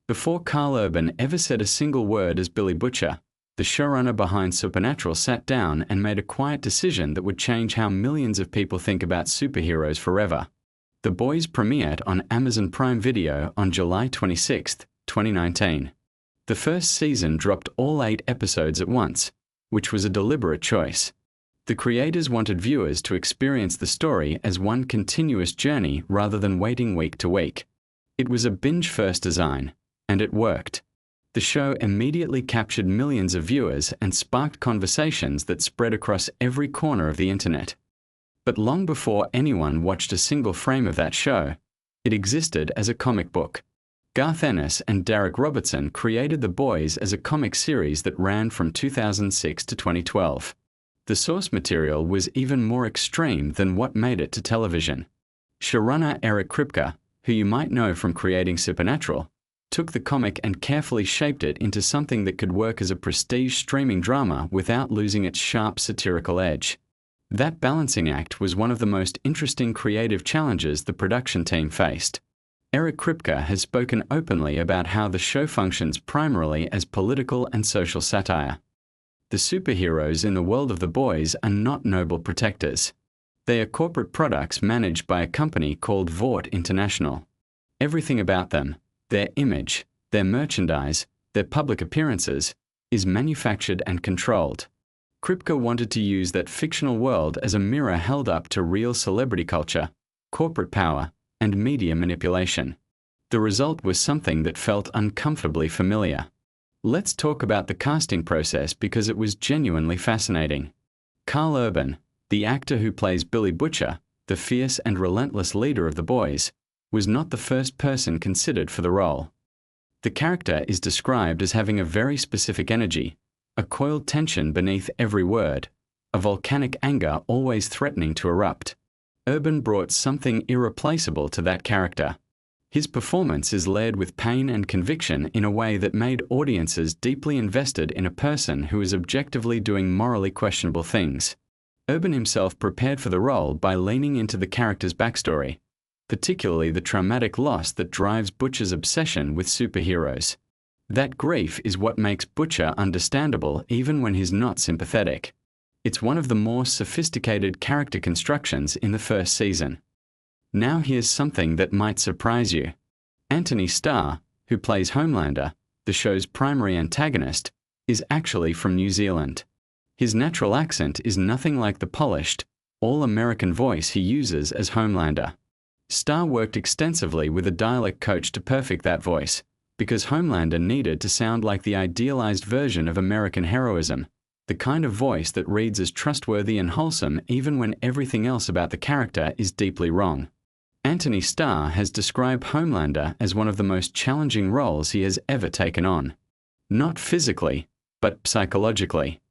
Before Carl Urban ever said a single word as Billy Butcher, the showrunner behind Supernatural sat down and made a quiet decision that would change how millions of people think about superheroes forever. The Boys premiered on Amazon Prime Video on July 26, 2019. The first season dropped all 8 episodes at once, which was a deliberate choice. The creators wanted viewers to experience the story as one continuous journey rather than waiting week to week. It was a binge-first design, and it worked. The show immediately captured millions of viewers and sparked conversations that spread across every corner of the internet. But long before anyone watched a single frame of that show, it existed as a comic book. Garth Ennis and Derek Robertson created The Boys as a comic series that ran from 2006 to 2012. The source material was even more extreme than what made it to television. Showrunner Eric Kripke, who you might know from creating Supernatural, took the comic and carefully shaped it into something that could work as a prestige streaming drama without losing its sharp satirical edge. That balancing act was one of the most interesting creative challenges the production team faced. Eric Kripke has spoken openly about how the show functions primarily as political and social satire. The superheroes in the world of The Boys are not noble protectors. They are corporate products managed by a company called Vought International. Everything about them, their image, their merchandise, their public appearances, is manufactured and controlled. Kripke wanted to use that fictional world as a mirror held up to real celebrity culture, corporate power, and media manipulation. The result was something that felt uncomfortably familiar. Let's talk about the casting process because it was genuinely fascinating. Carl Urban, the actor who plays Billy Butcher, the fierce and relentless leader of The Boys, was not the first person considered for the role. The character is described as having a very specific energy, a coiled tension beneath every word, a volcanic anger always threatening to erupt. Urban brought something irreplaceable to that character. His performance is layered with pain and conviction in a way that made audiences deeply invested in a person who is objectively doing morally questionable things. Urban himself prepared for the role by leaning into the character's backstory, particularly the traumatic loss that drives Butcher's obsession with superheroes. That grief is what makes Butcher understandable even when he's not sympathetic. It's one of the more sophisticated character constructions in the first season. Now here's something that might surprise you. Anthony Starr, who plays Homelander, the show's primary antagonist, is actually from New Zealand. His natural accent is nothing like the polished, all-American voice he uses as Homelander. Starr worked extensively with a dialect coach to perfect that voice, because Homelander needed to sound like the idealized version of American heroism, the kind of voice that reads as trustworthy and wholesome even when everything else about the character is deeply wrong. Anthony Starr has described Homelander as one of the most challenging roles he has ever taken on. Not physically, but psychologically.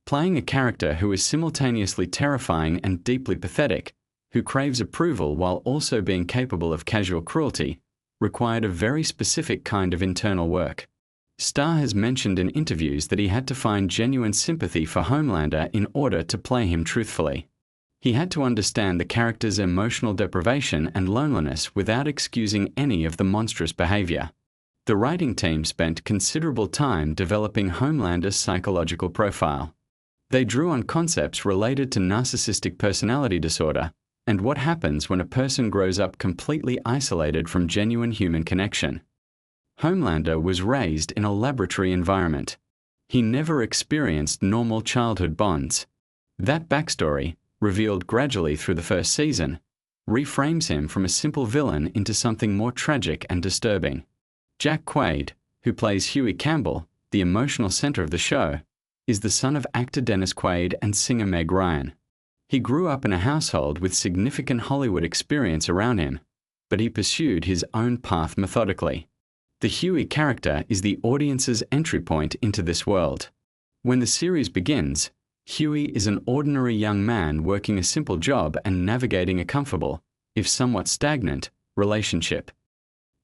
Playing a character who is simultaneously terrifying and deeply pathetic, who craves approval while also being capable of casual cruelty, required a very specific kind of internal work. Starr has mentioned in interviews that he had to find genuine sympathy for Homelander in order to play him truthfully. He had to understand the character's emotional deprivation and loneliness without excusing any of the monstrous behavior. The writing team spent considerable time developing Homelander's psychological profile. They drew on concepts related to narcissistic personality disorder and what happens when a person grows up completely isolated from genuine human connection. Homelander was raised in a laboratory environment. He never experienced normal childhood bonds. That backstory, revealed gradually through the first season, reframes him from a simple villain into something more tragic and disturbing. Jack Quaid, who plays Huey Campbell, the emotional center of the show, is the son of actor Dennis Quaid and singer Meg Ryan. He grew up in a household with significant Hollywood experience around him, but he pursued his own path methodically. The Huey character is the audience's entry point into this world. When the series begins, Huey is an ordinary young man working a simple job and navigating a comfortable, if somewhat stagnant, relationship.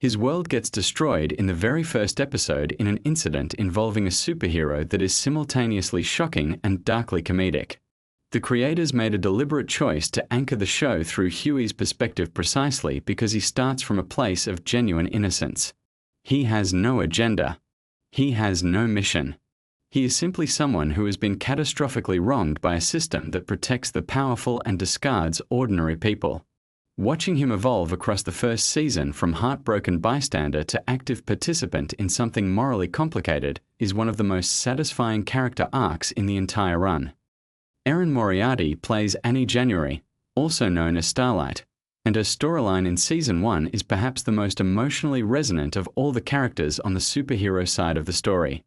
His world gets destroyed in the very first episode in an incident involving a superhero that is simultaneously shocking and darkly comedic. The creators made a deliberate choice to anchor the show through Huey's perspective precisely because he starts from a place of genuine innocence. He has no agenda. He has no mission. He is simply someone who has been catastrophically wronged by a system that protects the powerful and discards ordinary people. Watching him evolve across the first season from heartbroken bystander to active participant in something morally complicated is one of the most satisfying character arcs in the entire run. Erin Moriarty plays Annie January, also known as Starlight, and her storyline in Season 1 is perhaps the most emotionally resonant of all the characters on the superhero side of the story.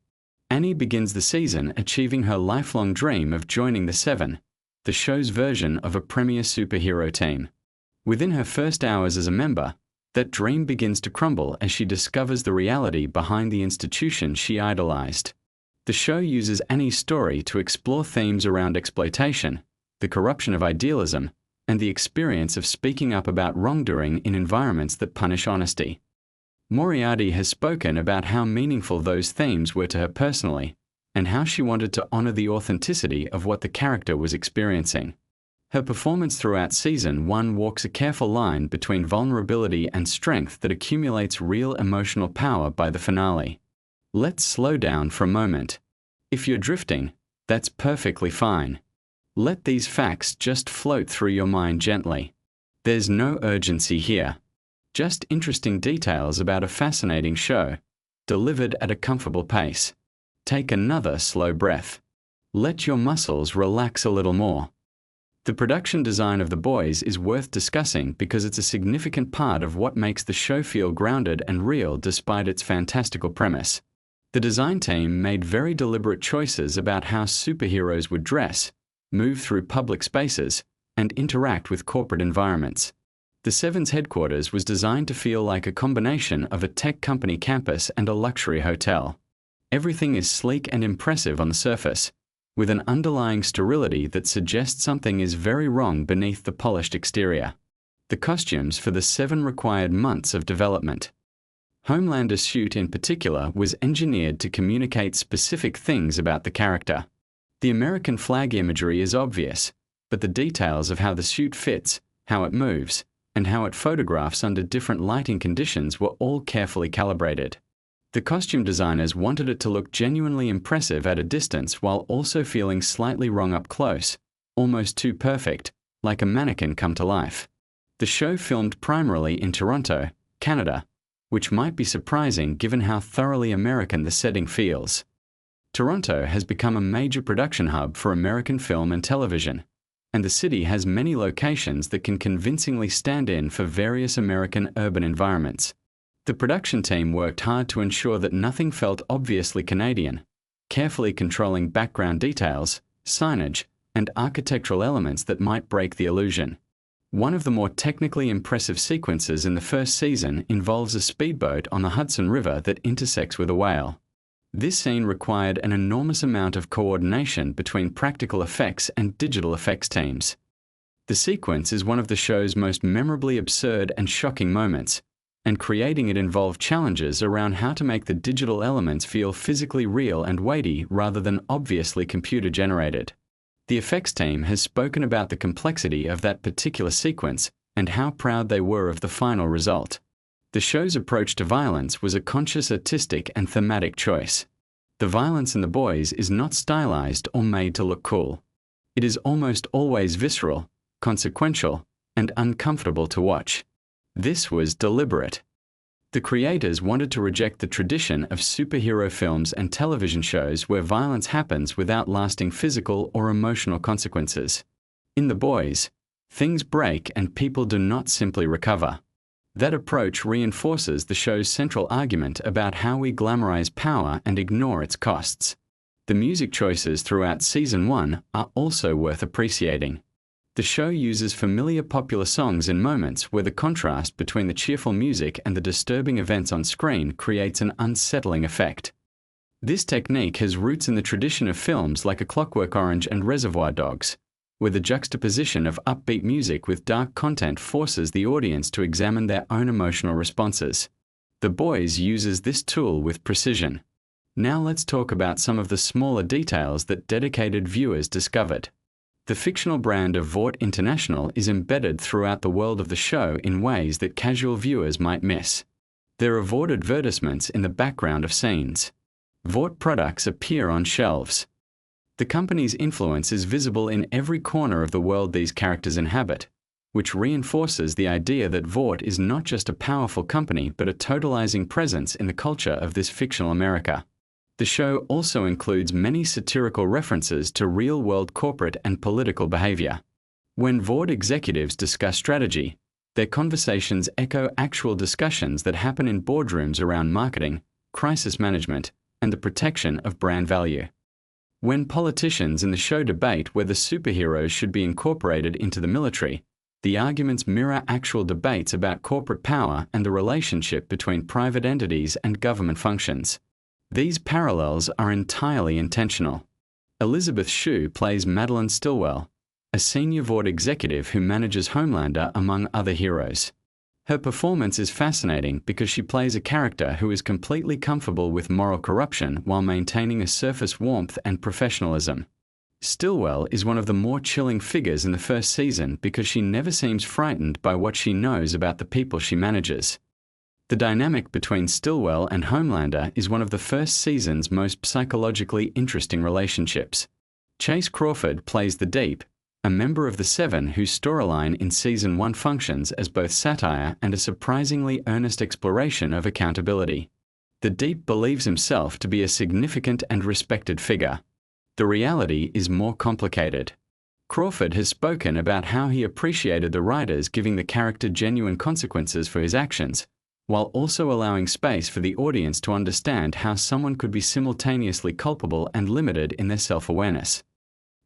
Annie begins the season achieving her lifelong dream of joining the Seven, the show's version of a premier superhero team. Within her first hours as a member, that dream begins to crumble as she discovers the reality behind the institution she idolized. The show uses Annie's story to explore themes around exploitation, the corruption of idealism, and the experience of speaking up about wrongdoing in environments that punish honesty. Moriarty has spoken about how meaningful those themes were to her personally, and how she wanted to honor the authenticity of what the character was experiencing. Her performance throughout Season 1 walks a careful line between vulnerability and strength that accumulates real emotional power by the finale. Let's slow down for a moment. If you're drifting, that's perfectly fine. Let these facts just float through your mind gently. There's no urgency here. Just interesting details about a fascinating show, delivered at a comfortable pace. Take another slow breath. Let your muscles relax a little more. The production design of The Boys is worth discussing because it's a significant part of what makes the show feel grounded and real despite its fantastical premise. The design team made very deliberate choices about how superheroes would dress, move through public spaces, and interact with corporate environments. The Seven's headquarters was designed to feel like a combination of a tech company campus and a luxury hotel. Everything is sleek and impressive on the surface, with an underlying sterility that suggests something is very wrong beneath the polished exterior. The costumes for the Seven required months of development. Homelander's suit in particular was engineered to communicate specific things about the character. The American flag imagery is obvious, but the details of how the suit fits, how it moves, and how it photographs under different lighting conditions were all carefully calibrated. The costume designers wanted it to look genuinely impressive at a distance while also feeling slightly wrong up close, almost too perfect, like a mannequin come to life. The show filmed primarily in Toronto, Canada, which might be surprising given how thoroughly American the setting feels. Toronto has become a major production hub for American film and television, and the city has many locations that can convincingly stand in for various American urban environments. The production team worked hard to ensure that nothing felt obviously Canadian, carefully controlling background details, signage, and architectural elements that might break the illusion. One of the more technically impressive sequences in the first season involves a speedboat on the Hudson River that intersects with a whale. This scene required an enormous amount of coordination between practical effects and digital effects teams. The sequence is one of the show's most memorably absurd and shocking moments, and creating it involved challenges around how to make the digital elements feel physically real and weighty rather than obviously computer-generated. The effects team has spoken about the complexity of that particular sequence and how proud they were of the final result. The show's approach to violence was a conscious artistic and thematic choice. The violence in The Boys is not stylized or made to look cool. It is almost always visceral, consequential, and uncomfortable to watch. This was deliberate. The creators wanted to reject the tradition of superhero films and television shows where violence happens without lasting physical or emotional consequences. In The Boys, things break and people do not simply recover. That approach reinforces the show's central argument about how we glamorize power and ignore its costs. The music choices throughout Season 1 are also worth appreciating. The show uses familiar popular songs in moments where the contrast between the cheerful music and the disturbing events on screen creates an unsettling effect. This technique has roots in the tradition of films like A Clockwork Orange and Reservoir Dogs, where the juxtaposition of upbeat music with dark content forces the audience to examine their own emotional responses. The Boys uses this tool with precision. Now let's talk about some of the smaller details that dedicated viewers discovered. The fictional brand of Vought International is embedded throughout the world of the show in ways that casual viewers might miss. There are Vought advertisements in the background of scenes. Vought products appear on shelves. The company's influence is visible in every corner of the world these characters inhabit, which reinforces the idea that Vought is not just a powerful company but a totalizing presence in the culture of this fictional America. The show also includes many satirical references to real-world corporate and political behavior. When Vought executives discuss strategy, their conversations echo actual discussions that happen in boardrooms around marketing, crisis management, and the protection of brand value. When politicians in the show debate whether superheroes should be incorporated into the military, the arguments mirror actual debates about corporate power and the relationship between private entities and government functions. These parallels are entirely intentional. Elizabeth Shue plays Madeline Stillwell, a senior Vought executive who manages Homelander among other heroes. Her performance is fascinating because she plays a character who is completely comfortable with moral corruption while maintaining a surface warmth and professionalism. Stillwell is one of the more chilling figures in the first season because she never seems frightened by what she knows about the people she manages. The dynamic between Stillwell and Homelander is one of the first season's most psychologically interesting relationships. Chase Crawford plays the Deep, a member of the Seven whose storyline in Season 1 functions as both satire and a surprisingly earnest exploration of accountability. The Deep believes himself to be a significant and respected figure. The reality is more complicated. Crawford has spoken about how he appreciated the writers giving the character genuine consequences for his actions, while also allowing space for the audience to understand how someone could be simultaneously culpable and limited in their self-awareness.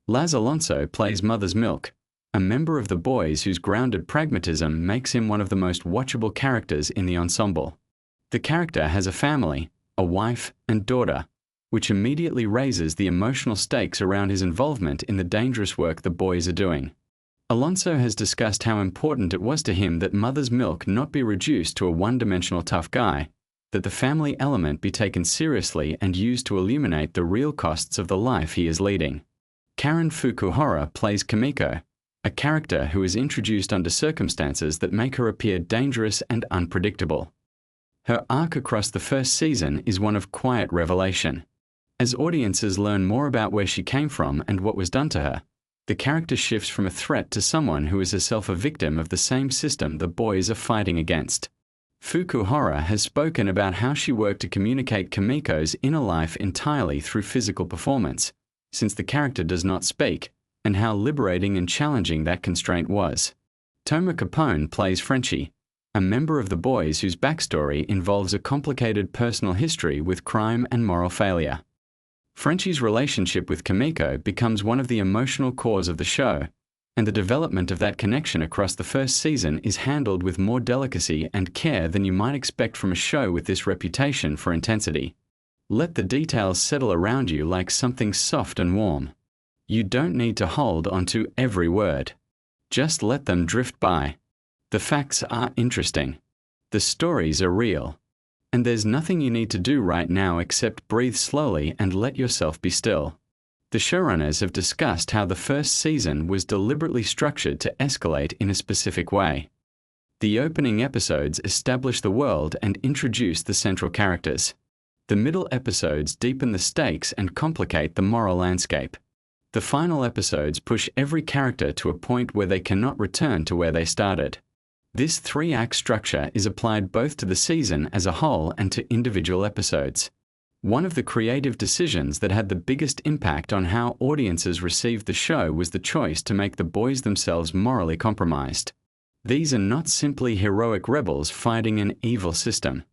Laz Alonso plays Mother's Milk, a member of the Boys whose grounded pragmatism makes him one of the most watchable characters in the ensemble. The character has a family, a wife and daughter, which immediately raises the emotional stakes around his involvement in the dangerous work the Boys are doing. Alonso has discussed how important it was to him that Mother's Milk not be reduced to a one-dimensional tough guy, that the family element be taken seriously and used to illuminate the real costs of the life he is leading. Karen Fukuhara plays Kimiko, a character who is introduced under circumstances that make her appear dangerous and unpredictable. Her arc across the first season is one of quiet revelation. As audiences learn more about where she came from and what was done to her, the character shifts from a threat to someone who is herself a victim of the same system the Boys are fighting against. Fukuhara has spoken about how she worked to communicate Kimiko's inner life entirely through physical performance, since the character does not speak, and how liberating and challenging that constraint was. Toma Capone plays Frenchie, a member of the Boys whose backstory involves a complicated personal history with crime and moral failure. Frenchie's relationship with Kimiko becomes one of the emotional cores of the show, and the development of that connection across the first season is handled with more delicacy and care than you might expect from a show with this reputation for intensity. Let the details settle around you like something soft and warm. You don't need to hold onto every word. Just let them drift by. The facts are interesting. The stories are real. And there's nothing you need to do right now except breathe slowly and let yourself be still. The showrunners have discussed how the first season was deliberately structured to escalate in a specific way. The opening episodes establish the world and introduce the central characters. The middle episodes deepen the stakes and complicate the moral landscape. The final episodes push every character to a point where they cannot return to where they started. This three-act structure is applied both to the season as a whole and to individual episodes. One of the creative decisions that had the biggest impact on how audiences received the show was the choice to make the Boys themselves morally compromised. These are not simply heroic rebels fighting an evil system.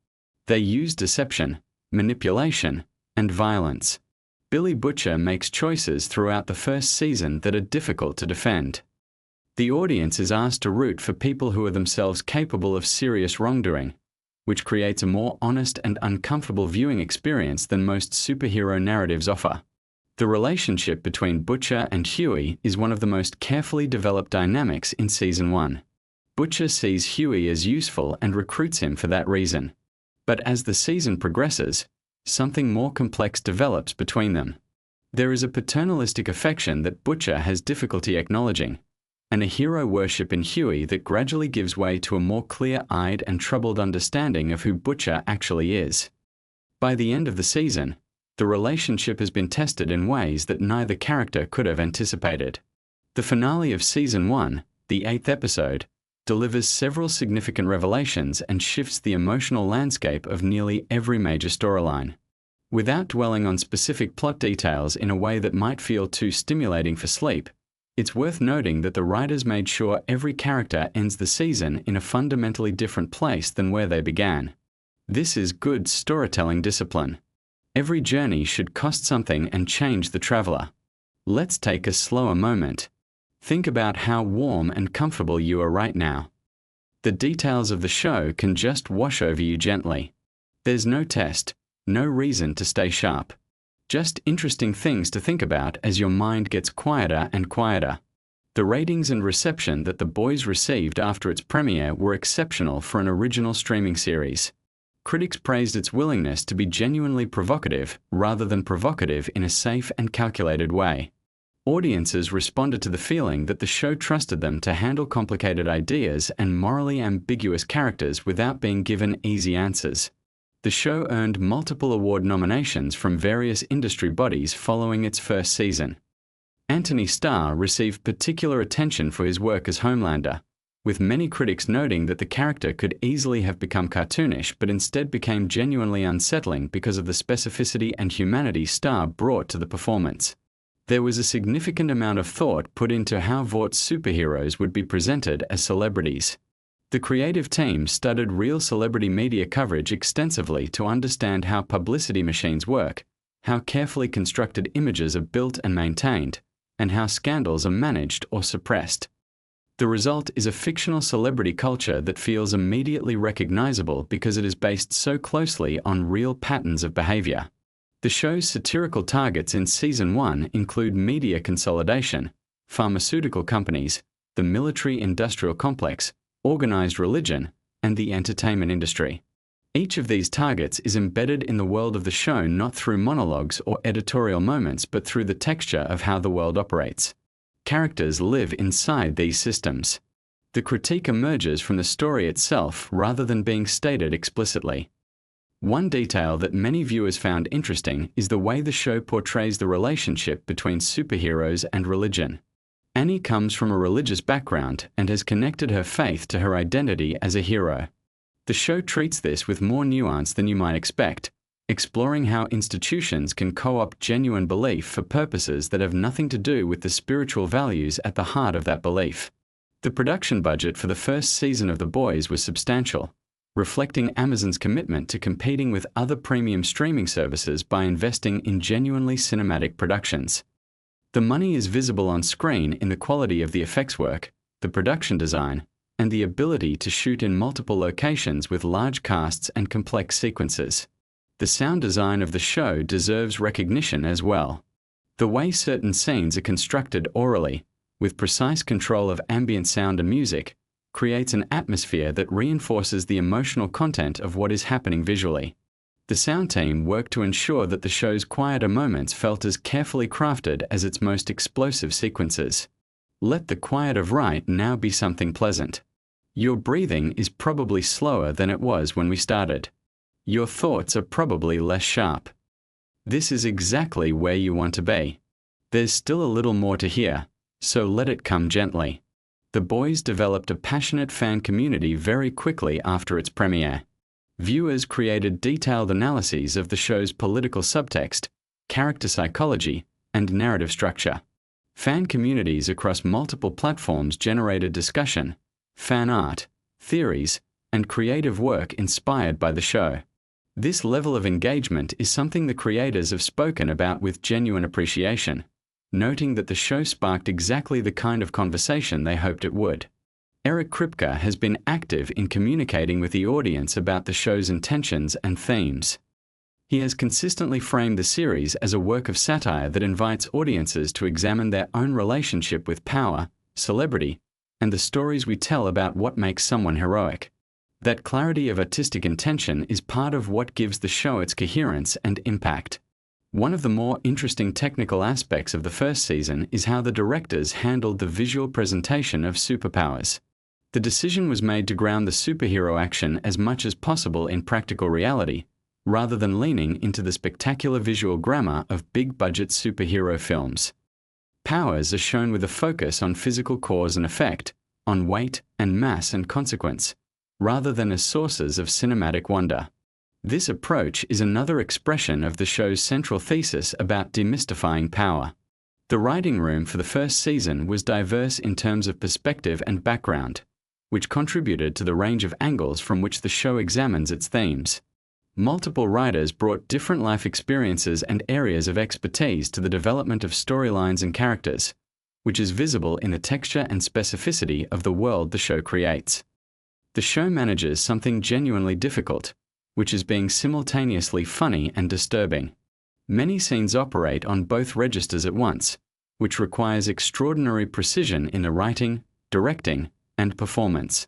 They use deception, manipulation, and violence. Billy Butcher makes choices throughout the first season that are difficult to defend. The audience is asked to root for people who are themselves capable of serious wrongdoing, which creates a more honest and uncomfortable viewing experience than most superhero narratives offer. The relationship between Butcher and Huey is one of the most carefully developed dynamics in Season 1. Butcher sees Huey as useful and recruits him for that reason. But as the season progresses, something more complex develops between them. There is a paternalistic affection that Butcher has difficulty acknowledging, and a hero worship in Huey that gradually gives way to a more clear-eyed and troubled understanding of who Butcher actually is. By the end of the season, the relationship has been tested in ways that neither character could have anticipated. The finale of Season 1, the 8th episode, delivers several significant revelations and shifts the emotional landscape of nearly every major storyline. Without dwelling on specific plot details in a way that might feel too stimulating for sleep, it's worth noting that the writers made sure every character ends the season in a fundamentally different place than where they began. This is good storytelling discipline. Every journey should cost something and change the traveler. Let's take a slower moment. Think about how warm and comfortable you are right now. The details of the show can just wash over you gently. There's no test, no reason to stay sharp. Just interesting things to think about as your mind gets quieter and quieter. The ratings and reception that The Boys received after its premiere were exceptional for an original streaming series. Critics praised its willingness to be genuinely provocative rather than provocative in a safe and calculated way. Audiences responded to the feeling that the show trusted them to handle complicated ideas and morally ambiguous characters without being given easy answers. The show earned multiple award nominations from various industry bodies following its first season. Anthony Starr received particular attention for his work as Homelander, with many critics noting that the character could easily have become cartoonish but instead became genuinely unsettling because of the specificity and humanity Starr brought to the performance. There was a significant amount of thought put into how Vaught's superheroes would be presented as celebrities. The creative team studied real celebrity media coverage extensively to understand how publicity machines work, how carefully constructed images are built and maintained, and how scandals are managed or suppressed. The result is a fictional celebrity culture that feels immediately recognizable because it is based so closely on real patterns of behavior. The show's satirical targets in Season 1 include media consolidation, pharmaceutical companies, the military-industrial complex, organized religion, and the entertainment industry. Each of these targets is embedded in the world of the show not through monologues or editorial moments but through the texture of how the world operates. Characters live inside these systems. The critique emerges from the story itself rather than being stated explicitly. One detail that many viewers found interesting is the way the show portrays the relationship between superheroes and religion. Annie comes from a religious background and has connected her faith to her identity as a hero. The show treats this with more nuance than you might expect, exploring how institutions can co-opt genuine belief for purposes that have nothing to do with the spiritual values at the heart of that belief. The production budget for the first season of The Boys was substantial, reflecting Amazon's commitment to competing with other premium streaming services by investing in genuinely cinematic productions. The money is visible on screen in the quality of the effects work, the production design, and the ability to shoot in multiple locations with large casts and complex sequences. The sound design of the show deserves recognition as well. The way certain scenes are constructed orally, with precise control of ambient sound and music, creates an atmosphere that reinforces the emotional content of what is happening visually. The sound team worked to ensure that the show's quieter moments felt as carefully crafted as its most explosive sequences. Let the quiet of right now be something pleasant. Your breathing is probably slower than it was when we started. Your thoughts are probably less sharp. This is exactly where you want to be. There's still a little more to hear, so let it come gently. The Boys developed a passionate fan community very quickly after its premiere. Viewers created detailed analyses of the show's political subtext, character psychology, and narrative structure. Fan communities across multiple platforms generated discussion, fan art, theories, and creative work inspired by the show. This level of engagement is something the creators have spoken about with genuine appreciation, noting that the show sparked exactly the kind of conversation they hoped it would. Eric Kripke has been active in communicating with the audience about the show's intentions and themes. He has consistently framed the series as a work of satire that invites audiences to examine their own relationship with power, celebrity, and the stories we tell about what makes someone heroic. That clarity of artistic intention is part of what gives the show its coherence and impact. One of the more interesting technical aspects of the first season is how the directors handled the visual presentation of superpowers. The decision was made to ground the superhero action as much as possible in practical reality, rather than leaning into the spectacular visual glamour of big-budget superhero films. Powers are shown with a focus on physical cause and effect, on weight and mass and consequence, rather than as sources of cinematic wonder. This approach is another expression of the show's central thesis about demystifying power. The writing room for the first season was diverse in terms of perspective and background, which contributed to the range of angles from which the show examines its themes. Multiple writers brought different life experiences and areas of expertise to the development of storylines and characters, which is visible in the texture and specificity of the world the show creates. The show manages something genuinely difficult, which is being simultaneously funny and disturbing. Many scenes operate on both registers at once, which requires extraordinary precision in the writing, directing, and performance.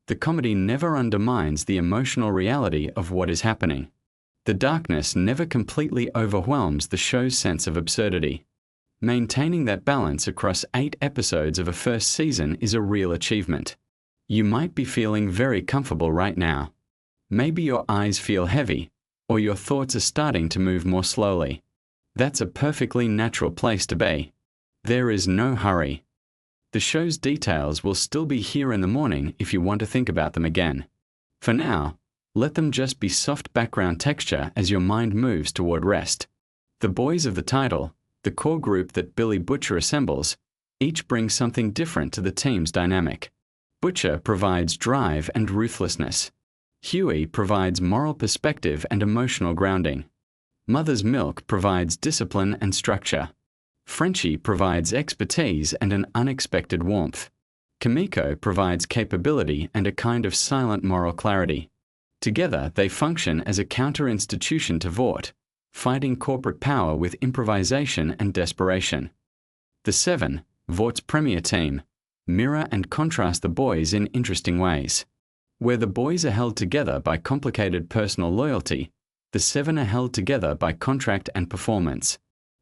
The comedy never undermines the emotional reality of what is happening. The darkness never completely overwhelms the show's sense of absurdity. Maintaining that balance across 8 episodes of a first season is a real achievement. You might be feeling very comfortable right now. Maybe your eyes feel heavy, or your thoughts are starting to move more slowly. That's a perfectly natural place to be. There is no hurry. The show's details will still be here in the morning if you want to think about them again. For now, let them just be soft background texture as your mind moves toward rest. The boys of the title, the core group that Billy Butcher assembles, each bring something different to the team's dynamic. Butcher provides drive and ruthlessness. Huey provides moral perspective and emotional grounding. Mother's Milk provides discipline and structure. Frenchie provides expertise and an unexpected warmth. Kimiko provides capability and a kind of silent moral clarity. Together, they function as a counter-institution to Vought, fighting corporate power with improvisation and desperation. The Seven, Vaught's premier team, mirror and contrast the boys in interesting ways. Where the boys are held together by complicated personal loyalty, the Seven are held together by contract and performance.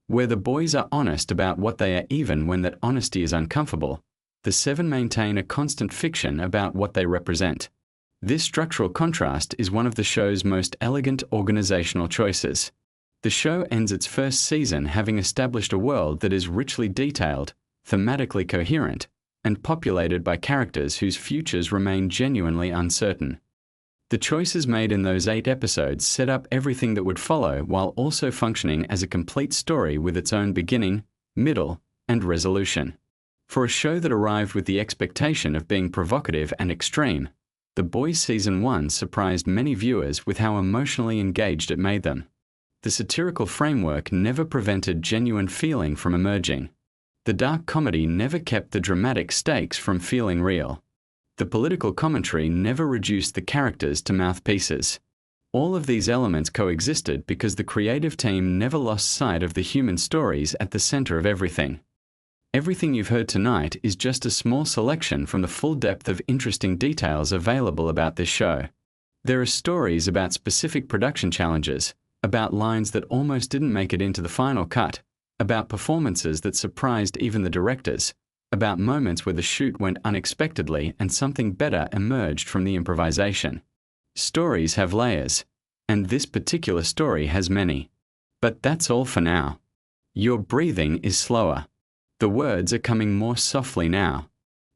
Where the boys are honest about what they are even when that honesty is uncomfortable, the Seven maintain a constant fiction about what they represent. This structural contrast is one of the show's most elegant organizational choices. The show ends its first season having established a world that is richly detailed, thematically coherent, and populated by characters whose futures remain genuinely uncertain. The choices made in those 8 episodes set up everything that would follow while also functioning as a complete story with its own beginning, middle, and resolution. For a show that arrived with the expectation of being provocative and extreme, The Boys Season 1 surprised many viewers with how emotionally engaged it made them. The satirical framework never prevented genuine feeling from emerging. The dark comedy never kept the dramatic stakes from feeling real. The political commentary never reduced the characters to mouthpieces. All of these elements coexisted because the creative team never lost sight of the human stories at the center of everything. Everything you've heard tonight is just a small selection from the full depth of interesting details available about this show. There are stories about specific production challenges, about lines that almost didn't make it into the final cut, about performances that surprised even the directors, about moments where the shoot went unexpectedly and something better emerged from the improvisation. Stories have layers, and this particular story has many. But that's all for now. Your breathing is slower. The words are coming more softly now.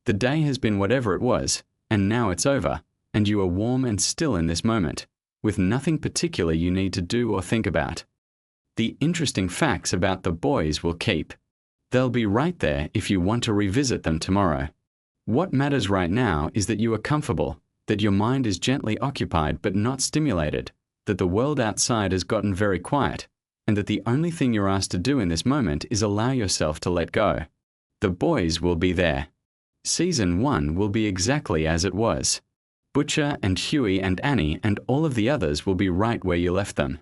The day has been whatever it was, and now it's over, and you are warm and still in this moment, with nothing particular you need to do or think about. The interesting facts about the boys will keep. They'll be right there if you want to revisit them tomorrow. What matters right now is that you are comfortable, that your mind is gently occupied but not stimulated, that the world outside has gotten very quiet, and that the only thing you're asked to do in this moment is allow yourself to let go. The boys will be there. Season 1 will be exactly as it was. Butcher and Huey and Annie and all of the others will be right where you left them.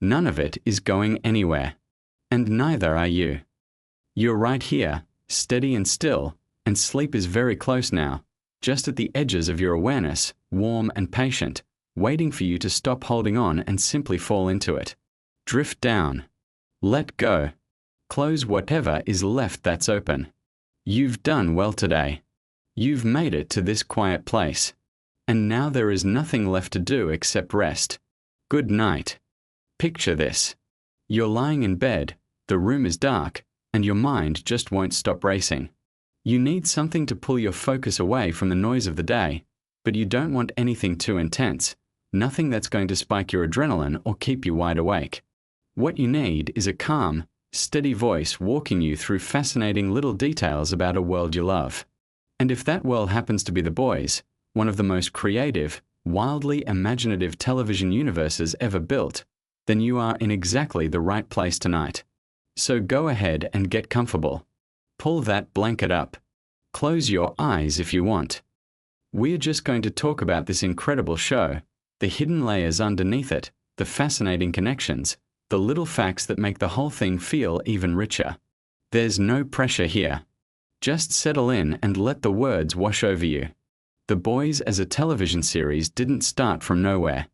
None of it is going anywhere. And neither are you. You're right here, steady and still, and sleep is very close now, just at the edges of your awareness, warm and patient, waiting for you to stop holding on and simply fall into it. Drift down. Let go. Close whatever is left that's open. You've done well today. You've made it to this quiet place. And now there is nothing left to do except rest. Good night. Picture this. You're lying in bed, the room is dark, and your mind just won't stop racing. You need something to pull your focus away from the noise of the day, but you don't want anything too intense, nothing that's going to spike your adrenaline or keep you wide awake. What you need is a calm, steady voice walking you through fascinating little details about a world you love. And if that world happens to be The Boys, one of the most creative, wildly imaginative television universes ever built, then you are in exactly the right place tonight. So go ahead and get comfortable. Pull that blanket up. Close your eyes if you want. We're just going to talk about this incredible show, the hidden layers underneath it, the fascinating connections, the little facts that make the whole thing feel even richer. There's no pressure here. Just settle in and let the words wash over you. The Boys as a television series didn't start from nowhere.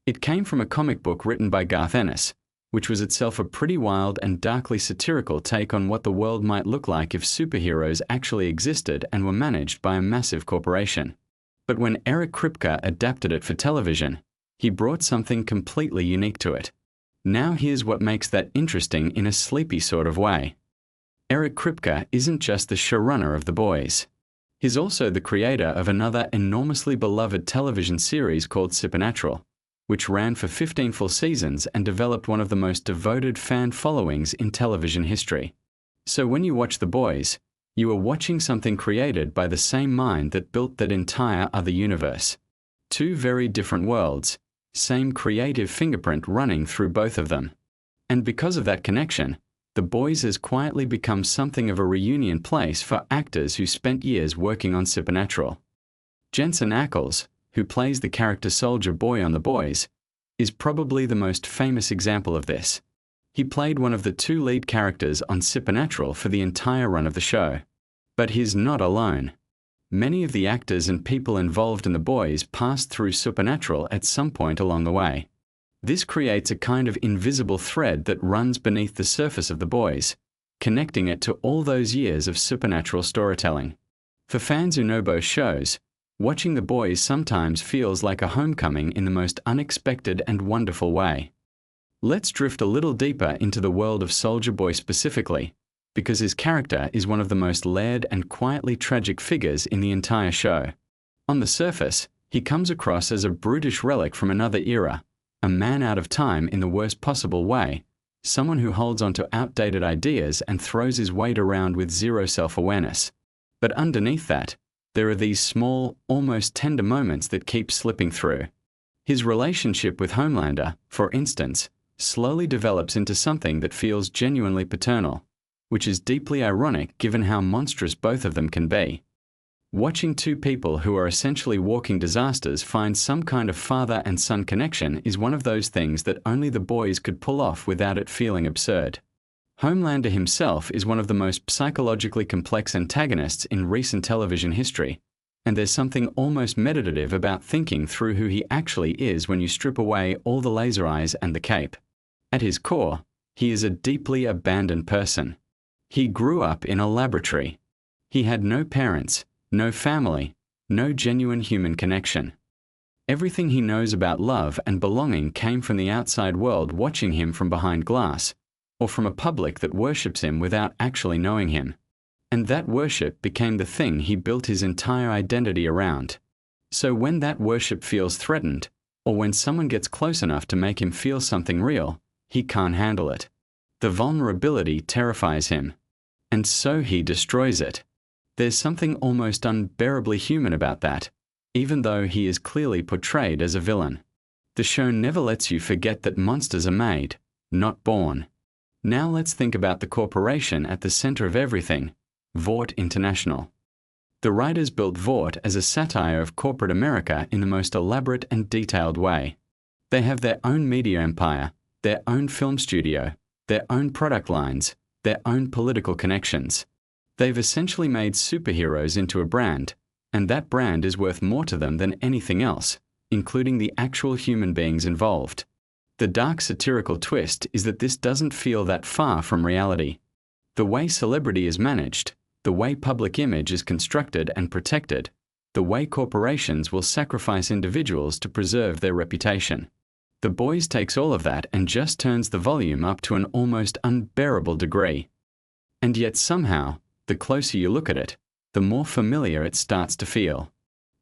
It came from a comic book written by Garth Ennis, which was itself a pretty wild and darkly satirical take on what the world might look like if superheroes actually existed and were managed by a massive corporation. But when Eric Kripke adapted it for television, he brought something completely unique to it. Now here's what makes that interesting in a sleepy sort of way. Eric Kripke isn't just the showrunner of The Boys. He's also the creator of another enormously beloved television series called Supernatural, which ran for 15 full seasons and developed one of the most devoted fan followings in television history. So when you watch The Boys, you are watching something created by the same mind that built that entire other universe. Two very different worlds, same creative fingerprint running through both of them. And because of that connection, The Boys has quietly become something of a reunion place for actors who spent years working on Supernatural. Jensen Ackles, who plays the character Soldier Boy on The Boys, is probably the most famous example of this. He played one of the two lead characters on Supernatural for the entire run of the show. But he's not alone. Many of the actors and people involved in The Boys passed through Supernatural at some point along the way. This creates a kind of invisible thread that runs beneath the surface of The Boys, connecting it to all those years of supernatural storytelling. For fans who know both shows, watching The Boys sometimes feels like a homecoming in the most unexpected and wonderful way. Let's drift a little deeper into the world of Soldier Boy specifically, because his character is one of the most layered and quietly tragic figures in the entire show. On the surface, he comes across as a brutish relic from another era, a man out of time in the worst possible way, someone who holds onto outdated ideas and throws his weight around with zero self-awareness. But underneath that, there are these small, almost tender moments that keep slipping through. His relationship with Homelander, for instance, slowly develops into something that feels genuinely paternal, which is deeply ironic given how monstrous both of them can be. Watching two people who are essentially walking disasters find some kind of father and son connection is one of those things that only The Boys could pull off without it feeling absurd. Homelander himself is one of the most psychologically complex antagonists in recent television history, and there's something almost meditative about thinking through who he actually is when you strip away all the laser eyes and the cape. At his core, he is a deeply abandoned person. He grew up in a laboratory. He had no parents, no family, no genuine human connection. Everything he knows about love and belonging came from the outside world watching him from behind glass, or from a public that worships him without actually knowing him. And that worship became the thing he built his entire identity around. So when that worship feels threatened, or when someone gets close enough to make him feel something real, he can't handle it. The vulnerability terrifies him. And so he destroys it. There's something almost unbearably human about that, even though he is clearly portrayed as a villain. The show never lets you forget that monsters are made, not born. Now let's think about the corporation at the center of everything, Vought International. The writers built Vought as a satire of corporate America in the most elaborate and detailed way. They have their own media empire, their own film studio, their own product lines, their own political connections. They've essentially made superheroes into a brand, and that brand is worth more to them than anything else, including the actual human beings involved. The dark satirical twist is that this doesn't feel that far from reality. The way celebrity is managed, the way public image is constructed and protected, the way corporations will sacrifice individuals to preserve their reputation. The Boys takes all of that and just turns the volume up to an almost unbearable degree. And yet somehow, the closer you look at it, the more familiar it starts to feel.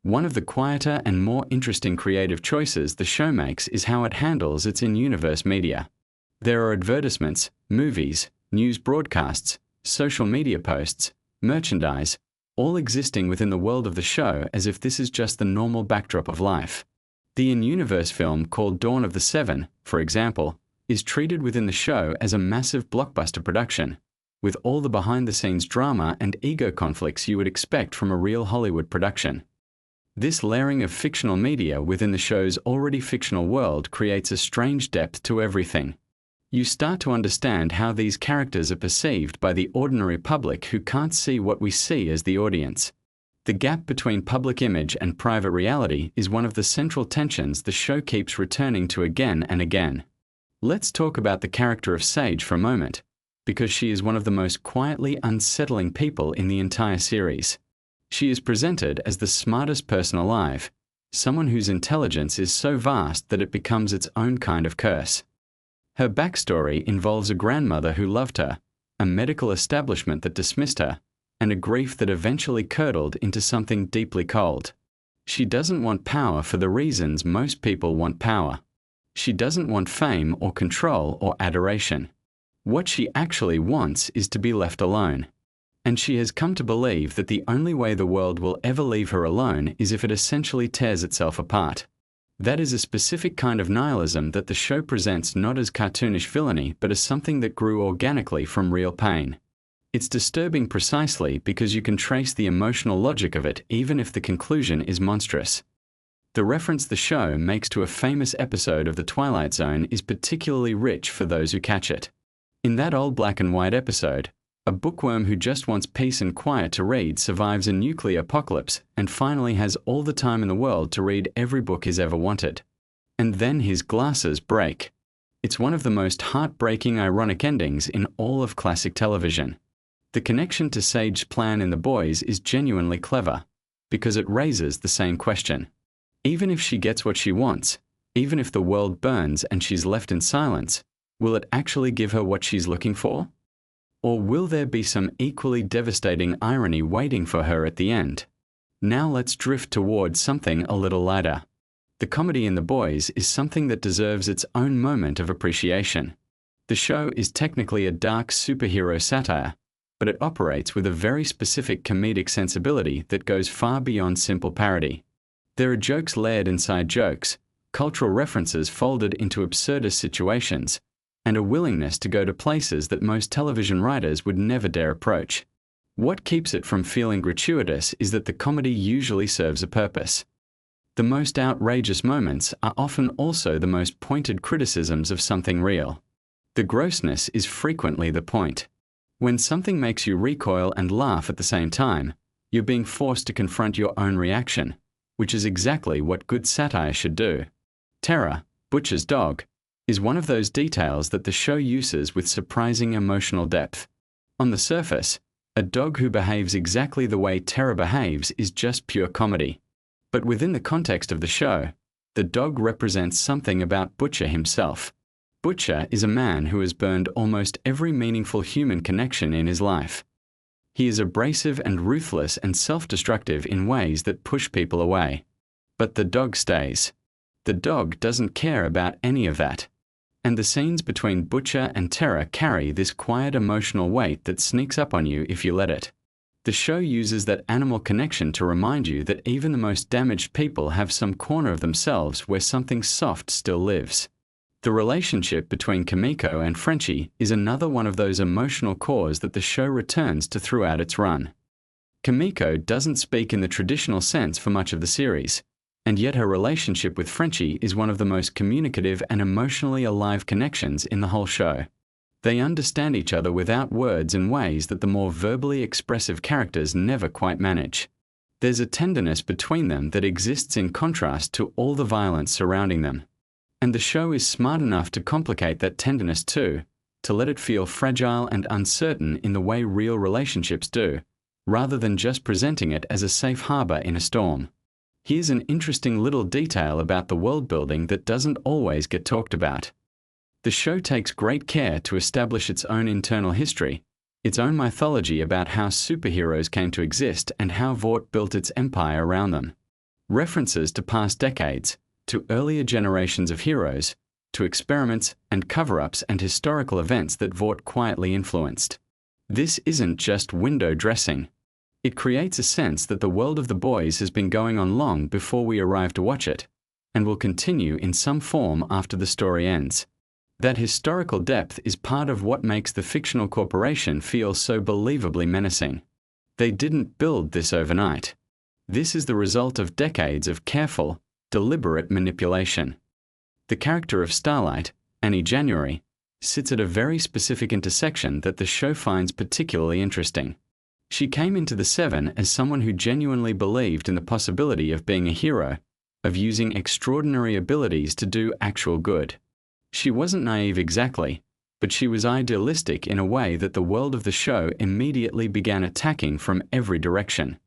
One of the quieter and more interesting creative choices the show makes is how it handles its in-universe media. There are advertisements, movies, news broadcasts, social media posts, merchandise, all existing within the world of the show as if this is just the normal backdrop of life. The in-universe film called Dawn of the Seven, for example, is treated within the show as a massive blockbuster production, with all the behind-the-scenes drama and ego conflicts you would expect from a real Hollywood production. This layering of fictional media within the show's already fictional world creates a strange depth to everything. You start to understand how these characters are perceived by the ordinary public who can't see what we see as the audience. The gap between public image and private reality is one of the central tensions the show keeps returning to again and again. Let's talk about the character of Sage for a moment, because she is one of the most quietly unsettling people in the entire series. She is presented as the smartest person alive, someone whose intelligence is so vast that it becomes its own kind of curse. Her backstory involves a grandmother who loved her, a medical establishment that dismissed her, and a grief that eventually curdled into something deeply cold. She doesn't want power for the reasons most people want power. She doesn't want fame or control or adoration. What she actually wants is to be left alone. And she has come to believe that the only way the world will ever leave her alone is if it essentially tears itself apart. That is a specific kind of nihilism that the show presents not as cartoonish villainy but as something that grew organically from real pain. It's disturbing precisely because you can trace the emotional logic of it even if the conclusion is monstrous. The reference the show makes to a famous episode of The Twilight Zone is particularly rich for those who catch it. In that old black and white episode, a bookworm who just wants peace and quiet to read survives a nuclear apocalypse and finally has all the time in the world to read every book he's ever wanted. And then his glasses break. It's one of the most heartbreaking ironic endings in all of classic television. The connection to Sage's plan in The Boys is genuinely clever, because it raises the same question. Even if she gets what she wants, even if the world burns and she's left in silence, will it actually give her what she's looking for? Or will there be some equally devastating irony waiting for her at the end? Now let's drift towards something a little lighter. The comedy in The Boys is something that deserves its own moment of appreciation. The show is technically a dark superhero satire, but it operates with a very specific comedic sensibility that goes far beyond simple parody. There are jokes layered inside jokes, cultural references folded into absurdist situations, and a willingness to go to places that most television writers would never dare approach. What keeps it from feeling gratuitous is that the comedy usually serves a purpose. The most outrageous moments are often also the most pointed criticisms of something real. The grossness is frequently the point. When something makes you recoil and laugh at the same time, you're being forced to confront your own reaction, which is exactly what good satire should do. Terra, Butcher's dog, is one of those details that the show uses with surprising emotional depth. On the surface, a dog who behaves exactly the way Terra behaves is just pure comedy. But within the context of the show, the dog represents something about Butcher himself. Butcher is a man who has burned almost every meaningful human connection in his life. He is abrasive and ruthless and self-destructive in ways that push people away. But the dog stays. The dog doesn't care about any of that. And the scenes between Butcher and Terra carry this quiet emotional weight that sneaks up on you if you let it. The show uses that animal connection to remind you that even the most damaged people have some corner of themselves where something soft still lives. The relationship between Kimiko and Frenchie is another one of those emotional cores that the show returns to throughout its run. Kimiko doesn't speak in the traditional sense for much of the series, and yet her relationship with Frenchie is one of the most communicative and emotionally alive connections in the whole show. They understand each other without words in ways that the more verbally expressive characters never quite manage. There's a tenderness between them that exists in contrast to all the violence surrounding them. And the show is smart enough to complicate that tenderness too, to let it feel fragile and uncertain in the way real relationships do, rather than just presenting it as a safe harbor in a storm. Here's an interesting little detail about the world building that doesn't always get talked about. The show takes great care to establish its own internal history, its own mythology about how superheroes came to exist and how Vought built its empire around them. References to past decades, to earlier generations of heroes, to experiments and cover-ups and historical events that Vought quietly influenced. This isn't just window dressing. It creates a sense that the world of the boys has been going on long before we arrive to watch it, and will continue in some form after the story ends. That historical depth is part of what makes the fictional corporation feel so believably menacing. They didn't build this overnight. This is the result of decades of careful, deliberate manipulation. The character of Starlight, Annie January, sits at a very specific intersection that the show finds particularly interesting. She came into the Seven as someone who genuinely believed in the possibility of being a hero, of using extraordinary abilities to do actual good. She wasn't naive exactly, but she was idealistic in a way that the world of the show immediately began attacking from every direction.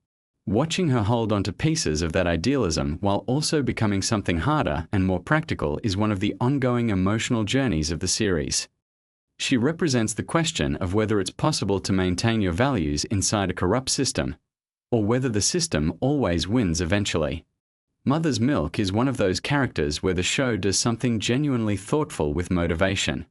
Watching her hold onto pieces of that idealism while also becoming something harder and more practical is one of the ongoing emotional journeys of the series. She represents the question of whether it's possible to maintain your values inside a corrupt system, or whether the system always wins eventually. Mother's Milk is one of those characters where the show does something genuinely thoughtful with motivation.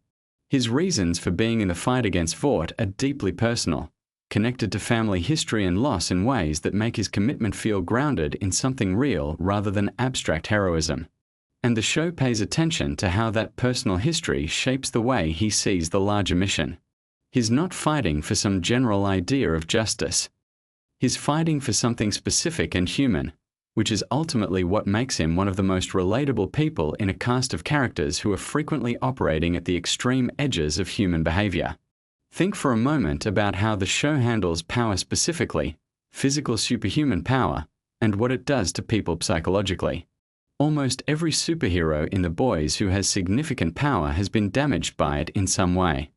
His reasons for being in the fight against Vought are deeply personal, connected to family history and loss in ways that make his commitment feel grounded in something real rather than abstract heroism. And the show pays attention to how that personal history shapes the way he sees the larger mission. He's not fighting for some general idea of justice. He's fighting for something specific and human, which is ultimately what makes him one of the most relatable people in a cast of characters who are frequently operating at the extreme edges of human behavior. Think for a moment about how the show handles power specifically, physical superhuman power, and what it does to people psychologically. Almost every superhero in The Boys who has significant power has been damaged by it in some way.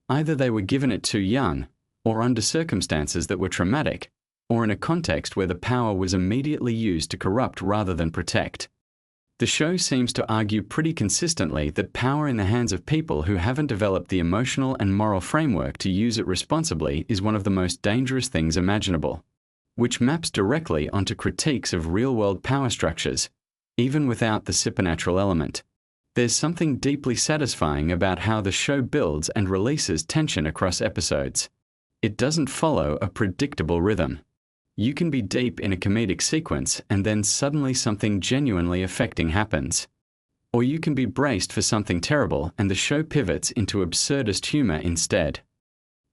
Either they were given it too young, or under circumstances that were traumatic, or in a context where the power was immediately used to corrupt rather than protect. The show seems to argue pretty consistently that power in the hands of people who haven't developed the emotional and moral framework to use it responsibly is one of the most dangerous things imaginable, which maps directly onto critiques of real-world power structures, even without the supernatural element. There's something deeply satisfying about how the show builds and releases tension across episodes. It doesn't follow a predictable rhythm. You can be deep in a comedic sequence and then suddenly something genuinely affecting happens. Or you can be braced for something terrible and the show pivots into absurdist humor instead.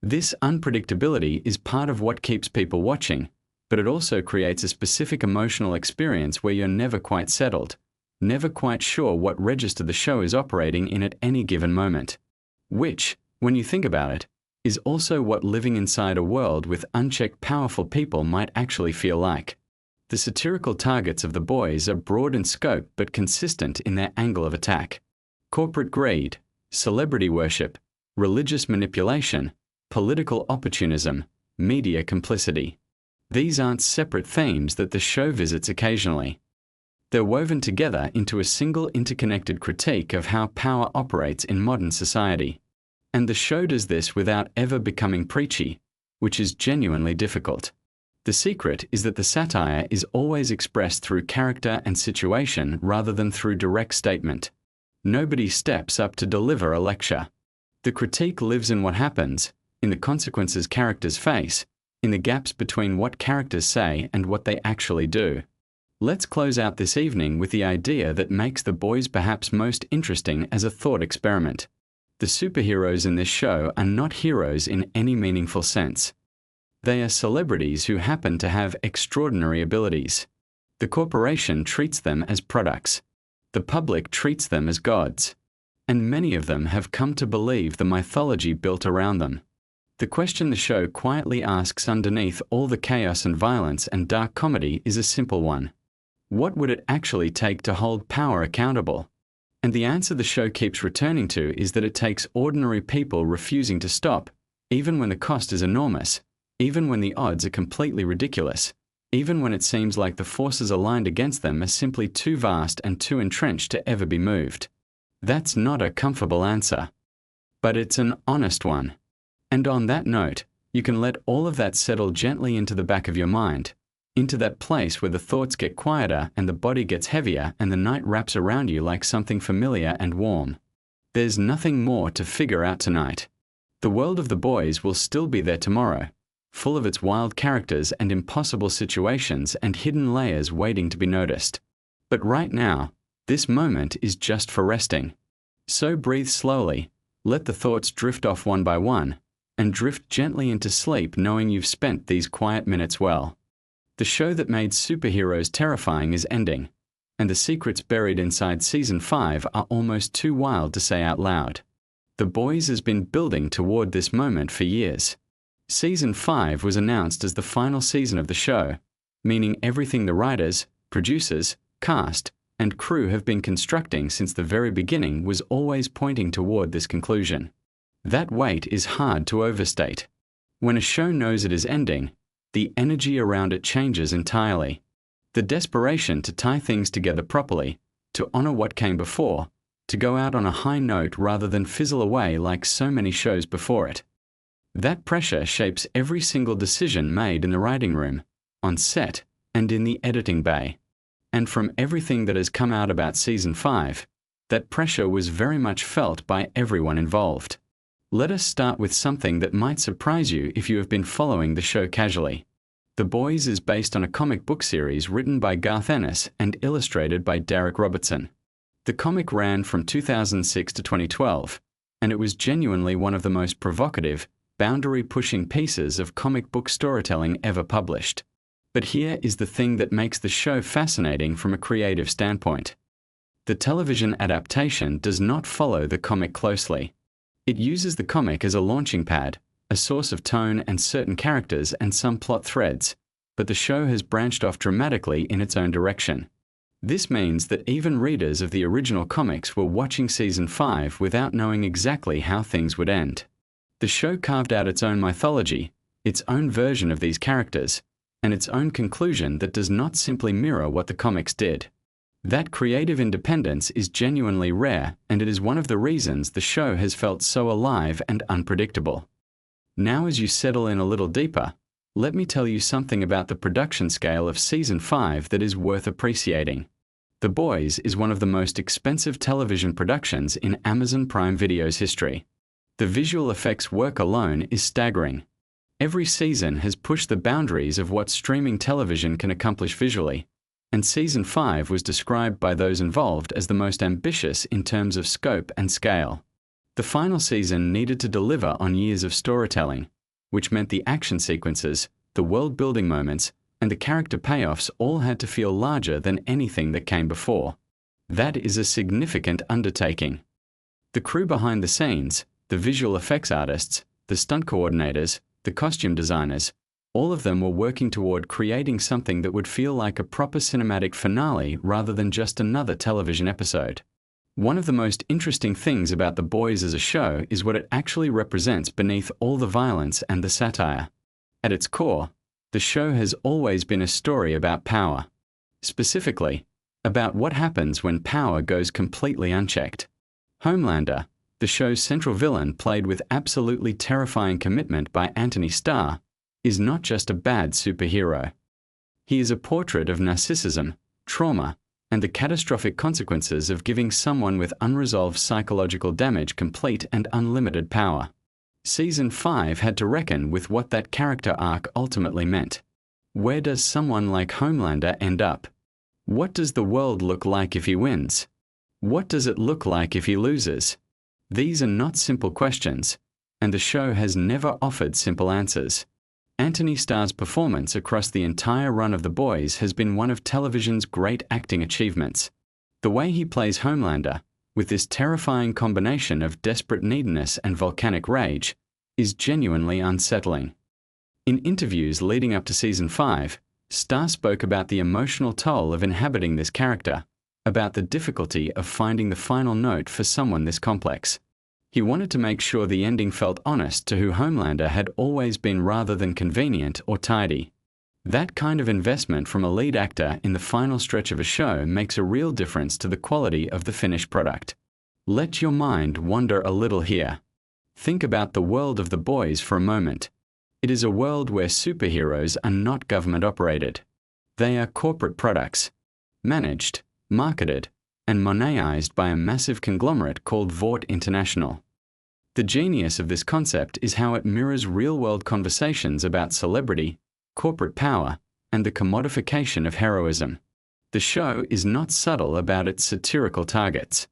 This unpredictability is part of what keeps people watching, but it also creates a specific emotional experience where you're never quite settled, never quite sure what register the show is operating in at any given moment. Which, when you think about it, is also what living inside a world with unchecked powerful people might actually feel like. The satirical targets of The Boys are broad in scope but consistent in their angle of attack. Corporate greed, celebrity worship, religious manipulation, political opportunism, media complicity. These aren't separate themes that the show visits occasionally. They're woven together into a single interconnected critique of how power operates in modern society. And the show does this without ever becoming preachy, which is genuinely difficult. The secret is that the satire is always expressed through character and situation rather than through direct statement. Nobody steps up to deliver a lecture. The critique lives in what happens, in the consequences characters face, in the gaps between what characters say and what they actually do. Let's close out this evening with the idea that makes The Boys perhaps most interesting as a thought experiment. The superheroes in this show are not heroes in any meaningful sense. They are celebrities who happen to have extraordinary abilities. The corporation treats them as products. The public treats them as gods. And many of them have come to believe the mythology built around them. The question the show quietly asks underneath all the chaos and violence and dark comedy is a simple one. What would it actually take to hold power accountable? And the answer the show keeps returning to is that it takes ordinary people refusing to stop, even when the cost is enormous, even when the odds are completely ridiculous, even when it seems like the forces aligned against them are simply too vast and too entrenched to ever be moved. That's not a comfortable answer, but it's an honest one. And on that note, you can let all of that settle gently into the back of your mind, into that place where the thoughts get quieter and the body gets heavier and the night wraps around you like something familiar and warm. There's nothing more to figure out tonight. The world of the boys will still be there tomorrow, full of its wild characters and impossible situations and hidden layers waiting to be noticed. But right now, this moment is just for resting. So breathe slowly, let the thoughts drift off one by one, and drift gently into sleep knowing you've spent these quiet minutes well. The show that made superheroes terrifying is ending, and the secrets buried inside Season 5 are almost too wild to say out loud. The Boys has been building toward this moment for years. Season 5 was announced as the final season of the show, meaning everything the writers, producers, cast, and crew have been constructing since the very beginning was always pointing toward this conclusion. That weight is hard to overstate. When a show knows it is ending, the energy around it changes entirely. The desperation to tie things together properly, to honor what came before, to go out on a high note rather than fizzle away like so many shows before it. That pressure shapes every single decision made in the writing room, on set, and in the editing bay. And from everything that has come out about Season 5, that pressure was very much felt by everyone involved. Let us start with something that might surprise you if you have been following the show casually. The Boys is based on a comic book series written by Garth Ennis and illustrated by Derek Robertson. The comic ran from 2006 to 2012, and it was genuinely one of the most provocative, boundary-pushing pieces of comic book storytelling ever published. But here is the thing that makes the show fascinating from a creative standpoint. The television adaptation does not follow the comic closely. It uses the comic as a launching pad, a source of tone and certain characters and some plot threads, but the show has branched off dramatically in its own direction. This means that even readers of the original comics were watching Season 5 without knowing exactly how things would end. The show carved out its own mythology, its own version of these characters, and its own conclusion that does not simply mirror what the comics did. That creative independence is genuinely rare, and it is one of the reasons the show has felt so alive and unpredictable. Now, as you settle in a little deeper, let me tell you something about the production scale of Season 5 that is worth appreciating. The Boys is one of the most expensive television productions in Amazon Prime Video's history. The visual effects work alone is staggering. Every season has pushed the boundaries of what streaming television can accomplish visually, and Season 5 was described by those involved as the most ambitious in terms of scope and scale. The final season needed to deliver on years of storytelling, which meant the action sequences, the world-building moments, and the character payoffs all had to feel larger than anything that came before. That is a significant undertaking. The crew behind the scenes, the visual effects artists, the stunt coordinators, the costume designers, all of them were working toward creating something that would feel like a proper cinematic finale rather than just another television episode. One of the most interesting things about The Boys as a show is what it actually represents beneath all the violence and the satire. At its core, the show has always been a story about power. Specifically, about what happens when power goes completely unchecked. Homelander, the show's central villain played with absolutely terrifying commitment by Anthony Starr, is not just a bad superhero. He is a portrait of narcissism, trauma, and the catastrophic consequences of giving someone with unresolved psychological damage complete and unlimited power. Season 5 had to reckon with what that character arc ultimately meant. Where does someone like Homelander end up? What does the world look like if he wins? What does it look like if he loses? These are not simple questions, and the show has never offered simple answers. Anthony Starr's performance across the entire run of The Boys has been one of television's great acting achievements. The way he plays Homelander, with this terrifying combination of desperate neediness and volcanic rage, is genuinely unsettling. In interviews leading up to Season 5, Starr spoke about the emotional toll of inhabiting this character, about the difficulty of finding the final note for someone this complex. He wanted to make sure the ending felt honest to who Homelander had always been rather than convenient or tidy. That kind of investment from a lead actor in the final stretch of a show makes a real difference to the quality of the finished product. Let your mind wander a little here. Think about the world of The Boys for a moment. It is a world where superheroes are not government-operated. They are corporate products, managed, marketed, and monetized by a massive conglomerate called Vought International. The genius of this concept is how it mirrors real-world conversations about celebrity, corporate power, and the commodification of heroism. The show is not subtle about its satirical targets.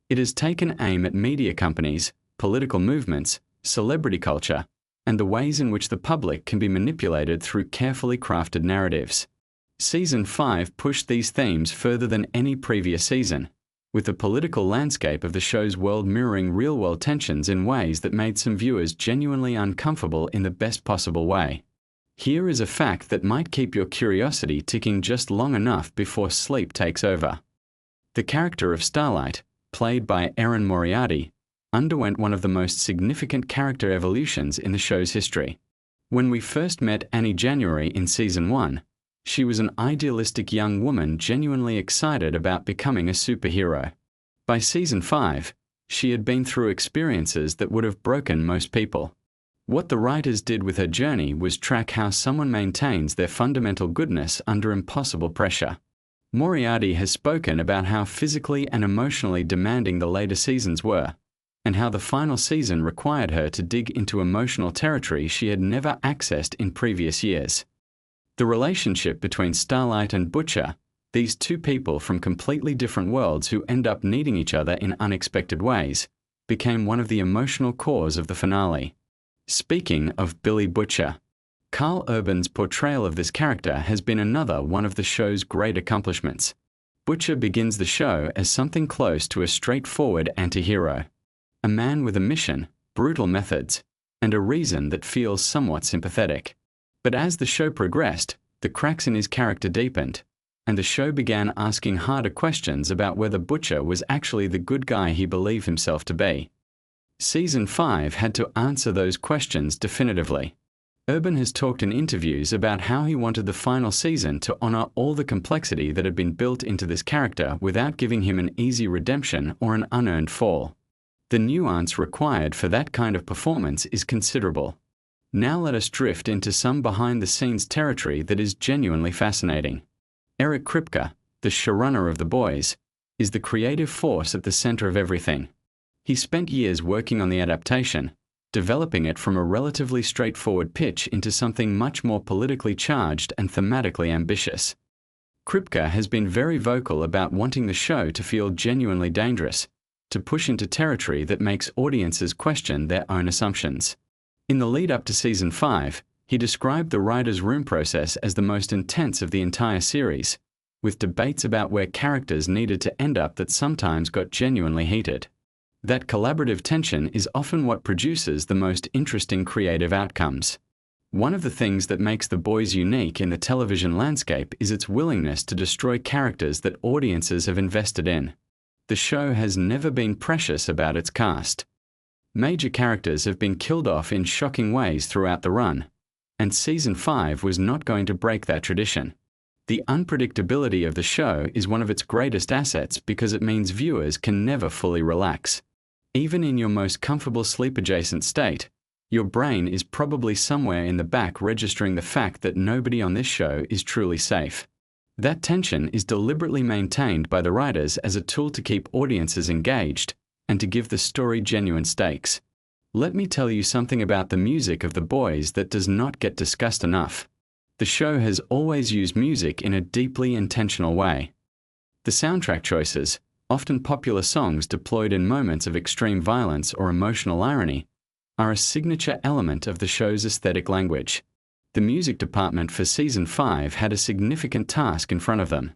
It has taken aim at media companies, political movements, celebrity culture, and the ways in which the public can be manipulated through carefully crafted narratives. Season 5 pushed these themes further than any previous season, with the political landscape of the show's world mirroring real-world tensions in ways that made some viewers genuinely uncomfortable in the best possible way. Here is a fact that might keep your curiosity ticking just long enough before sleep takes over. The character of Starlight, played by Erin Moriarty, underwent one of the most significant character evolutions in the show's history. When we first met Annie January in Season 1, she was an idealistic young woman genuinely excited about becoming a superhero. By Season 5, she had been through experiences that would have broken most people. What the writers did with her journey was track how someone maintains their fundamental goodness under impossible pressure. Moriarty has spoken about how physically and emotionally demanding the later seasons were, and how the final season required her to dig into emotional territory she had never accessed in previous years. The relationship between Starlight and Butcher, these two people from completely different worlds who end up needing each other in unexpected ways, became one of the emotional cores of the finale. Speaking of Billy Butcher, Carl Urban's portrayal of this character has been another one of the show's great accomplishments. Butcher begins the show as something close to a straightforward anti-hero. A man with a mission, brutal methods, and a reason that feels somewhat sympathetic. But as the show progressed, the cracks in his character deepened, and the show began asking harder questions about whether Butcher was actually the good guy he believed himself to be. Season 5 had to answer those questions definitively. Urban has talked in interviews about how he wanted the final season to honor all the complexity that had been built into this character without giving him an easy redemption or an unearned fall. The nuance required for that kind of performance is considerable. Now let us drift into some behind-the-scenes territory that is genuinely fascinating. Eric Kripke, the showrunner of The Boys, is the creative force at the center of everything. He spent years working on the adaptation, developing it from a relatively straightforward pitch into something much more politically charged and thematically ambitious. Kripke has been very vocal about wanting the show to feel genuinely dangerous, to push into territory that makes audiences question their own assumptions. In the lead-up to Season 5, he described the writer's room process as the most intense of the entire series, with debates about where characters needed to end up that sometimes got genuinely heated. That collaborative tension is often what produces the most interesting creative outcomes. One of the things that makes The Boys unique in the television landscape is its willingness to destroy characters that audiences have invested in. The show has never been precious about its cast. Major characters have been killed off in shocking ways throughout the run, and Season 5 was not going to break that tradition. The unpredictability of the show is one of its greatest assets because it means viewers can never fully relax. Even in your most comfortable sleep-adjacent state, your brain is probably somewhere in the back registering the fact that nobody on this show is truly safe. That tension is deliberately maintained by the writers as a tool to keep audiences engaged and to give the story genuine stakes. Let me tell you something about the music of The Boys that does not get discussed enough. The show has always used music in a deeply intentional way. The soundtrack choices, often popular songs deployed in moments of extreme violence or emotional irony, are a signature element of the show's aesthetic language. The music department for Season 5 had a significant task in front of them.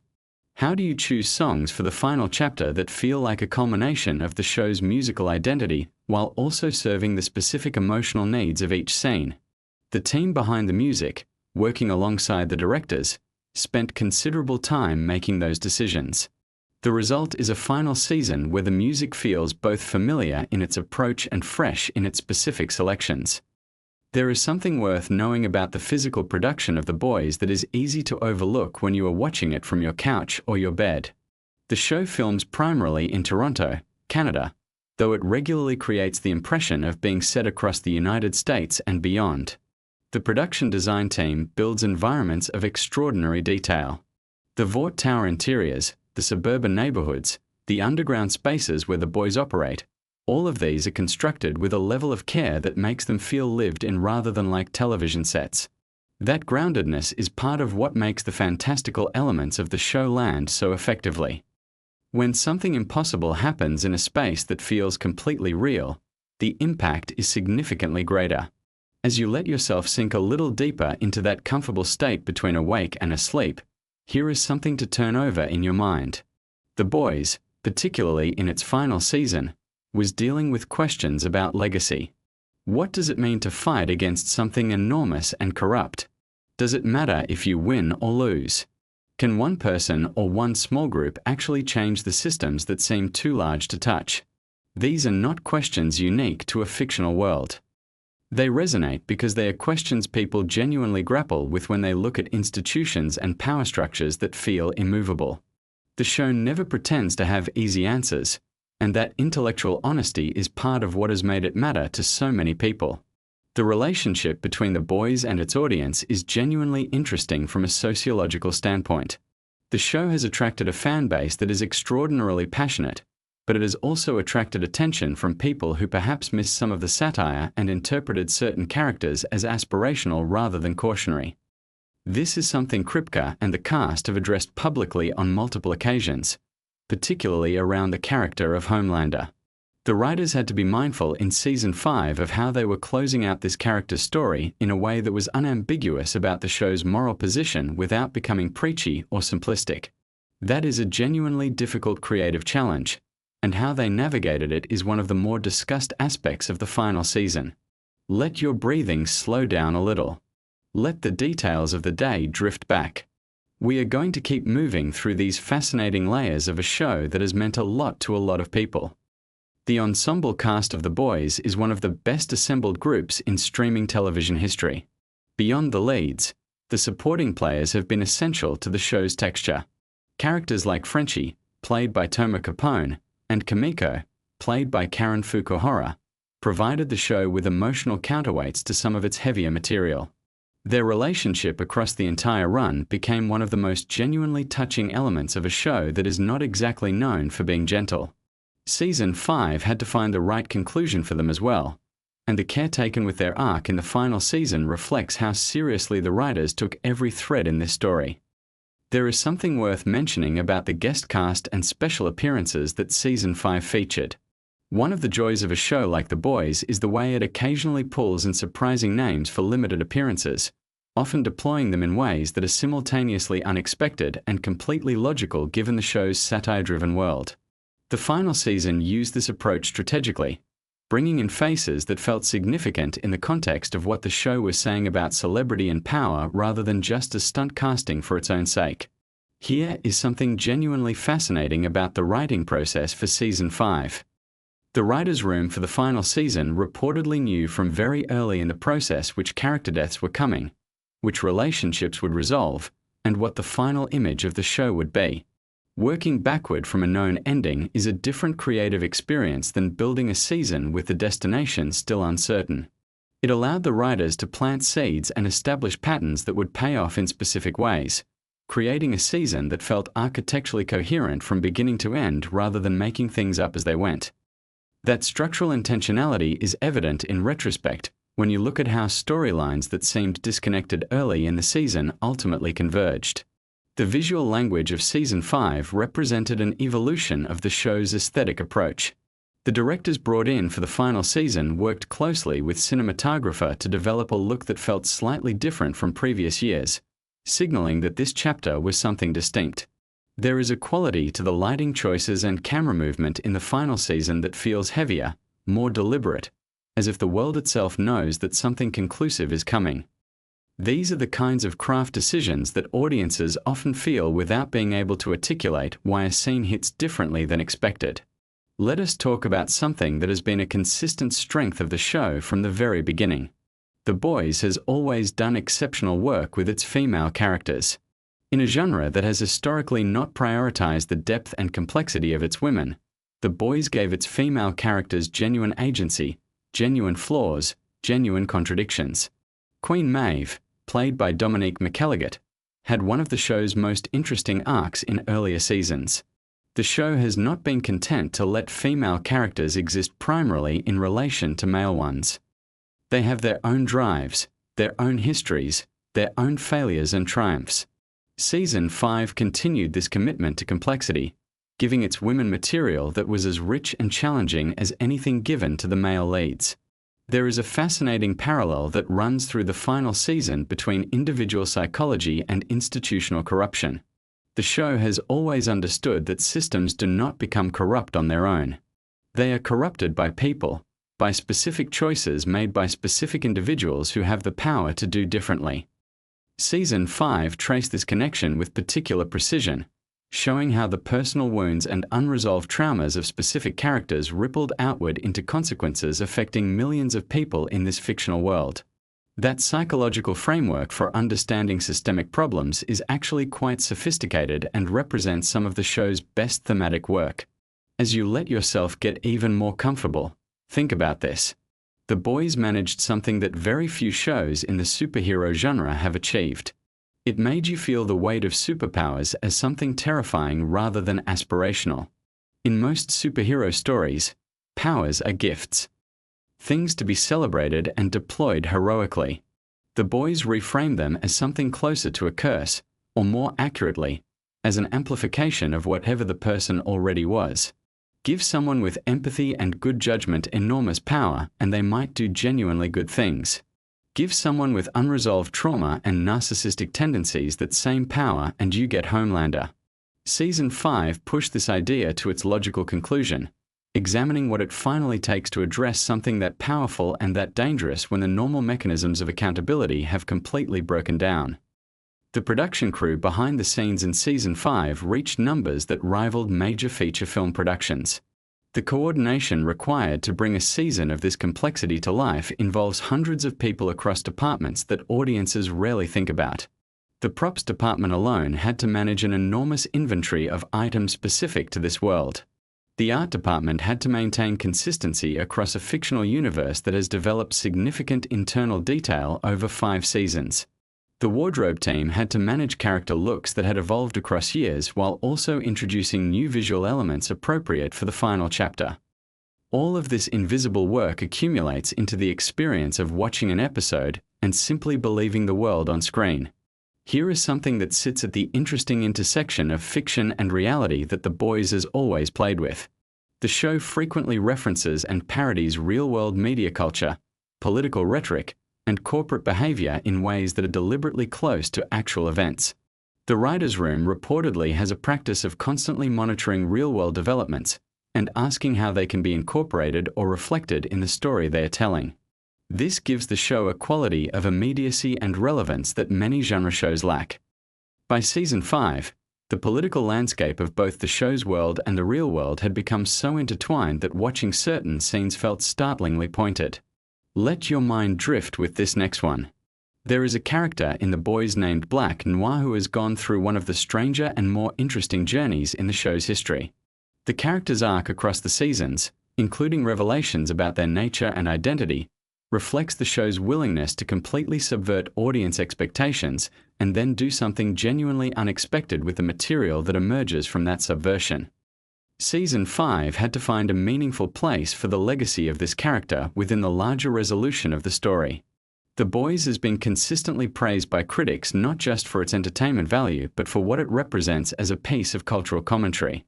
How do you choose songs for the final chapter that feel like a culmination of the show's musical identity while also serving the specific emotional needs of each scene? The team behind the music, working alongside the directors, spent considerable time making those decisions. The result is a final season where the music feels both familiar in its approach and fresh in its specific selections. There is something worth knowing about the physical production of The Boys that is easy to overlook when you are watching it from your couch or your bed. The show films primarily in Toronto, Canada, though it regularly creates the impression of being set across the United States and beyond. The production design team builds environments of extraordinary detail. The Vought Tower interiors, the suburban neighborhoods, the underground spaces where the boys operate, all of these are constructed with a level of care that makes them feel lived in rather than like television sets. That groundedness is part of what makes the fantastical elements of the show land so effectively. When something impossible happens in a space that feels completely real, the impact is significantly greater. As you let yourself sink a little deeper into that comfortable state between awake and asleep, here is something to turn over in your mind. The Boys, particularly in its final season, was dealing with questions about legacy. What does it mean to fight against something enormous and corrupt? Does it matter if you win or lose? Can one person or one small group actually change the systems that seem too large to touch? These are not questions unique to a fictional world. They resonate because they are questions people genuinely grapple with when they look at institutions and power structures that feel immovable. The show never pretends to have easy answers, and that intellectual honesty is part of what has made it matter to so many people. The relationship between The Boys and its audience is genuinely interesting from a sociological standpoint. The show has attracted a fan base that is extraordinarily passionate, but it has also attracted attention from people who perhaps missed some of the satire and interpreted certain characters as aspirational rather than cautionary. This is something Kripke and the cast have addressed publicly on multiple occasions, particularly around the character of Homelander. The writers had to be mindful in Season 5 of how they were closing out this character's story in a way that was unambiguous about the show's moral position without becoming preachy or simplistic. That is a genuinely difficult creative challenge, and how they navigated it is one of the more discussed aspects of the final season. Let your breathing slow down a little. Let the details of the day drift back. We are going to keep moving through these fascinating layers of a show that has meant a lot to a lot of people. The ensemble cast of The Boys is one of the best assembled groups in streaming television history. Beyond the leads, the supporting players have been essential to the show's texture. Characters like Frenchie, played by Toma Capone, and Kamiko, played by Karen Fukuhara, provided the show with emotional counterweights to some of its heavier material. Their relationship across the entire run became one of the most genuinely touching elements of a show that is not exactly known for being gentle. Season 5 had to find the right conclusion for them as well, and the care taken with their arc in the final season reflects how seriously the writers took every thread in this story. There is something worth mentioning about the guest cast and special appearances that Season 5 featured. One of the joys of a show like The Boys is the way it occasionally pulls in surprising names for limited appearances, often deploying them in ways that are simultaneously unexpected and completely logical given the show's satire-driven world. The final season used this approach strategically, bringing in faces that felt significant in the context of what the show was saying about celebrity and power rather than just as stunt casting for its own sake. Here is something genuinely fascinating about the writing process for Season 5. The writers' room for the final season reportedly knew from very early in the process which character deaths were coming, which relationships would resolve, and what the final image of the show would be. Working backward from a known ending is a different creative experience than building a season with the destination still uncertain. It allowed the writers to plant seeds and establish patterns that would pay off in specific ways, creating a season that felt architecturally coherent from beginning to end rather than making things up as they went. That structural intentionality is evident in retrospect when you look at how storylines that seemed disconnected early in the season ultimately converged. The visual language of Season 5 represented an evolution of the show's aesthetic approach. The directors brought in for the final season worked closely with cinematographer to develop a look that felt slightly different from previous years, signaling that this chapter was something distinct. There is a quality to the lighting choices and camera movement in the final season that feels heavier, more deliberate, as if the world itself knows that something conclusive is coming. These are the kinds of craft decisions that audiences often feel without being able to articulate why a scene hits differently than expected. Let us talk about something that has been a consistent strength of the show from the very beginning. The Boys has always done exceptional work with its female characters. In a genre that has historically not prioritized the depth and complexity of its women, The Boys gave its female characters genuine agency, genuine flaws, genuine contradictions. Queen Maeve, played by Dominique McElligott, had one of the show's most interesting arcs in earlier seasons. The show has not been content to let female characters exist primarily in relation to male ones. They have their own drives, their own histories, their own failures and triumphs. Season 5 continued this commitment to complexity, giving its women material that was as rich and challenging as anything given to the male leads. There is a fascinating parallel that runs through the final season between individual psychology and institutional corruption. The show has always understood that systems do not become corrupt on their own. They are corrupted by people, by specific choices made by specific individuals who have the power to do differently. Season 5 traced this connection with particular precision, showing how the personal wounds and unresolved traumas of specific characters rippled outward into consequences affecting millions of people in this fictional world. That psychological framework for understanding systemic problems is actually quite sophisticated and represents some of the show's best thematic work. As you let yourself get even more comfortable, think about this. The Boys managed something that very few shows in the superhero genre have achieved. It made you feel the weight of superpowers as something terrifying rather than aspirational. In most superhero stories, powers are gifts, things to be celebrated and deployed heroically. The Boys reframe them as something closer to a curse, or more accurately, as an amplification of whatever the person already was. Give someone with empathy and good judgment enormous power, and they might do genuinely good things. Give someone with unresolved trauma and narcissistic tendencies that same power and you get Homelander. Season 5 pushed this idea to its logical conclusion, examining what it finally takes to address something that powerful and that dangerous when the normal mechanisms of accountability have completely broken down. The production crew behind the scenes in Season 5 reached numbers that rivaled major feature film productions. The coordination required to bring a season of this complexity to life involves hundreds of people across departments that audiences rarely think about. The props department alone had to manage an enormous inventory of items specific to this world. The art department had to maintain consistency across a fictional universe that has developed significant internal detail over 5 seasons. The wardrobe team had to manage character looks that had evolved across years while also introducing new visual elements appropriate for the final chapter. All of this invisible work accumulates into the experience of watching an episode and simply believing the world on screen. Here is something that sits at the interesting intersection of fiction and reality that The Boys has always played with. The show frequently references and parodies real-world media culture, political rhetoric, and corporate behavior in ways that are deliberately close to actual events. The writer's room reportedly has a practice of constantly monitoring real-world developments and asking how they can be incorporated or reflected in the story they are telling. This gives the show a quality of immediacy and relevance that many genre shows lack. By Season 5, the political landscape of both the show's world and the real world had become so intertwined that watching certain scenes felt startlingly pointed. Let your mind drift with this next one. There is a character in The Boys named Black Noir who has gone through one of the stranger and more interesting journeys in the show's history. The character's arc across the seasons, including revelations about their nature and identity, reflects the show's willingness to completely subvert audience expectations and then do something genuinely unexpected with the material that emerges from that subversion. Season 5 had to find a meaningful place for the legacy of this character within the larger resolution of the story. The Boys has been consistently praised by critics not just for its entertainment value but for what it represents as a piece of cultural commentary.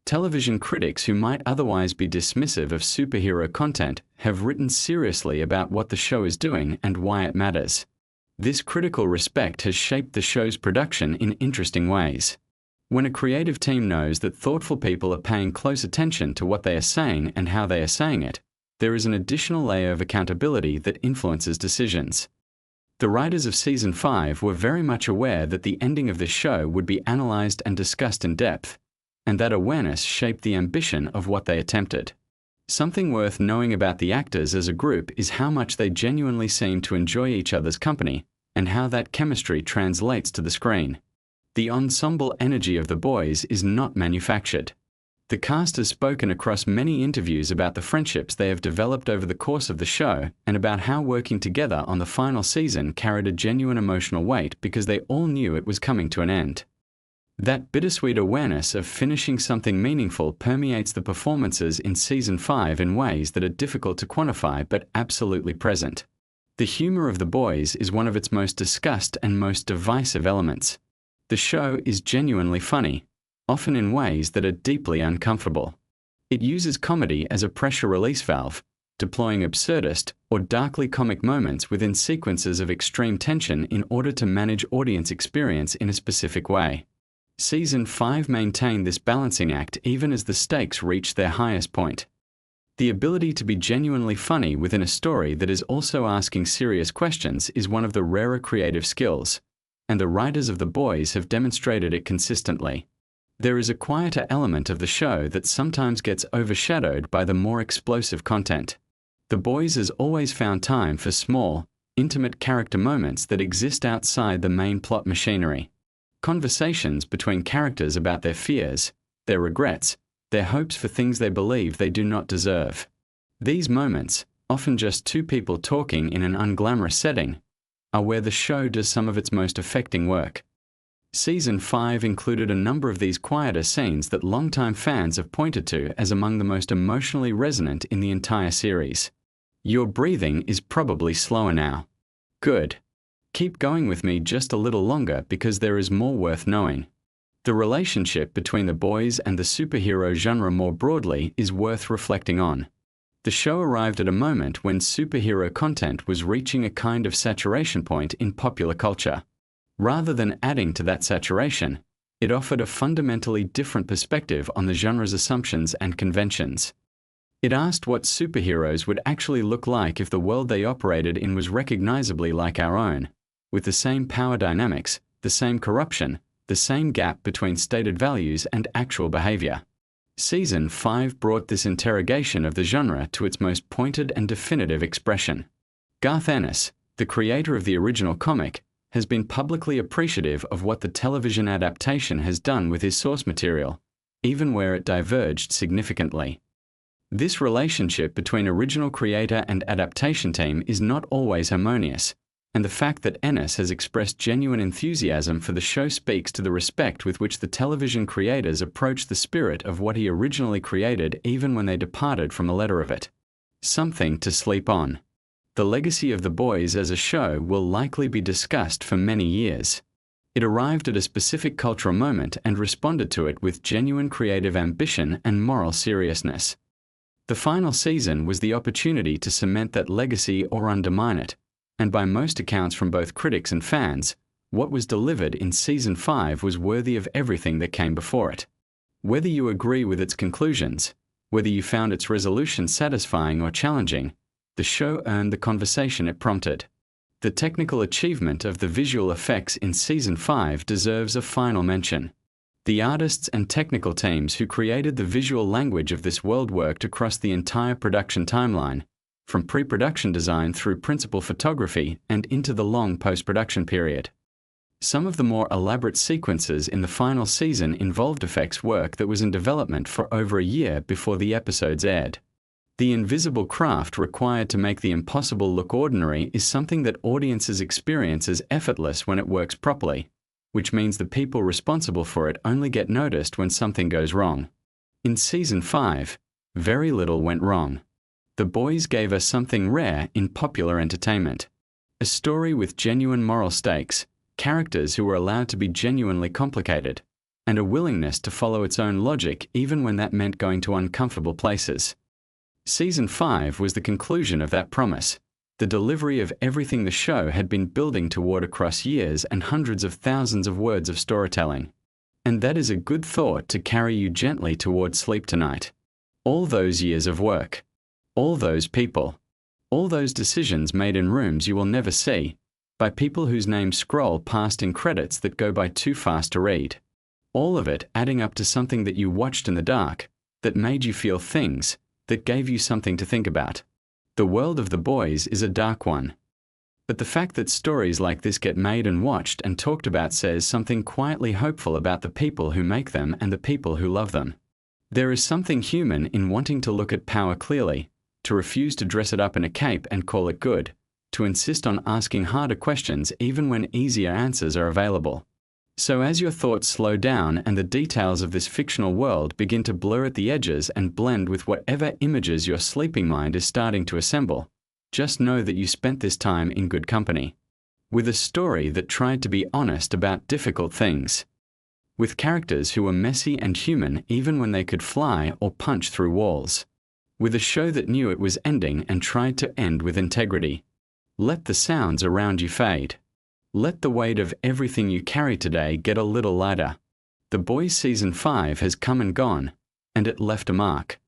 Television critics who might otherwise be dismissive of superhero content have written seriously about what the show is doing and why it matters. This critical respect has shaped the show's production in interesting ways. When a creative team knows that thoughtful people are paying close attention to what they are saying and how they are saying it, there is an additional layer of accountability that influences decisions. The writers of Season 5 were very much aware that the ending of this show would be analyzed and discussed in depth, and that awareness shaped the ambition of what they attempted. Something worth knowing about the actors as a group is how much they genuinely seem to enjoy each other's company and how that chemistry translates to the screen. The ensemble energy of the boys is not manufactured. The cast has spoken across many interviews about the friendships they have developed over the course of the show and about how working together on the final season carried a genuine emotional weight because they all knew it was coming to an end. That bittersweet awareness of finishing something meaningful permeates the performances in Season 5 in ways that are difficult to quantify but absolutely present. The humor of the boys is one of its most discussed and most divisive elements. The show is genuinely funny, often in ways that are deeply uncomfortable. It uses comedy as a pressure release valve, deploying absurdist or darkly comic moments within sequences of extreme tension in order to manage audience experience in a specific way. Season 5 maintained this balancing act even as the stakes reached their highest point. The ability to be genuinely funny within a story that is also asking serious questions is one of the rarer creative skills, and the writers of The Boys have demonstrated it consistently. There is a quieter element of the show that sometimes gets overshadowed by the more explosive content. The Boys has always found time for small, intimate character moments that exist outside the main plot machinery. Conversations between characters about their fears, their regrets, their hopes for things they believe they do not deserve. These moments, often just two people talking in an unglamorous setting, are where the show does some of its most affecting work. Season 5 included a number of these quieter scenes that longtime fans have pointed to as among the most emotionally resonant in the entire series. Your breathing is probably slower now. Good. Keep going with me just a little longer because there is more worth knowing. The relationship between the boys and the superhero genre more broadly is worth reflecting on. The show arrived at a moment when superhero content was reaching a kind of saturation point in popular culture. Rather than adding to that saturation, it offered a fundamentally different perspective on the genre's assumptions and conventions. It asked what superheroes would actually look like if the world they operated in was recognizably like our own, with the same power dynamics, the same corruption, the same gap between stated values and actual behavior. Season 5 brought this interrogation of the genre to its most pointed and definitive expression. Garth Ennis, the creator of the original comic, has been publicly appreciative of what the television adaptation has done with his source material, even where it diverged significantly. This relationship between original creator and adaptation team is not always harmonious, and the fact that Ennis has expressed genuine enthusiasm for the show speaks to the respect with which the television creators approached the spirit of what he originally created even when they departed from a letter of it. Something to sleep on. The legacy of The Boys as a show will likely be discussed for many years. It arrived at a specific cultural moment and responded to it with genuine creative ambition and moral seriousness. The final season was the opportunity to cement that legacy or undermine it, and by most accounts from both critics and fans, what was delivered in Season 5 was worthy of everything that came before it. Whether you agree with its conclusions, whether you found its resolution satisfying or challenging, the show earned the conversation it prompted. The technical achievement of the visual effects in Season 5 deserves a final mention. The artists and technical teams who created the visual language of this world worked across the entire production timeline, from pre-production design through principal photography and into the long post-production period. Some of the more elaborate sequences in the final season involved effects work that was in development for over a year before the episodes aired. The invisible craft required to make the impossible look ordinary is something that audiences experience as effortless when it works properly, which means the people responsible for it only get noticed when something goes wrong. In Season 5, very little went wrong. The Boys gave us something rare in popular entertainment. A story with genuine moral stakes, characters who were allowed to be genuinely complicated, and a willingness to follow its own logic even when that meant going to uncomfortable places. Season 5 was the conclusion of that promise, the delivery of everything the show had been building toward across years and hundreds of thousands of words of storytelling. And that is a good thought to carry you gently toward sleep tonight. All those years of work, all those people, all those decisions made in rooms you will never see, by people whose names scroll past in credits that go by too fast to read. All of it adding up to something that you watched in the dark, that made you feel things, that gave you something to think about. The world of The Boys is a dark one. But the fact that stories like this get made and watched and talked about says something quietly hopeful about the people who make them and the people who love them. There is something human in wanting to look at power clearly, to refuse to dress it up in a cape and call it good, to insist on asking harder questions even when easier answers are available. So as your thoughts slow down and the details of this fictional world begin to blur at the edges and blend with whatever images your sleeping mind is starting to assemble, just know that you spent this time in good company. With a story that tried to be honest about difficult things. With characters who were messy and human even when they could fly or punch through walls. With a show that knew it was ending and tried to end with integrity. Let the sounds around you fade. Let the weight of everything you carry today get a little lighter. The Boys Season 5 has come and gone, and it left a mark.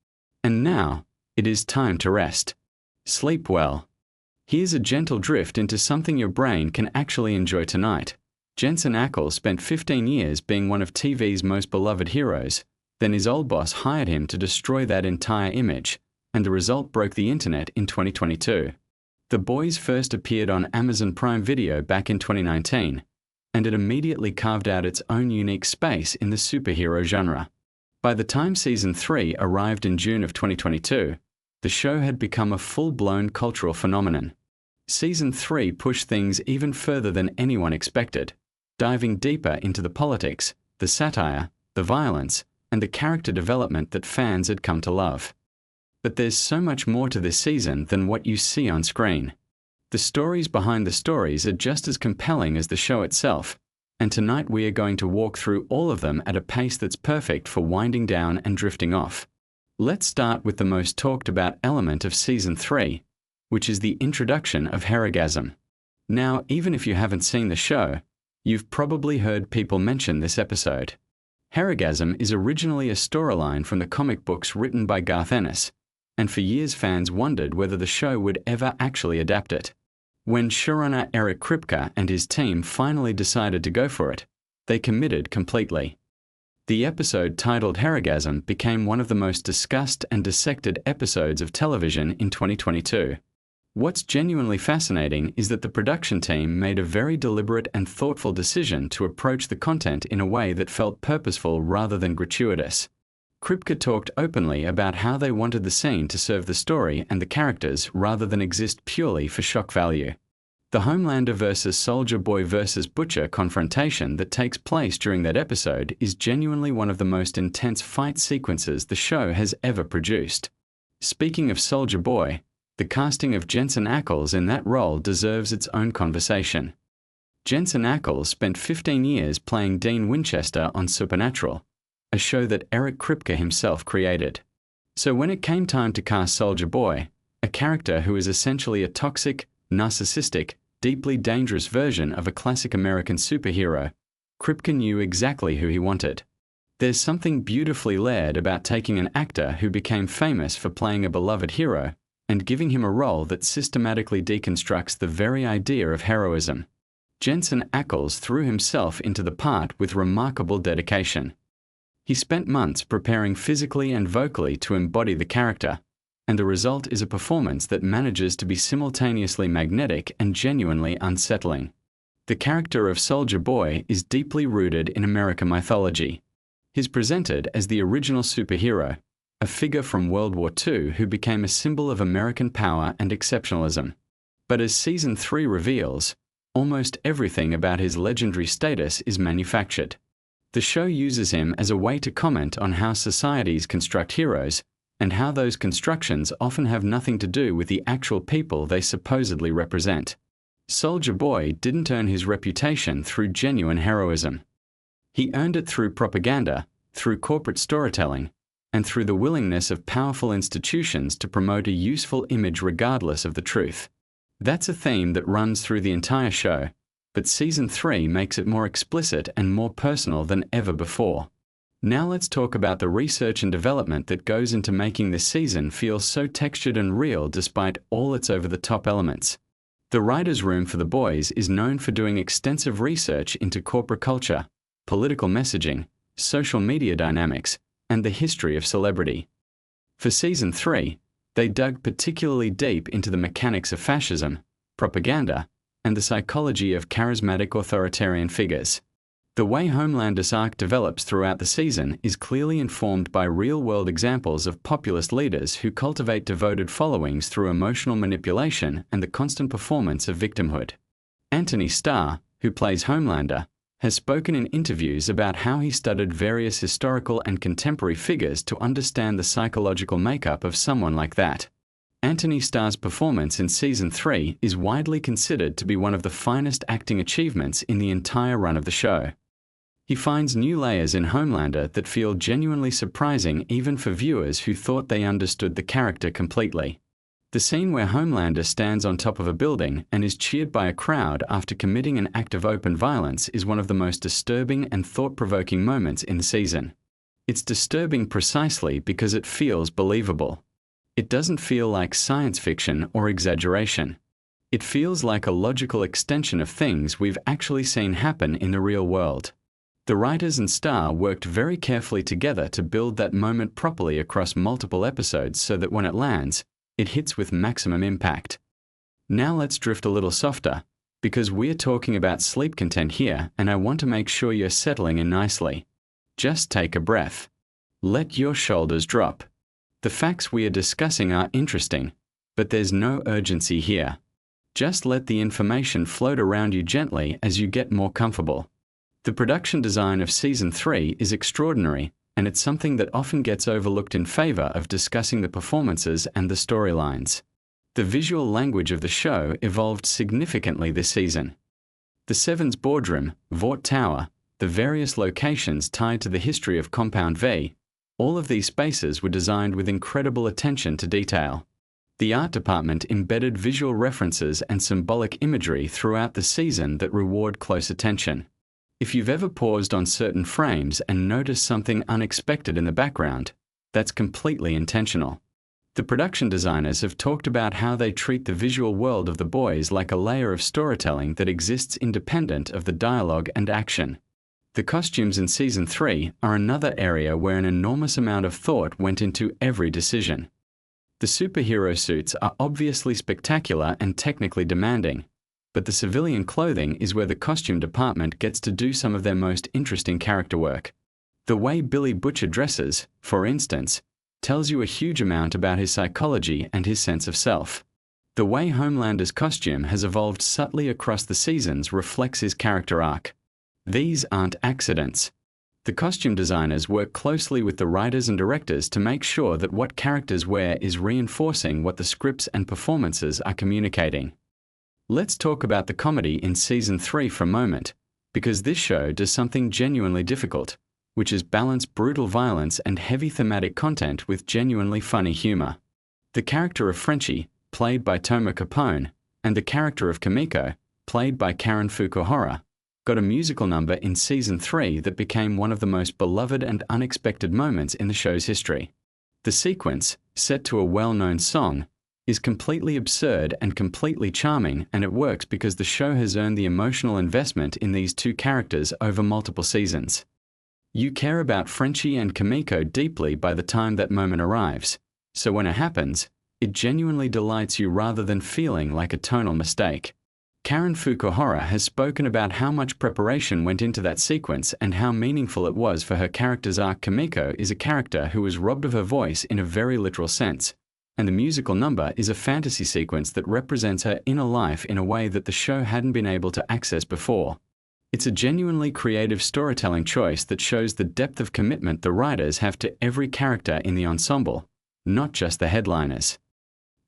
And now, it is time to rest. Sleep well. Here's a gentle drift into something your brain can actually enjoy tonight. Jensen Ackles spent 15 years being one of TV's most beloved heroes, then his old boss hired him to destroy that entire image, and the result broke the internet in 2022. The Boys first appeared on Amazon Prime Video back in 2019, and it immediately carved out its own unique space in the superhero genre. By the time Season 3 arrived in June of 2022, the show had become a full-blown cultural phenomenon. Season 3 pushed things even further than anyone expected, diving deeper into the politics, the satire, the violence, and the character development that fans had come to love. But there's so much more to this season than what you see on screen. The stories behind the stories are just as compelling as the show itself, and tonight we are going to walk through all of them at a pace that's perfect for winding down and drifting off. Let's start with the most talked about element of Season 3, which is the introduction of Herogasm. Now, even if you haven't seen the show, you've probably heard people mention this episode. Herogasm is originally a storyline from the comic books written by Garth Ennis, and for years fans wondered whether the show would ever actually adapt it. When showrunner Eric Kripke and his team finally decided to go for it, they committed completely. The episode titled Herogasm became one of the most discussed and dissected episodes of television in 2022. What's genuinely fascinating is that the production team made a very deliberate and thoughtful decision to approach the content in a way that felt purposeful rather than gratuitous. Kripke talked openly about how they wanted the scene to serve the story and the characters rather than exist purely for shock value. The Homelander versus Soldier Boy versus Butcher confrontation that takes place during that episode is genuinely one of the most intense fight sequences the show has ever produced. Speaking of Soldier Boy, the casting of Jensen Ackles in that role deserves its own conversation. Jensen Ackles spent 15 years playing Dean Winchester on Supernatural, a show that Eric Kripke himself created. So when it came time to cast Soldier Boy, a character who is essentially a toxic, narcissistic, deeply dangerous version of a classic American superhero, Kripke knew exactly who he wanted. There's something beautifully layered about taking an actor who became famous for playing a beloved hero and giving him a role that systematically deconstructs the very idea of heroism. Jensen Ackles threw himself into the part with remarkable dedication. He spent months preparing physically and vocally to embody the character, and the result is a performance that manages to be simultaneously magnetic and genuinely unsettling. The character of Soldier Boy is deeply rooted in American mythology. He's presented as the original superhero, a figure from World War II who became a symbol of American power and exceptionalism. But as Season 3 reveals, almost everything about his legendary status is manufactured. The show uses him as a way to comment on how societies construct heroes, and how those constructions often have nothing to do with the actual people they supposedly represent. Soldier Boy didn't earn his reputation through genuine heroism. He earned it through propaganda, through corporate storytelling, and through the willingness of powerful institutions to promote a useful image regardless of the truth. That's a theme that runs through the entire show, but Season 3 makes it more explicit and more personal than ever before. Now let's talk about the research and development that goes into making this season feel so textured and real despite all its over-the-top elements. The writer's room for The Boys is known for doing extensive research into corporate culture, political messaging, social media dynamics, and the history of celebrity. For Season 3, they dug particularly deep into the mechanics of fascism, propaganda, and the psychology of charismatic authoritarian figures. The way Homelander's arc develops throughout the season is clearly informed by real-world examples of populist leaders who cultivate devoted followings through emotional manipulation and the constant performance of victimhood. Anthony Starr, who plays Homelander, has spoken in interviews about how he studied various historical and contemporary figures to understand the psychological makeup of someone like that. Anthony Starr's performance in Season 3 is widely considered to be one of the finest acting achievements in the entire run of the show. He finds new layers in Homelander that feel genuinely surprising even for viewers who thought they understood the character completely. The scene where Homelander stands on top of a building and is cheered by a crowd after committing an act of open violence is one of the most disturbing and thought-provoking moments in the season. It's disturbing precisely because it feels believable. It doesn't feel like science fiction or exaggeration. It feels like a logical extension of things we've actually seen happen in the real world. The writers and Starr worked very carefully together to build that moment properly across multiple episodes so that when it lands, it hits with maximum impact. Now let's drift a little softer, because we're talking about sleep content here and I want to make sure you're settling in nicely. Just take a breath. Let your shoulders drop. The facts we are discussing are interesting, but there's no urgency here. Just let the information float around you gently as you get more comfortable. The production design of Season 3 is extraordinary, and it's something that often gets overlooked in favor of discussing the performances and the storylines. The visual language of the show evolved significantly this season. The Seven's boardroom, Vought Tower, the various locations tied to the history of Compound V, all of these spaces were designed with incredible attention to detail. The art department embedded visual references and symbolic imagery throughout the season that reward close attention. If you've ever paused on certain frames and noticed something unexpected in the background, that's completely intentional. The production designers have talked about how they treat the visual world of The Boys like a layer of storytelling that exists independent of the dialogue and action. The costumes in Season 3 are another area where an enormous amount of thought went into every decision. The superhero suits are obviously spectacular and technically demanding, but the civilian clothing is where the costume department gets to do some of their most interesting character work. The way Billy Butcher dresses, for instance, tells you a huge amount about his psychology and his sense of self. The way Homelander's costume has evolved subtly across the seasons reflects his character arc. These aren't accidents. The costume designers work closely with the writers and directors to make sure that what characters wear is reinforcing what the scripts and performances are communicating. Let's talk about the comedy in Season 3 for a moment, because this show does something genuinely difficult, which is balance brutal violence and heavy thematic content with genuinely funny humor. The character of Frenchie, played by Toma Capone, and the character of Kimiko, played by Karen Fukuhara, got a musical number in Season 3 that became one of the most beloved and unexpected moments in the show's history. The sequence, set to a well-known song, is completely absurd and completely charming, and it works because the show has earned the emotional investment in these two characters over multiple seasons. You care about Frenchie and Kimiko deeply by the time that moment arrives, so when it happens, it genuinely delights you rather than feeling like a tonal mistake. Karen Fukuhara has spoken about how much preparation went into that sequence and how meaningful it was for her character's arc. Kimiko is a character who was robbed of her voice in a very literal sense, and the musical number is a fantasy sequence that represents her inner life in a way that the show hadn't been able to access before. It's a genuinely creative storytelling choice that shows the depth of commitment the writers have to every character in the ensemble, not just the headliners.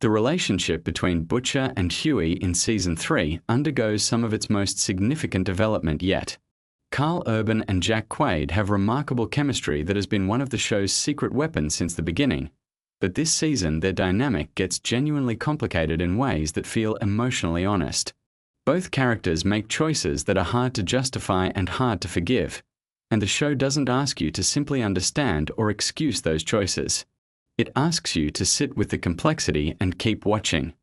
The relationship between Butcher and Huey in Season 3 undergoes some of its most significant development yet. Carl Urban and Jack Quaid have remarkable chemistry that has been one of the show's secret weapons since the beginning, but this season their dynamic gets genuinely complicated in ways that feel emotionally honest. Both characters make choices that are hard to justify and hard to forgive, and the show doesn't ask you to simply understand or excuse those choices. It asks you to sit with the complexity and keep watching.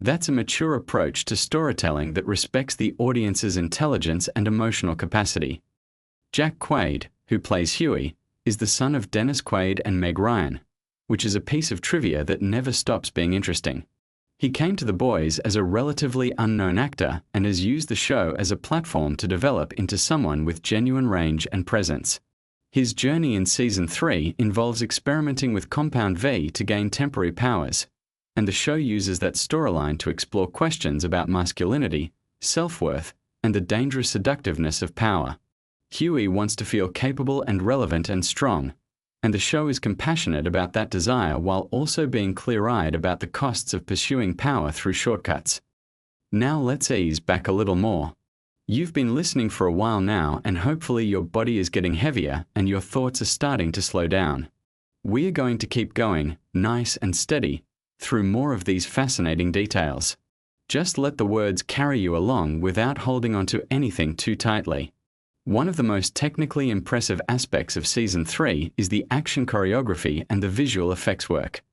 That's a mature approach to storytelling that respects the audience's intelligence and emotional capacity. Jack Quaid, who plays Huey, is the son of Dennis Quaid and Meg Ryan, which is a piece of trivia that never stops being interesting. He came to The Boys as a relatively unknown actor and has used the show as a platform to develop into someone with genuine range and presence. His journey in Season 3 involves experimenting with Compound V to gain temporary powers, and the show uses that storyline to explore questions about masculinity, self-worth, and the dangerous seductiveness of power. Huey wants to feel capable and relevant and strong, and the show is compassionate about that desire while also being clear-eyed about the costs of pursuing power through shortcuts. Now let's ease back a little more. You've been listening for a while now, and hopefully your body is getting heavier and your thoughts are starting to slow down. We are going to keep going, nice and steady, through more of these fascinating details. Just let the words carry you along without holding onto anything too tightly. One of the most technically impressive aspects of Season 3 is the action choreography and the visual effects work.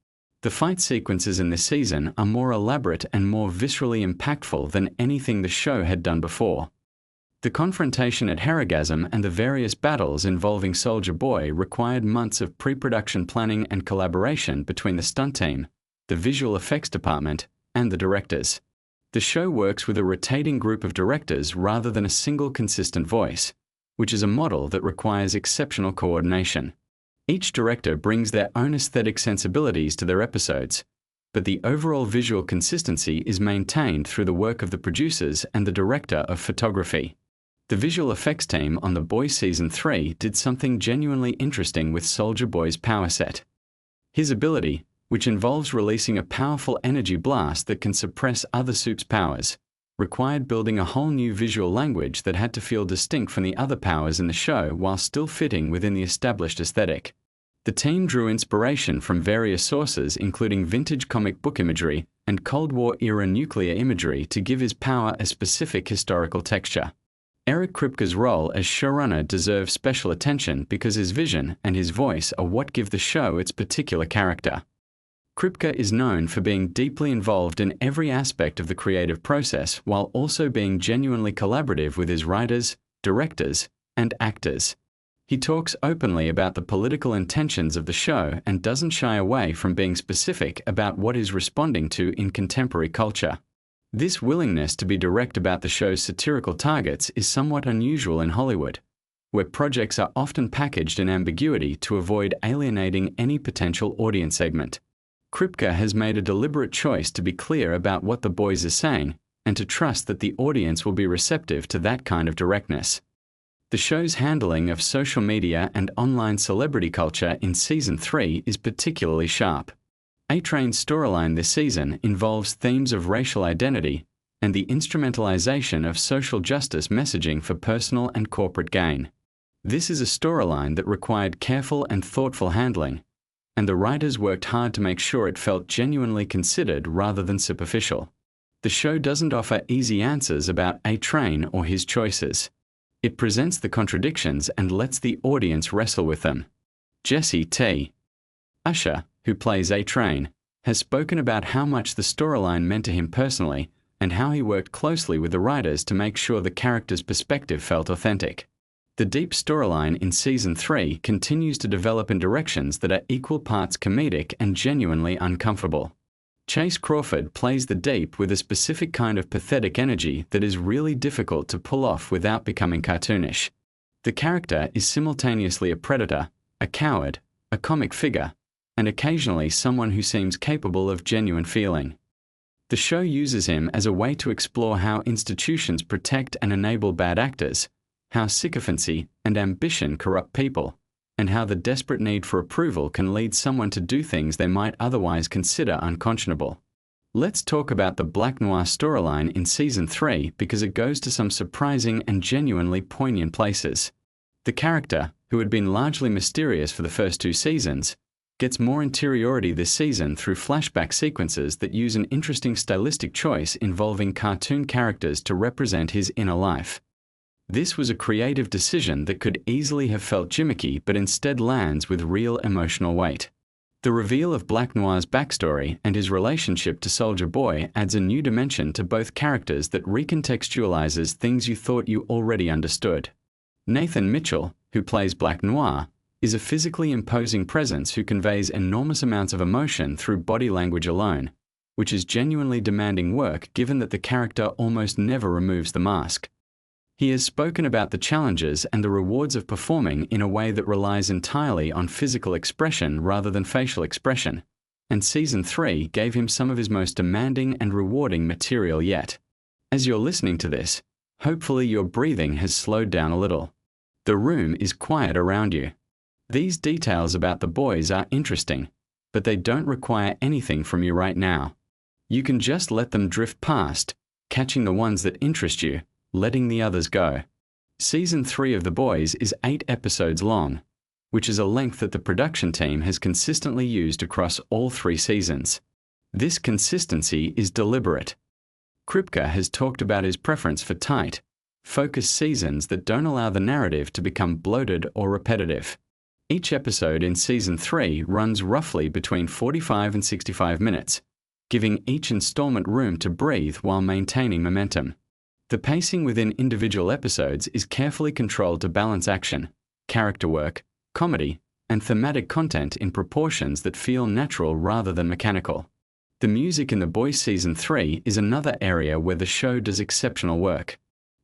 The fight sequences in this season are more elaborate and more viscerally impactful than anything the show had done before. The confrontation at Harrigasm and the various battles involving Soldier Boy required months of pre-production planning and collaboration between the stunt team, the visual effects department, and the directors. The show works with a rotating group of directors rather than a single consistent voice, which is a model that requires exceptional coordination. Each director brings their own aesthetic sensibilities to their episodes, but the overall visual consistency is maintained through the work of the producers and the director of photography. The visual effects team on The Boys Season 3 did something genuinely interesting with Soldier Boy's power set. His ability, which involves releasing a powerful energy blast that can suppress other suits' powers, required building a whole new visual language that had to feel distinct from the other powers in the show while still fitting within the established aesthetic. The team drew inspiration from various sources including vintage comic book imagery and Cold War-era nuclear imagery to give his power a specific historical texture. Eric Kripke's role as showrunner deserves special attention because his vision and his voice are what give the show its particular character. Kripke is known for being deeply involved in every aspect of the creative process while also being genuinely collaborative with his writers, directors, and actors. He talks openly about the political intentions of the show and doesn't shy away from being specific about what he's responding to in contemporary culture. This willingness to be direct about the show's satirical targets is somewhat unusual in Hollywood, where projects are often packaged in ambiguity to avoid alienating any potential audience segment. Kripke has made a deliberate choice to be clear about what The Boys is saying and to trust that the audience will be receptive to that kind of directness. The show's handling of social media and online celebrity culture in Season 3 is particularly sharp. A-Train's storyline this season involves themes of racial identity and the instrumentalization of social justice messaging for personal and corporate gain. This is a storyline that required careful and thoughtful handling, and the writers worked hard to make sure it felt genuinely considered rather than superficial. The show doesn't offer easy answers about A-Train or his choices. It presents the contradictions and lets the audience wrestle with them. Jesse T. Usher, who plays A-Train, has spoken about how much the storyline meant to him personally and how he worked closely with the writers to make sure the character's perspective felt authentic. The deep storyline in Season 3 continues to develop in directions that are equal parts comedic and genuinely uncomfortable. Chase Crawford plays the deep with a specific kind of pathetic energy that is really difficult to pull off without becoming cartoonish. The character is simultaneously a predator, a coward, a comic figure, and occasionally someone who seems capable of genuine feeling. The show uses him as a way to explore how institutions protect and enable bad actors, how sycophancy and ambition corrupt people, and how the desperate need for approval can lead someone to do things they might otherwise consider unconscionable. Let's talk about the Black Noir storyline in Season 3 because it goes to some surprising and genuinely poignant places. The character, who had been largely mysterious for the first 2 seasons, gets more interiority this season through flashback sequences that use an interesting stylistic choice involving cartoon characters to represent his inner life. This was a creative decision that could easily have felt gimmicky but instead lands with real emotional weight. The reveal of Black Noir's backstory and his relationship to Soldier Boy adds a new dimension to both characters that recontextualizes things you thought you already understood. Nathan Mitchell, who plays Black Noir, is a physically imposing presence who conveys enormous amounts of emotion through body language alone, which is genuinely demanding work given that the character almost never removes the mask. He has spoken about the challenges and the rewards of performing in a way that relies entirely on physical expression rather than facial expression, and Season 3 gave him some of his most demanding and rewarding material yet. As you're listening to this, hopefully your breathing has slowed down a little. The room is quiet around you. These details about the boys are interesting, but they don't require anything from you right now. You can just let them drift past, catching the ones that interest you, letting the others go. Season 3 of The Boys is 8 episodes long, which is a length that the production team has consistently used across all 3 seasons. This consistency is deliberate. Kripke has talked about his preference for tight, focused seasons that don't allow the narrative to become bloated or repetitive. Each episode in Season 3 runs roughly between 45 and 65 minutes, giving each installment room to breathe while maintaining momentum. The pacing within individual episodes is carefully controlled to balance action, character work, comedy, and thematic content in proportions that feel natural rather than mechanical. The music in The Boys Season 3 is another area where the show does exceptional work.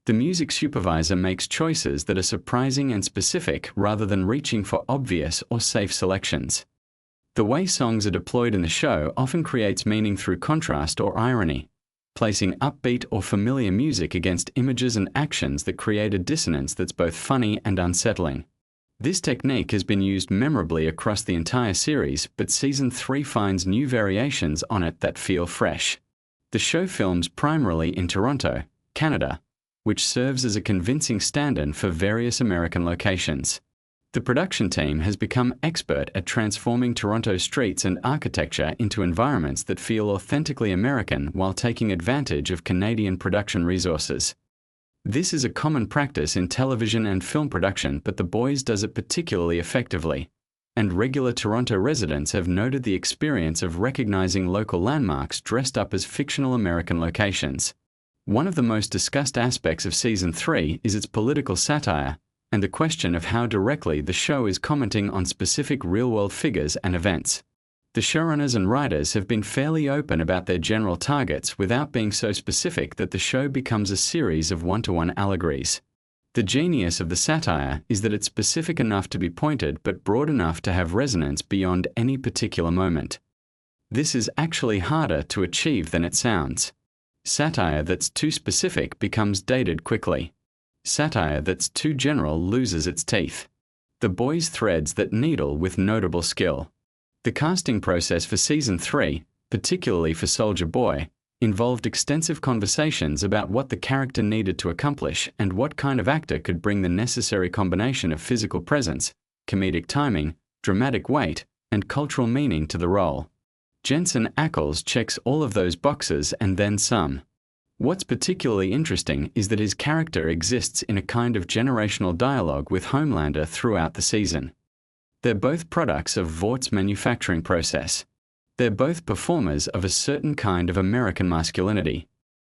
The music supervisor makes choices that are surprising and specific rather than reaching for obvious or safe selections. The way songs are deployed in the show often creates meaning through contrast or irony, placing upbeat or familiar music against images and actions that create a dissonance that's both funny and unsettling. This technique has been used memorably across the entire series, but Season 3 finds new variations on it that feel fresh. The show films primarily in Toronto, Canada, which serves as a convincing stand-in for various American locations. The production team has become expert at transforming Toronto streets and architecture into environments that feel authentically American while taking advantage of Canadian production resources. This is a common practice in television and film production, but The Boys does it particularly effectively, and regular Toronto residents have noted the experience of recognizing local landmarks dressed up as fictional American locations. One of the most discussed aspects of Season 3 is its political satire, and the question of how directly the show is commenting on specific real-world figures and events. The showrunners and writers have been fairly open about their general targets without being so specific that the show becomes a series of one-to-one allegories. The genius of the satire is that it's specific enough to be pointed but broad enough to have resonance beyond any particular moment. This is actually harder to achieve than it sounds. Satire that's too specific becomes dated quickly. Satire that's too general loses its teeth. The Boys threads that needle with notable skill. The casting process for Season 3, particularly for Soldier Boy, involved extensive conversations about what the character needed to accomplish and what kind of actor could bring the necessary combination of physical presence, comedic timing, dramatic weight, and cultural meaning to the role. Jensen Ackles checks all of those boxes and then some. What's particularly interesting is that his character exists in a kind of generational dialogue with Homelander throughout the season. They're both products of Vaught's manufacturing process. They're both performers of a certain kind of American masculinity,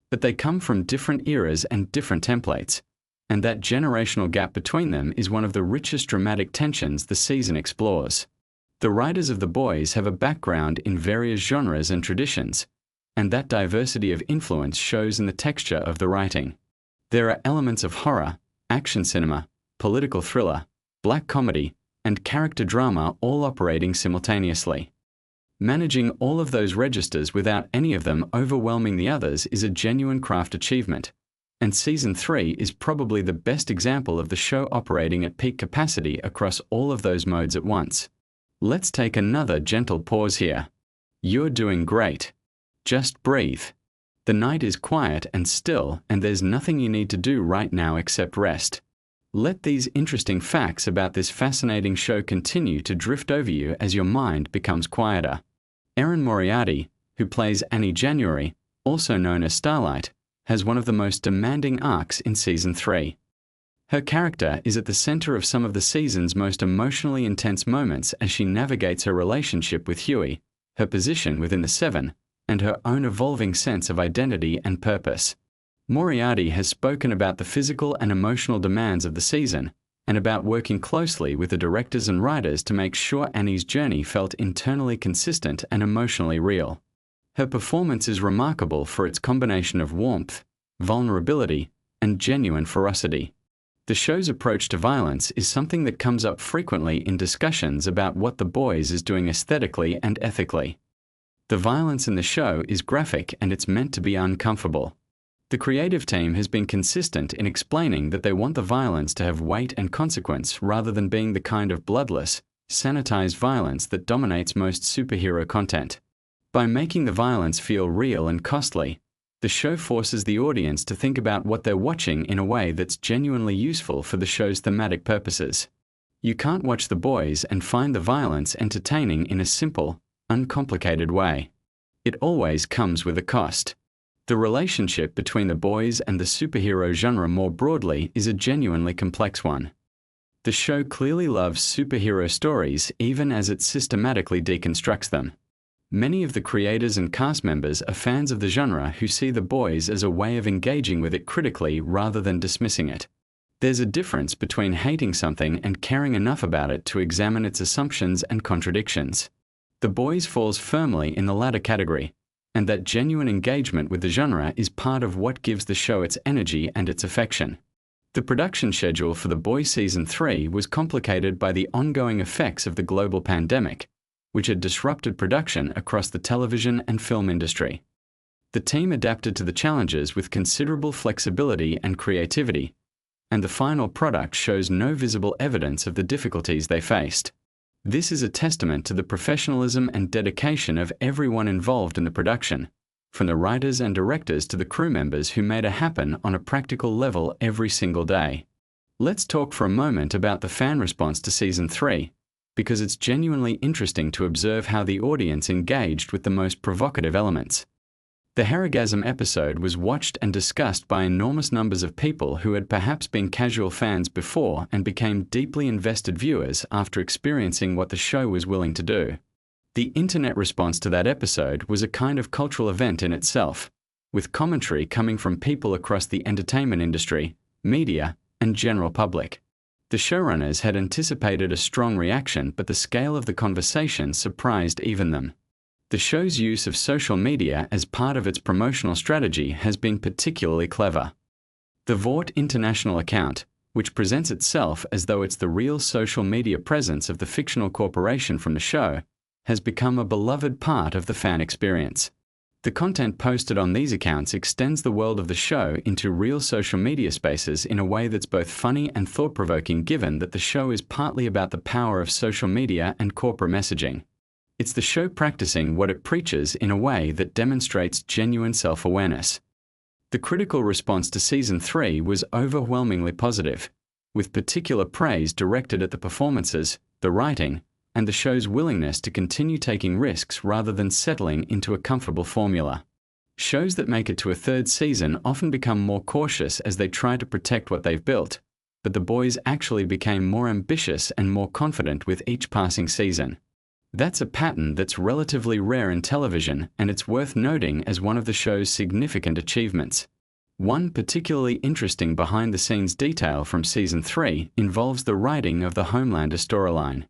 but they come from different eras and different templates, and that generational gap between them is one of the richest dramatic tensions the season explores. The writers of The Boys have a background in various genres and traditions, and that diversity of influence shows in the texture of the writing. There are elements of horror, action cinema, political thriller, black comedy, and character drama all operating simultaneously. Managing all of those registers without any of them overwhelming the others is a genuine craft achievement, and Season 3 is probably the best example of the show operating at peak capacity across all of those modes at once. Let's take another gentle pause here. You're doing great. Just breathe. The night is quiet and still, and there's nothing you need to do right now except rest. Let these interesting facts about this fascinating show continue to drift over you as your mind becomes quieter. Erin Moriarty, who plays Annie January, also known as Starlight, has one of the most demanding arcs in Season 3. Her character is at the center of some of the season's most emotionally intense moments as she navigates her relationship with Huey, her position within the Seven, and her own evolving sense of identity and purpose. Moriarty has spoken about the physical and emotional demands of the season, and about working closely with the directors and writers to make sure Annie's journey felt internally consistent and emotionally real. Her performance is remarkable for its combination of warmth, vulnerability, and genuine ferocity. The show's approach to violence is something that comes up frequently in discussions about what The Boys is doing aesthetically and ethically. The violence in the show is graphic and it's meant to be uncomfortable. The creative team has been consistent in explaining that they want the violence to have weight and consequence rather than being the kind of bloodless, sanitized violence that dominates most superhero content. By making the violence feel real and costly, the show forces the audience to think about what they're watching in a way that's genuinely useful for the show's thematic purposes. You can't watch The Boys and find the violence entertaining in a simple, uncomplicated way. It always comes with a cost. The relationship between The Boys and the superhero genre more broadly is a genuinely complex one. The show clearly loves superhero stories even as it systematically deconstructs them. Many of the creators and cast members are fans of the genre who see The Boys as a way of engaging with it critically rather than dismissing it. There's a difference between hating something and caring enough about it to examine its assumptions and contradictions. The Boys falls firmly in the latter category, and that genuine engagement with the genre is part of what gives the show its energy and its affection. The production schedule for The Boys Season 3 was complicated by the ongoing effects of the global pandemic, which had disrupted production across the television and film industry. The team adapted to the challenges with considerable flexibility and creativity, and the final product shows no visible evidence of the difficulties they faced. This is a testament to the professionalism and dedication of everyone involved in the production, from the writers and directors to the crew members who made it happen on a practical level every single day. Let's talk for a moment about the fan response to Season 3, because it's genuinely interesting to observe how the audience engaged with the most provocative elements. The Harrigasm episode was watched and discussed by enormous numbers of people who had perhaps been casual fans before and became deeply invested viewers after experiencing what the show was willing to do. The internet response to that episode was a kind of cultural event in itself, with commentary coming from people across the entertainment industry, media, and general public. The showrunners had anticipated a strong reaction, but the scale of the conversation surprised even them. The show's use of social media as part of its promotional strategy has been particularly clever. The Vought International account, which presents itself as though it's the real social media presence of the fictional corporation from the show, has become a beloved part of the fan experience. The content posted on these accounts extends the world of the show into real social media spaces in a way that's both funny and thought-provoking, given that the show is partly about the power of social media and corporate messaging. It's the show practicing what it preaches in a way that demonstrates genuine self-awareness. The critical response to Season 3 was overwhelmingly positive, with particular praise directed at the performances, the writing, and the show's willingness to continue taking risks rather than settling into a comfortable formula. Shows that make it to a third season often become more cautious as they try to protect what they've built, but The Boys actually became more ambitious and more confident with each passing season. That's a pattern that's relatively rare in television, and it's worth noting as one of the show's significant achievements. One particularly interesting behind-the-scenes detail from Season 3 involves the writing of the Homelander storyline.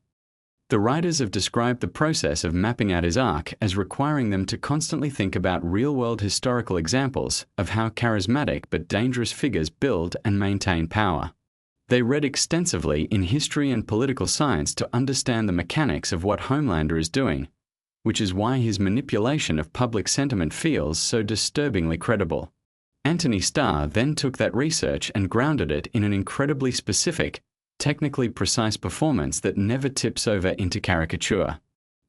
The writers have described the process of mapping out his arc as requiring them to constantly think about real-world historical examples of how charismatic but dangerous figures build and maintain power. They read extensively in history and political science to understand the mechanics of what Homelander is doing, which is why his manipulation of public sentiment feels so disturbingly credible. Anthony Starr then took that research and grounded it in an incredibly specific, technically precise performance that never tips over into caricature.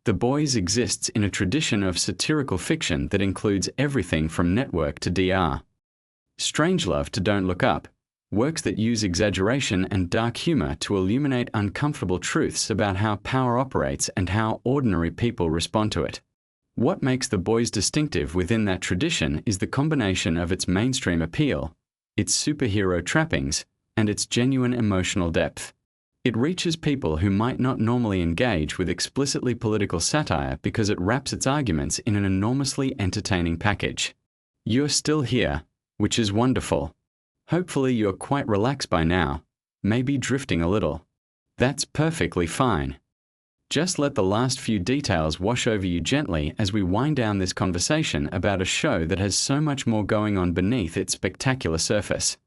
The Boys exists in a tradition of satirical fiction that includes everything from Network to DR. Strangelove to Don't Look Up, works that use exaggeration and dark humor to illuminate uncomfortable truths about how power operates and how ordinary people respond to it. What makes The Boys distinctive within that tradition is the combination of its mainstream appeal, its superhero trappings, and its genuine emotional depth. It reaches people who might not normally engage with explicitly political satire because it wraps its arguments in an enormously entertaining package. You're still here, which is wonderful. Hopefully you're quite relaxed by now, maybe drifting a little. That's perfectly fine. Just let the last few details wash over you gently as we wind down this conversation about a show that has so much more going on beneath its spectacular surface.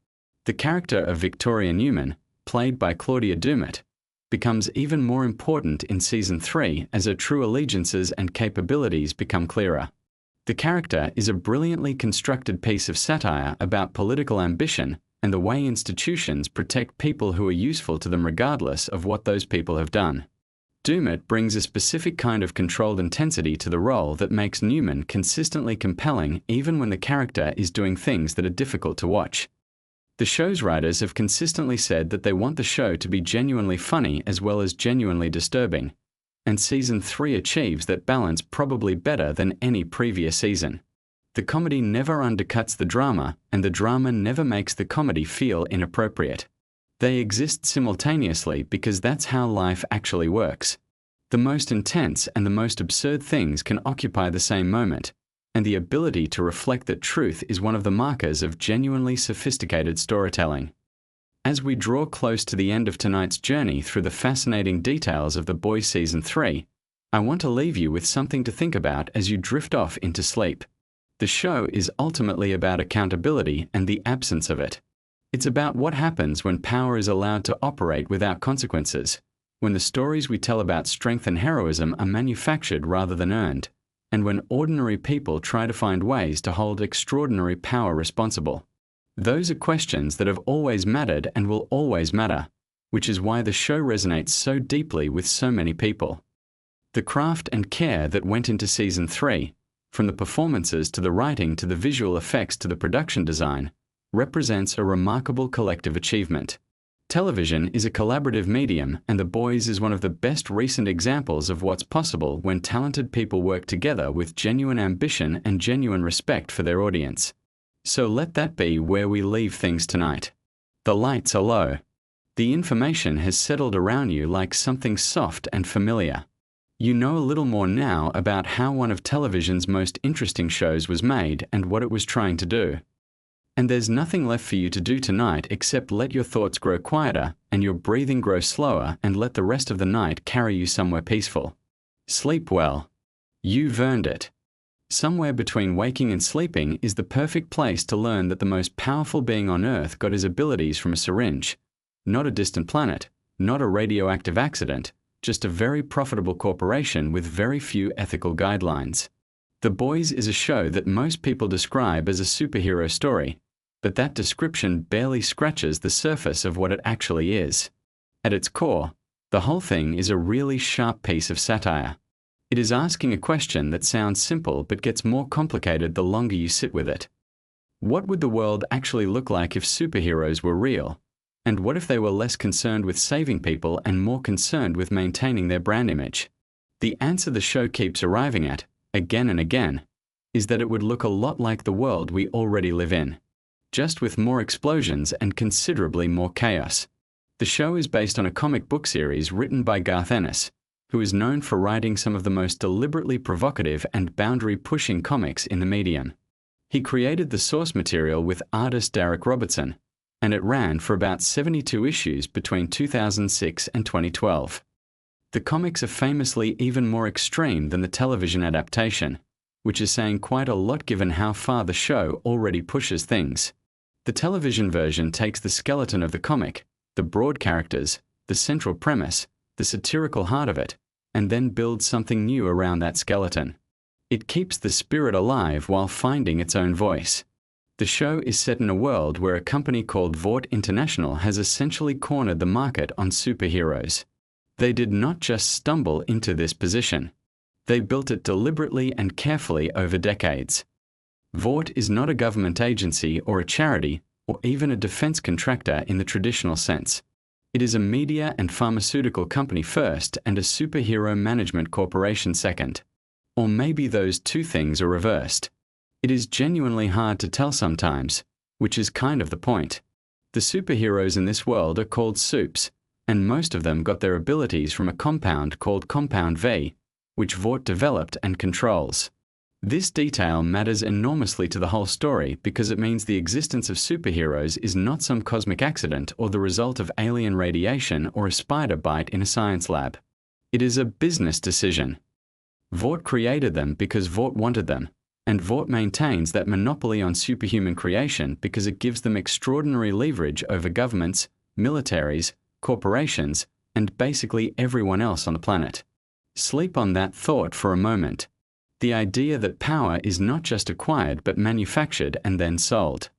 The character of Victoria Newman, played by Claudia Dumont, becomes even more important in Season 3 as her true allegiances and capabilities become clearer. The character is a brilliantly constructed piece of satire about political ambition and the way institutions protect people who are useful to them regardless of what those people have done. Dumont brings a specific kind of controlled intensity to the role that makes Newman consistently compelling even when the character is doing things that are difficult to watch. The show's writers have consistently said that they want the show to be genuinely funny as well as genuinely disturbing, and Season 3 achieves that balance probably better than any previous season. The comedy never undercuts the drama, and the drama never makes the comedy feel inappropriate. They exist simultaneously because that's how life actually works. The most intense and the most absurd things can occupy the same moment, and the ability to reflect that truth is one of the markers of genuinely sophisticated storytelling. As we draw close to the end of tonight's journey through the fascinating details of The Boys Season 3, I want to leave you with something to think about as you drift off into sleep. The show is ultimately about accountability and the absence of it. It's about what happens when power is allowed to operate without consequences, when the stories we tell about strength and heroism are manufactured rather than earned, and when ordinary people try to find ways to hold extraordinary power responsible. Those are questions that have always mattered and will always matter, which is why the show resonates so deeply with so many people. The craft and care that went into Season 3, from the performances to the writing to the visual effects to the production design, represents a remarkable collective achievement. Television is a collaborative medium, and The Boys is one of the best recent examples of what's possible when talented people work together with genuine ambition and genuine respect for their audience. So let that be where we leave things tonight. The lights are low. The information has settled around you like something soft and familiar. You know a little more now about how one of television's most interesting shows was made and what it was trying to do. And there's nothing left for you to do tonight except let your thoughts grow quieter and your breathing grow slower and let the rest of the night carry you somewhere peaceful. Sleep well. You've earned it. Somewhere between waking and sleeping is the perfect place to learn that the most powerful being on Earth got his abilities from a syringe. Not a distant planet, not a radioactive accident, just a very profitable corporation with very few ethical guidelines. The Boys is a show that most people describe as a superhero story, but that description barely scratches the surface of what it actually is. At its core, the whole thing is a really sharp piece of satire. It is asking a question that sounds simple but gets more complicated the longer you sit with it. What would the world actually look like if superheroes were real? And what if they were less concerned with saving people and more concerned with maintaining their brand image? The answer the show keeps arriving at, again and again, is that it would look a lot like the world we already live in, just with more explosions and considerably more chaos. The show is based on a comic book series written by Garth Ennis, who is known for writing some of the most deliberately provocative and boundary-pushing comics in the medium. He created the source material with artist Derek Robertson, and it ran for about 72 issues between 2006 and 2012. The comics are famously even more extreme than the television adaptation, which is saying quite a lot given how far the show already pushes things. The television version takes the skeleton of the comic, the broad characters, the central premise, the satirical heart of it, and then builds something new around that skeleton. It keeps the spirit alive while finding its own voice. The show is set in a world where a company called Vought International has essentially cornered the market on superheroes. They did not just stumble into this position. They built it deliberately and carefully over decades. Vought is not a government agency or a charity or even a defense contractor in the traditional sense. It is a media and pharmaceutical company first and a superhero management corporation second. Or maybe those two things are reversed. It is genuinely hard to tell sometimes, which is kind of the point. The superheroes in this world are called supes, and most of them got their abilities from a compound called Compound V, which Vought developed and controls. This detail matters enormously to the whole story because it means the existence of superheroes is not some cosmic accident or the result of alien radiation or a spider bite in a science lab. It is a business decision. Vought created them because Vought wanted them, and Vought maintains that monopoly on superhuman creation because it gives them extraordinary leverage over governments, militaries, corporations, and basically everyone else on the planet. Sleep on that thought for a moment. The idea that power is not just acquired but manufactured and then sold.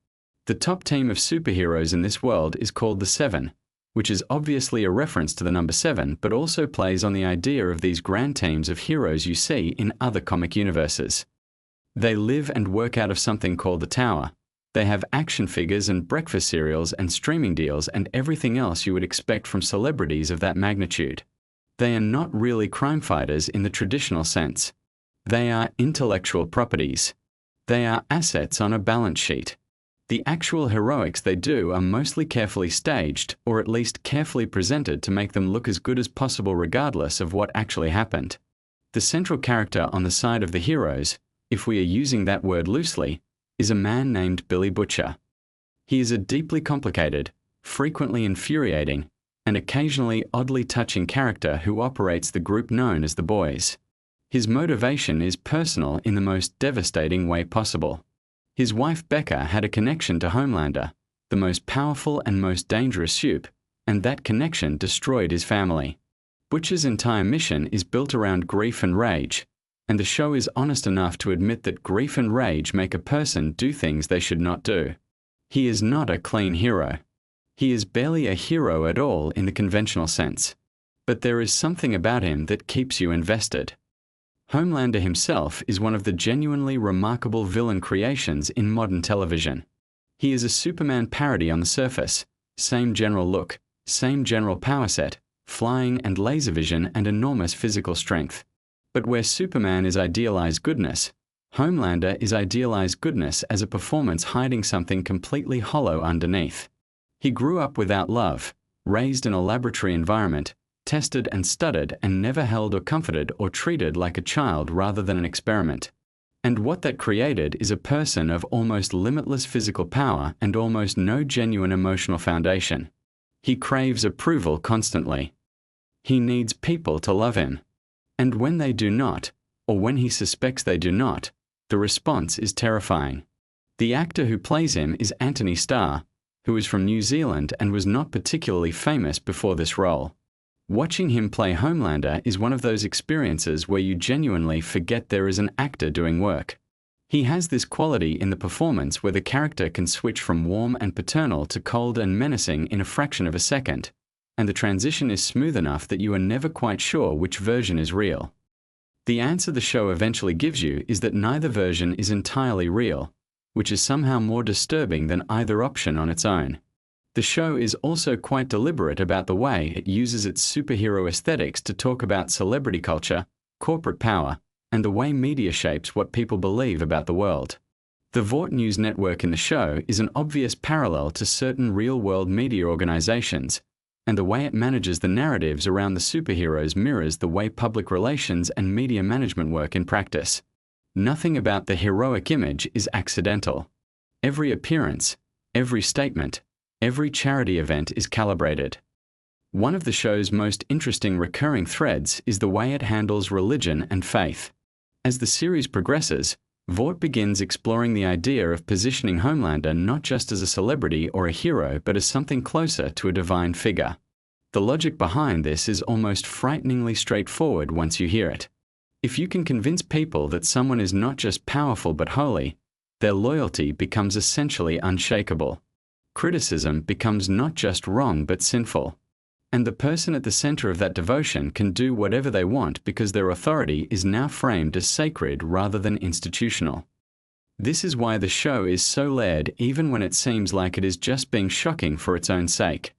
The top team of superheroes in this world is called the Seven, which is obviously a reference to the number 7 but also plays on the idea of these grand teams of heroes you see in other comic universes. They live and work out of something called the Tower. They have action figures and breakfast cereals and streaming deals and everything else you would expect from celebrities of that magnitude. They are not really crime fighters in the traditional sense. They are intellectual properties. They are assets on a balance sheet. The actual heroics they do are mostly carefully staged, or at least carefully presented to make them look as good as possible regardless of what actually happened. The central character on the side of the heroes, if we are using that word loosely, is a man named Billy Butcher. He is a deeply complicated, frequently infuriating, and occasionally oddly touching character who operates the group known as the Boys. His motivation is personal in the most devastating way possible. His wife Becca had a connection to Homelander, the most powerful and most dangerous supe, and that connection destroyed his family. Butcher's entire mission is built around grief and rage, and the show is honest enough to admit that grief and rage make a person do things they should not do. He is not a clean hero. He is barely a hero at all in the conventional sense. But there is something about him that keeps you invested. Homelander himself is one of the genuinely remarkable villain creations in modern television. He is a Superman parody on the surface, same general look, same general power set, flying and laser vision and enormous physical strength. But where Superman is idealized goodness, Homelander is idealized goodness as a performance hiding something completely hollow underneath. He grew up without love, raised in a laboratory environment, tested and studied and never held or comforted or treated like a child rather than an experiment. And what that created is a person of almost limitless physical power and almost no genuine emotional foundation. He craves approval constantly. He needs people to love him. And when they do not, or when he suspects they do not, the response is terrifying. The actor who plays him is Anthony Starr, who is from New Zealand and was not particularly famous before this role. Watching him play Homelander is one of those experiences where you genuinely forget there is an actor doing work. He has this quality in the performance where the character can switch from warm and paternal to cold and menacing in a fraction of a second, and the transition is smooth enough that you are never quite sure which version is real. The answer the show eventually gives you is that neither version is entirely real, which is somehow more disturbing than either option on its own. The show is also quite deliberate about the way it uses its superhero aesthetics to talk about celebrity culture, corporate power, and the way media shapes what people believe about the world. The Vought News network in the show is an obvious parallel to certain real-world media organizations, and the way it manages the narratives around the superheroes mirrors the way public relations and media management work in practice. Nothing about the heroic image is accidental. Every appearance, every statement, every charity event is calibrated. One of the show's most interesting recurring threads is the way it handles religion and faith. As the series progresses, Vought begins exploring the idea of positioning Homelander not just as a celebrity or a hero but as something closer to a divine figure. The logic behind this is almost frighteningly straightforward once you hear it. If you can convince people that someone is not just powerful but holy, their loyalty becomes essentially unshakable. Criticism becomes not just wrong but sinful. And the person at the center of that devotion can do whatever they want because their authority is now framed as sacred rather than institutional. This is why the show is so layered even when it seems like it is just being shocking for its own sake.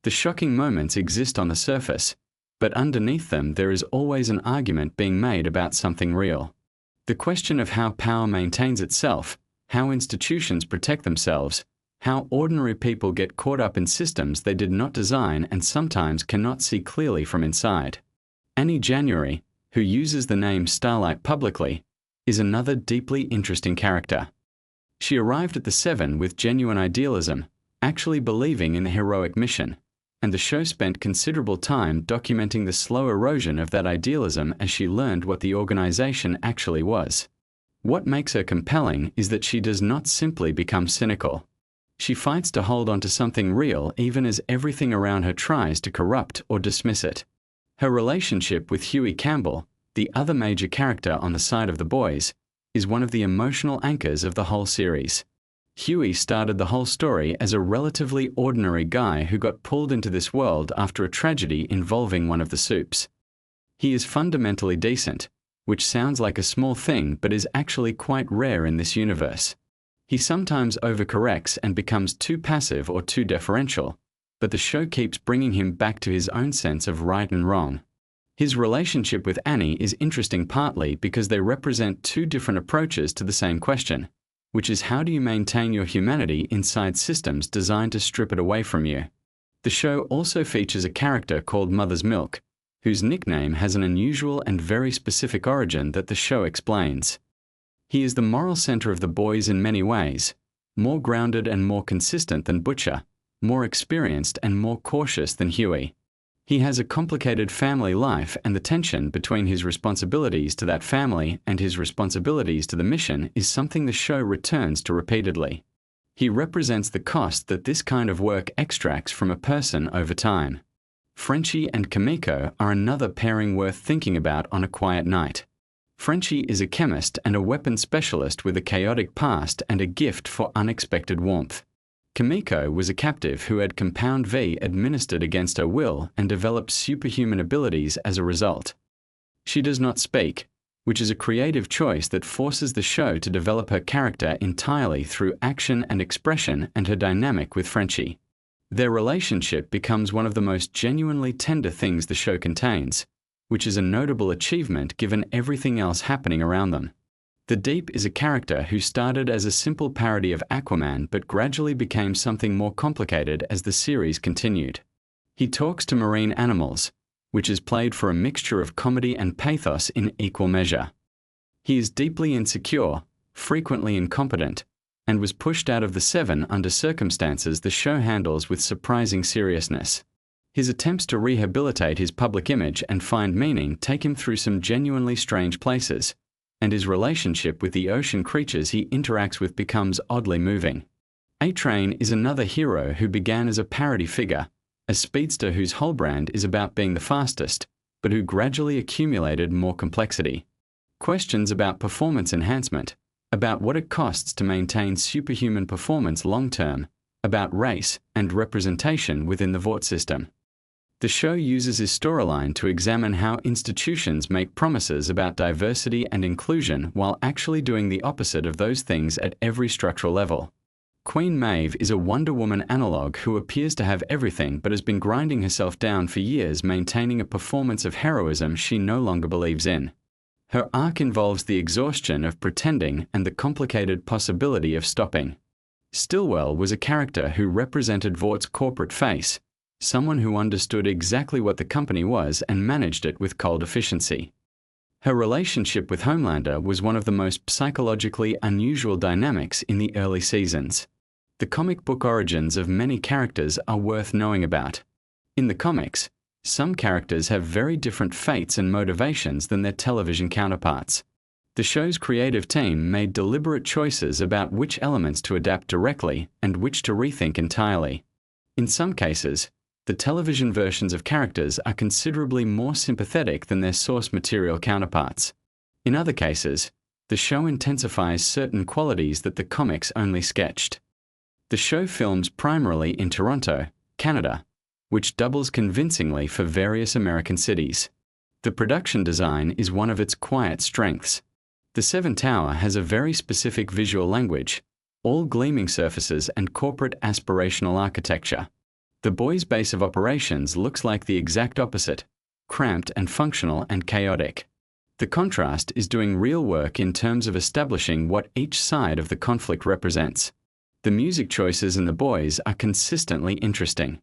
The shocking moments exist on the surface, but underneath them there is always an argument being made about something real. The question of how power maintains itself, how institutions protect themselves, How ordinary people get caught up in systems they did not design and sometimes cannot see clearly from inside. Annie January, who uses the name Starlight publicly, is another deeply interesting character. She arrived at the Seven with genuine idealism, actually believing in the heroic mission, and the show spent considerable time documenting the slow erosion of that idealism as she learned what the organization actually was. What makes her compelling is that she does not simply become cynical. She fights to hold on to something real even as everything around her tries to corrupt or dismiss it. Her relationship with Huey Campbell, the other major character on the side of the boys, is one of the emotional anchors of the whole series. Huey started the whole story as a relatively ordinary guy who got pulled into this world after a tragedy involving one of the Supes. He is fundamentally decent, which sounds like a small thing but is actually quite rare in this universe. He sometimes overcorrects and becomes too passive or too deferential, but the show keeps bringing him back to his own sense of right and wrong. His relationship with Annie is interesting partly because they represent two different approaches to the same question, which is how do you maintain your humanity inside systems designed to strip it away from you? The show also features a character called Mother's Milk, whose nickname has an unusual and very specific origin that the show explains. He is the moral center of the boys in many ways, more grounded and more consistent than Butcher, more experienced and more cautious than Huey. He has a complicated family life, and the tension between his responsibilities to that family and his responsibilities to the mission is something the show returns to repeatedly. He represents the cost that this kind of work extracts from a person over time. Frenchie and Kimiko are another pairing worth thinking about on a quiet night. Frenchie is a chemist and a weapons specialist with a chaotic past and a gift for unexpected warmth. Kimiko was a captive who had Compound V administered against her will and developed superhuman abilities as a result. She does not speak, which is a creative choice that forces the show to develop her character entirely through action and expression and her dynamic with Frenchie. Their relationship becomes one of the most genuinely tender things the show contains, which is a notable achievement given everything else happening around them. The Deep is a character who started as a simple parody of Aquaman but gradually became something more complicated as the series continued. He talks to marine animals, which is played for a mixture of comedy and pathos in equal measure. He is deeply insecure, frequently incompetent, and was pushed out of the Seven under circumstances the show handles with surprising seriousness. His attempts to rehabilitate his public image and find meaning take him through some genuinely strange places, and his relationship with the ocean creatures he interacts with becomes oddly moving. A-Train is another hero who began as a parody figure, a speedster whose whole brand is about being the fastest, but who gradually accumulated more complexity. Questions about performance enhancement, about what it costs to maintain superhuman performance long-term, about race and representation within the Vought system. The show uses his storyline to examine how institutions make promises about diversity and inclusion while actually doing the opposite of those things at every structural level. Queen Maeve is a Wonder Woman analog who appears to have everything but has been grinding herself down for years maintaining a performance of heroism she no longer believes in. Her arc involves the exhaustion of pretending and the complicated possibility of stopping. Stillwell was a character who represented Vaught's corporate face, someone who understood exactly what the company was and managed it with cold efficiency. Her relationship with Homelander was one of the most psychologically unusual dynamics in the early seasons. The comic book origins of many characters are worth knowing about. In the comics, some characters have very different fates and motivations than their television counterparts. The show's creative team made deliberate choices about which elements to adapt directly and which to rethink entirely. In some cases, the television versions of characters are considerably more sympathetic than their source material counterparts. In other cases, the show intensifies certain qualities that the comics only sketched. The show films primarily in Toronto, Canada, which doubles convincingly for various American cities. The production design is one of its quiet strengths. The Seven Tower has a very specific visual language, all gleaming surfaces and corporate aspirational architecture. The boys' base of operations looks like the exact opposite, cramped and functional and chaotic. The contrast is doing real work in terms of establishing what each side of the conflict represents. The music choices in The Boys are consistently interesting.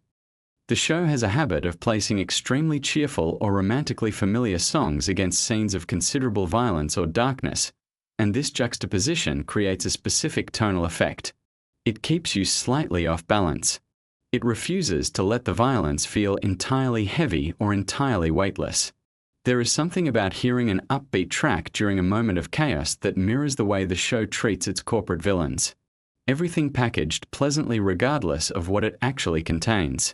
The show has a habit of placing extremely cheerful or romantically familiar songs against scenes of considerable violence or darkness, and this juxtaposition creates a specific tonal effect. It keeps you slightly off balance. It refuses to let the violence feel entirely heavy or entirely weightless. There is something about hearing an upbeat track during a moment of chaos that mirrors the way the show treats its corporate villains. Everything packaged pleasantly regardless of what it actually contains.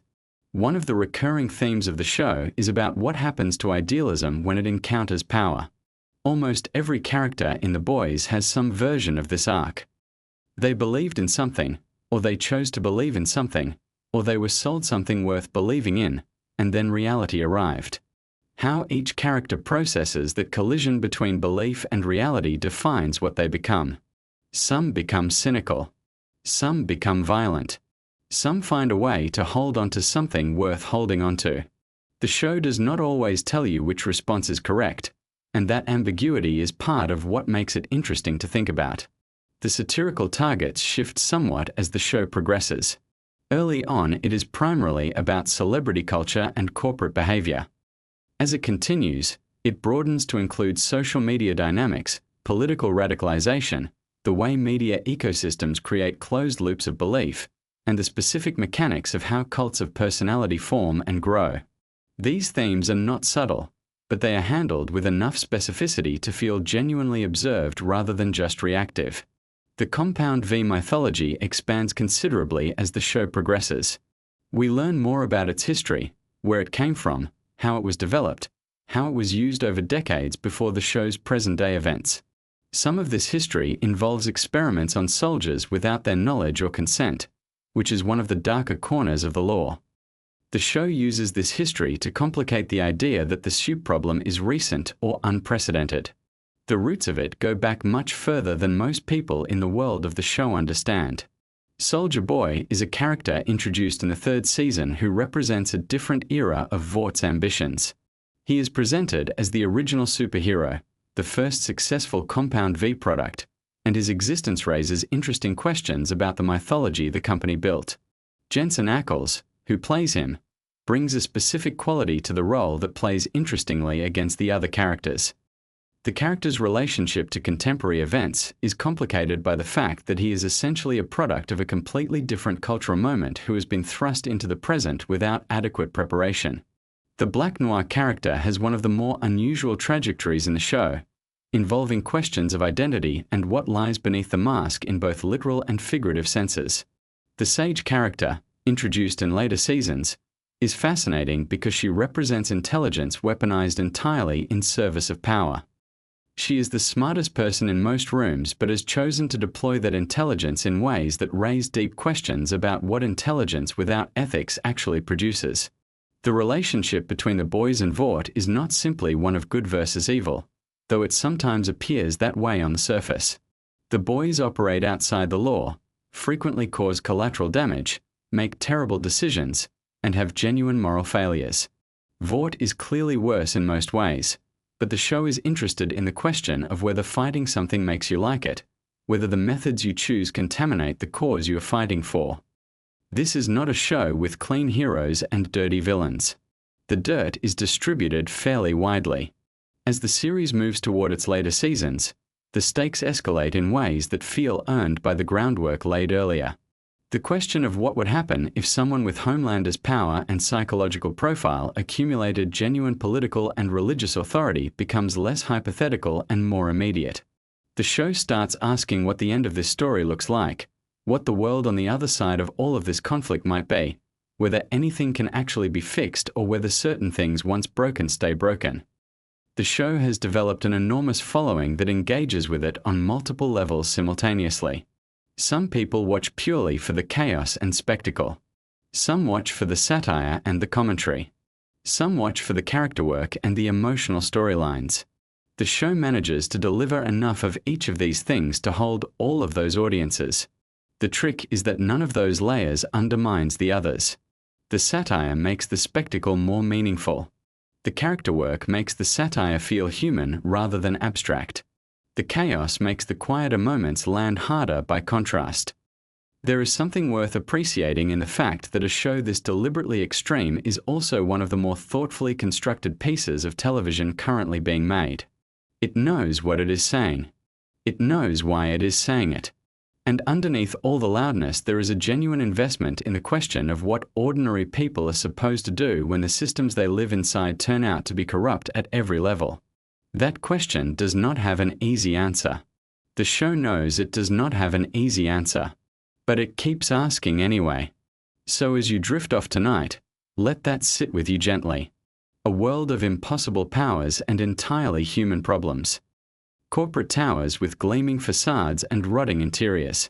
One of the recurring themes of the show is about what happens to idealism when it encounters power. Almost every character in The Boys has some version of this arc. They believed in something, or they chose to believe in something, or they were sold something worth believing in, and then reality arrived. How each character processes that collision between belief and reality defines what they become. Some become cynical. Some become violent. Some find a way to hold on to something worth holding on to. The show does not always tell you which response is correct, and that ambiguity is part of what makes it interesting to think about. The satirical targets shift somewhat as the show progresses. Early on, it is primarily about celebrity culture and corporate behavior. As it continues, it broadens to include social media dynamics, political radicalization, the way media ecosystems create closed loops of belief, and the specific mechanics of how cults of personality form and grow. These themes are not subtle, but they are handled with enough specificity to feel genuinely observed rather than just reactive. The Compound V mythology expands considerably as the show progresses. We learn more about its history, where it came from, how it was developed, how it was used over decades before the show's present-day events. Some of this history involves experiments on soldiers without their knowledge or consent, which is one of the darker corners of the lore. The show uses this history to complicate the idea that the soup problem is recent or unprecedented. The roots of it go back much further than most people in the world of the show understand. Soldier Boy is a character introduced in the third season who represents a different era of Vaught's ambitions. He is presented as the original superhero, the first successful Compound V product, and his existence raises interesting questions about the mythology the company built. Jensen Ackles, who plays him, brings a specific quality to the role that plays interestingly against the other characters. The character's relationship to contemporary events is complicated by the fact that he is essentially a product of a completely different cultural moment who has been thrust into the present without adequate preparation. The Black Noir character has one of the more unusual trajectories in the show, involving questions of identity and what lies beneath the mask in both literal and figurative senses. The Sage character, introduced in later seasons, is fascinating because she represents intelligence weaponized entirely in service of power. She is the smartest person in most rooms but has chosen to deploy that intelligence in ways that raise deep questions about what intelligence without ethics actually produces. The relationship between the boys and Vought is not simply one of good versus evil, though it sometimes appears that way on the surface. The boys operate outside the law, frequently cause collateral damage, make terrible decisions, and have genuine moral failures. Vought is clearly worse in most ways, but the show is interested in the question of whether fighting something makes you like it, whether the methods you choose contaminate the cause you are fighting for. This is not a show with clean heroes and dirty villains. The dirt is distributed fairly widely. As the series moves toward its later seasons, the stakes escalate in ways that feel earned by the groundwork laid earlier. The question of what would happen if someone with Homelander's power and psychological profile accumulated genuine political and religious authority becomes less hypothetical and more immediate. The show starts asking what the end of this story looks like, what the world on the other side of all of this conflict might be, whether anything can actually be fixed or whether certain things once broken stay broken. The show has developed an enormous following that engages with it on multiple levels simultaneously. Some people watch purely for the chaos and spectacle. Some watch for the satire and the commentary. Some watch for the character work and the emotional storylines. The show manages to deliver enough of each of these things to hold all of those audiences. The trick is that none of those layers undermines the others. The satire makes the spectacle more meaningful. The character work makes the satire feel human rather than abstract. The chaos makes the quieter moments land harder by contrast. There is something worth appreciating in the fact that a show this deliberately extreme is also one of the more thoughtfully constructed pieces of television currently being made. It knows what it is saying. It knows why it is saying it. And underneath all the loudness, there is a genuine investment in the question of what ordinary people are supposed to do when the systems they live inside turn out to be corrupt at every level. That question does not have an easy answer. The show knows it does not have an easy answer, but it keeps asking anyway. So as you drift off tonight, let that sit with you gently. A world of impossible powers and entirely human problems. Corporate towers with gleaming facades and rotting interiors.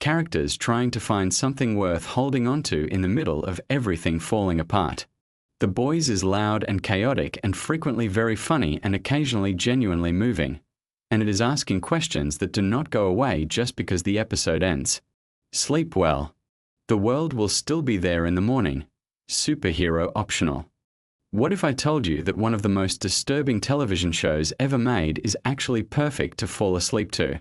Characters trying to find something worth holding onto in the middle of everything falling apart. The Boys is loud and chaotic and frequently very funny and occasionally genuinely moving. And it is asking questions that do not go away just because the episode ends. Sleep well. The world will still be there in the morning. Superhero optional. What if I told you that one of the most disturbing television shows ever made is actually perfect to fall asleep to?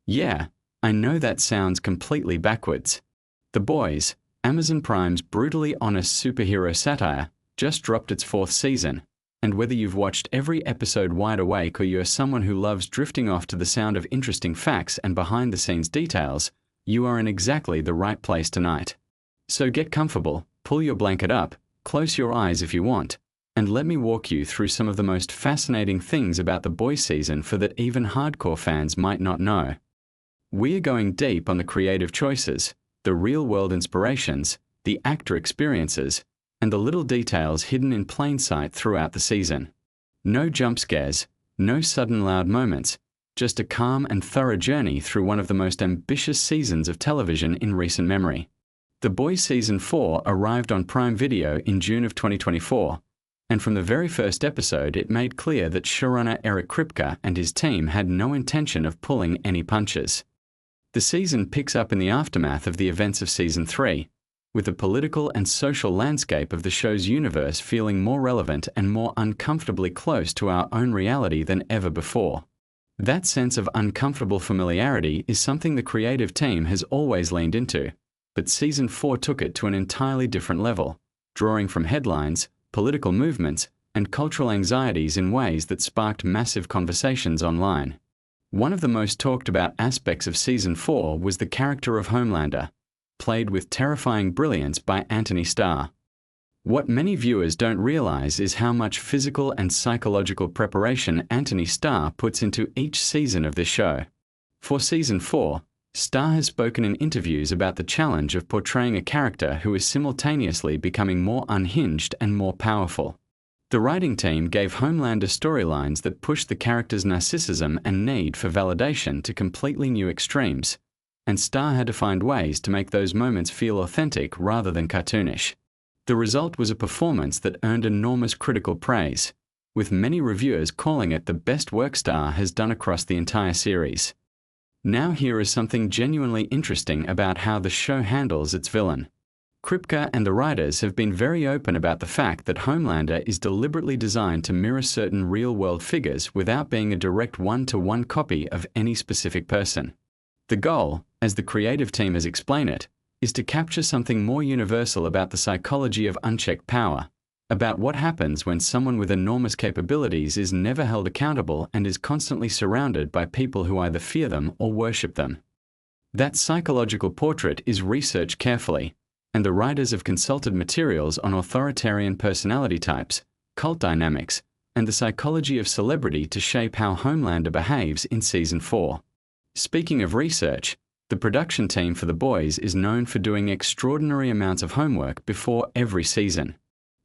Yeah, I know that sounds completely backwards. The Boys, Amazon Prime's brutally honest superhero satire, just dropped its 4th season, and whether you've watched every episode wide awake or you're someone who loves drifting off to the sound of interesting facts and behind-the-scenes details, you are in exactly the right place tonight. So get comfortable, pull your blanket up, close your eyes if you want, and let me walk you through some of the most fascinating things about the Boys season for that even hardcore fans might not know. We are going deep on the creative choices, the real-world inspirations, the actor experiences, and the little details hidden in plain sight throughout the season. No jump scares, no sudden loud moments, just a calm and thorough journey through one of the most ambitious seasons of television in recent memory. The Boys Season 4 arrived on Prime Video in June of 2024, and from the very first episode it made clear that showrunner Eric Kripke and his team had no intention of pulling any punches. The season picks up in the aftermath of the events of Season 3, with the political and social landscape of the show's universe feeling more relevant and more uncomfortably close to our own reality than ever before. That sense of uncomfortable familiarity is something the creative team has always leaned into, but Season 4 took it to an entirely different level, drawing from headlines, political movements, and cultural anxieties in ways that sparked massive conversations online. One of the most talked about aspects of Season 4 was the character of Homelander, played with terrifying brilliance by Anthony Starr. What many viewers don't realize is how much physical and psychological preparation Anthony Starr puts into each season of this show. For Season 4, Starr has spoken in interviews about the challenge of portraying a character who is simultaneously becoming more unhinged and more powerful. The writing team gave Homelander storylines that pushed the character's narcissism and need for validation to completely new extremes, and Starr had to find ways to make those moments feel authentic rather than cartoonish. The result was a performance that earned enormous critical praise, with many reviewers calling it the best work Starr has done across the entire series. Now here is something genuinely interesting about how the show handles its villain. Kripke and the writers have been very open about the fact that Homelander is deliberately designed to mirror certain real-world figures without being a direct one-to-one copy of any specific person. The goal, as the creative team has explained it, is to capture something more universal about the psychology of unchecked power, about what happens when someone with enormous capabilities is never held accountable and is constantly surrounded by people who either fear them or worship them. That psychological portrait is researched carefully, and the writers have consulted materials on authoritarian personality types, cult dynamics, and the psychology of celebrity to shape how Homelander behaves in Season 4. Speaking of research, the production team for The Boys is known for doing extraordinary amounts of homework before every season.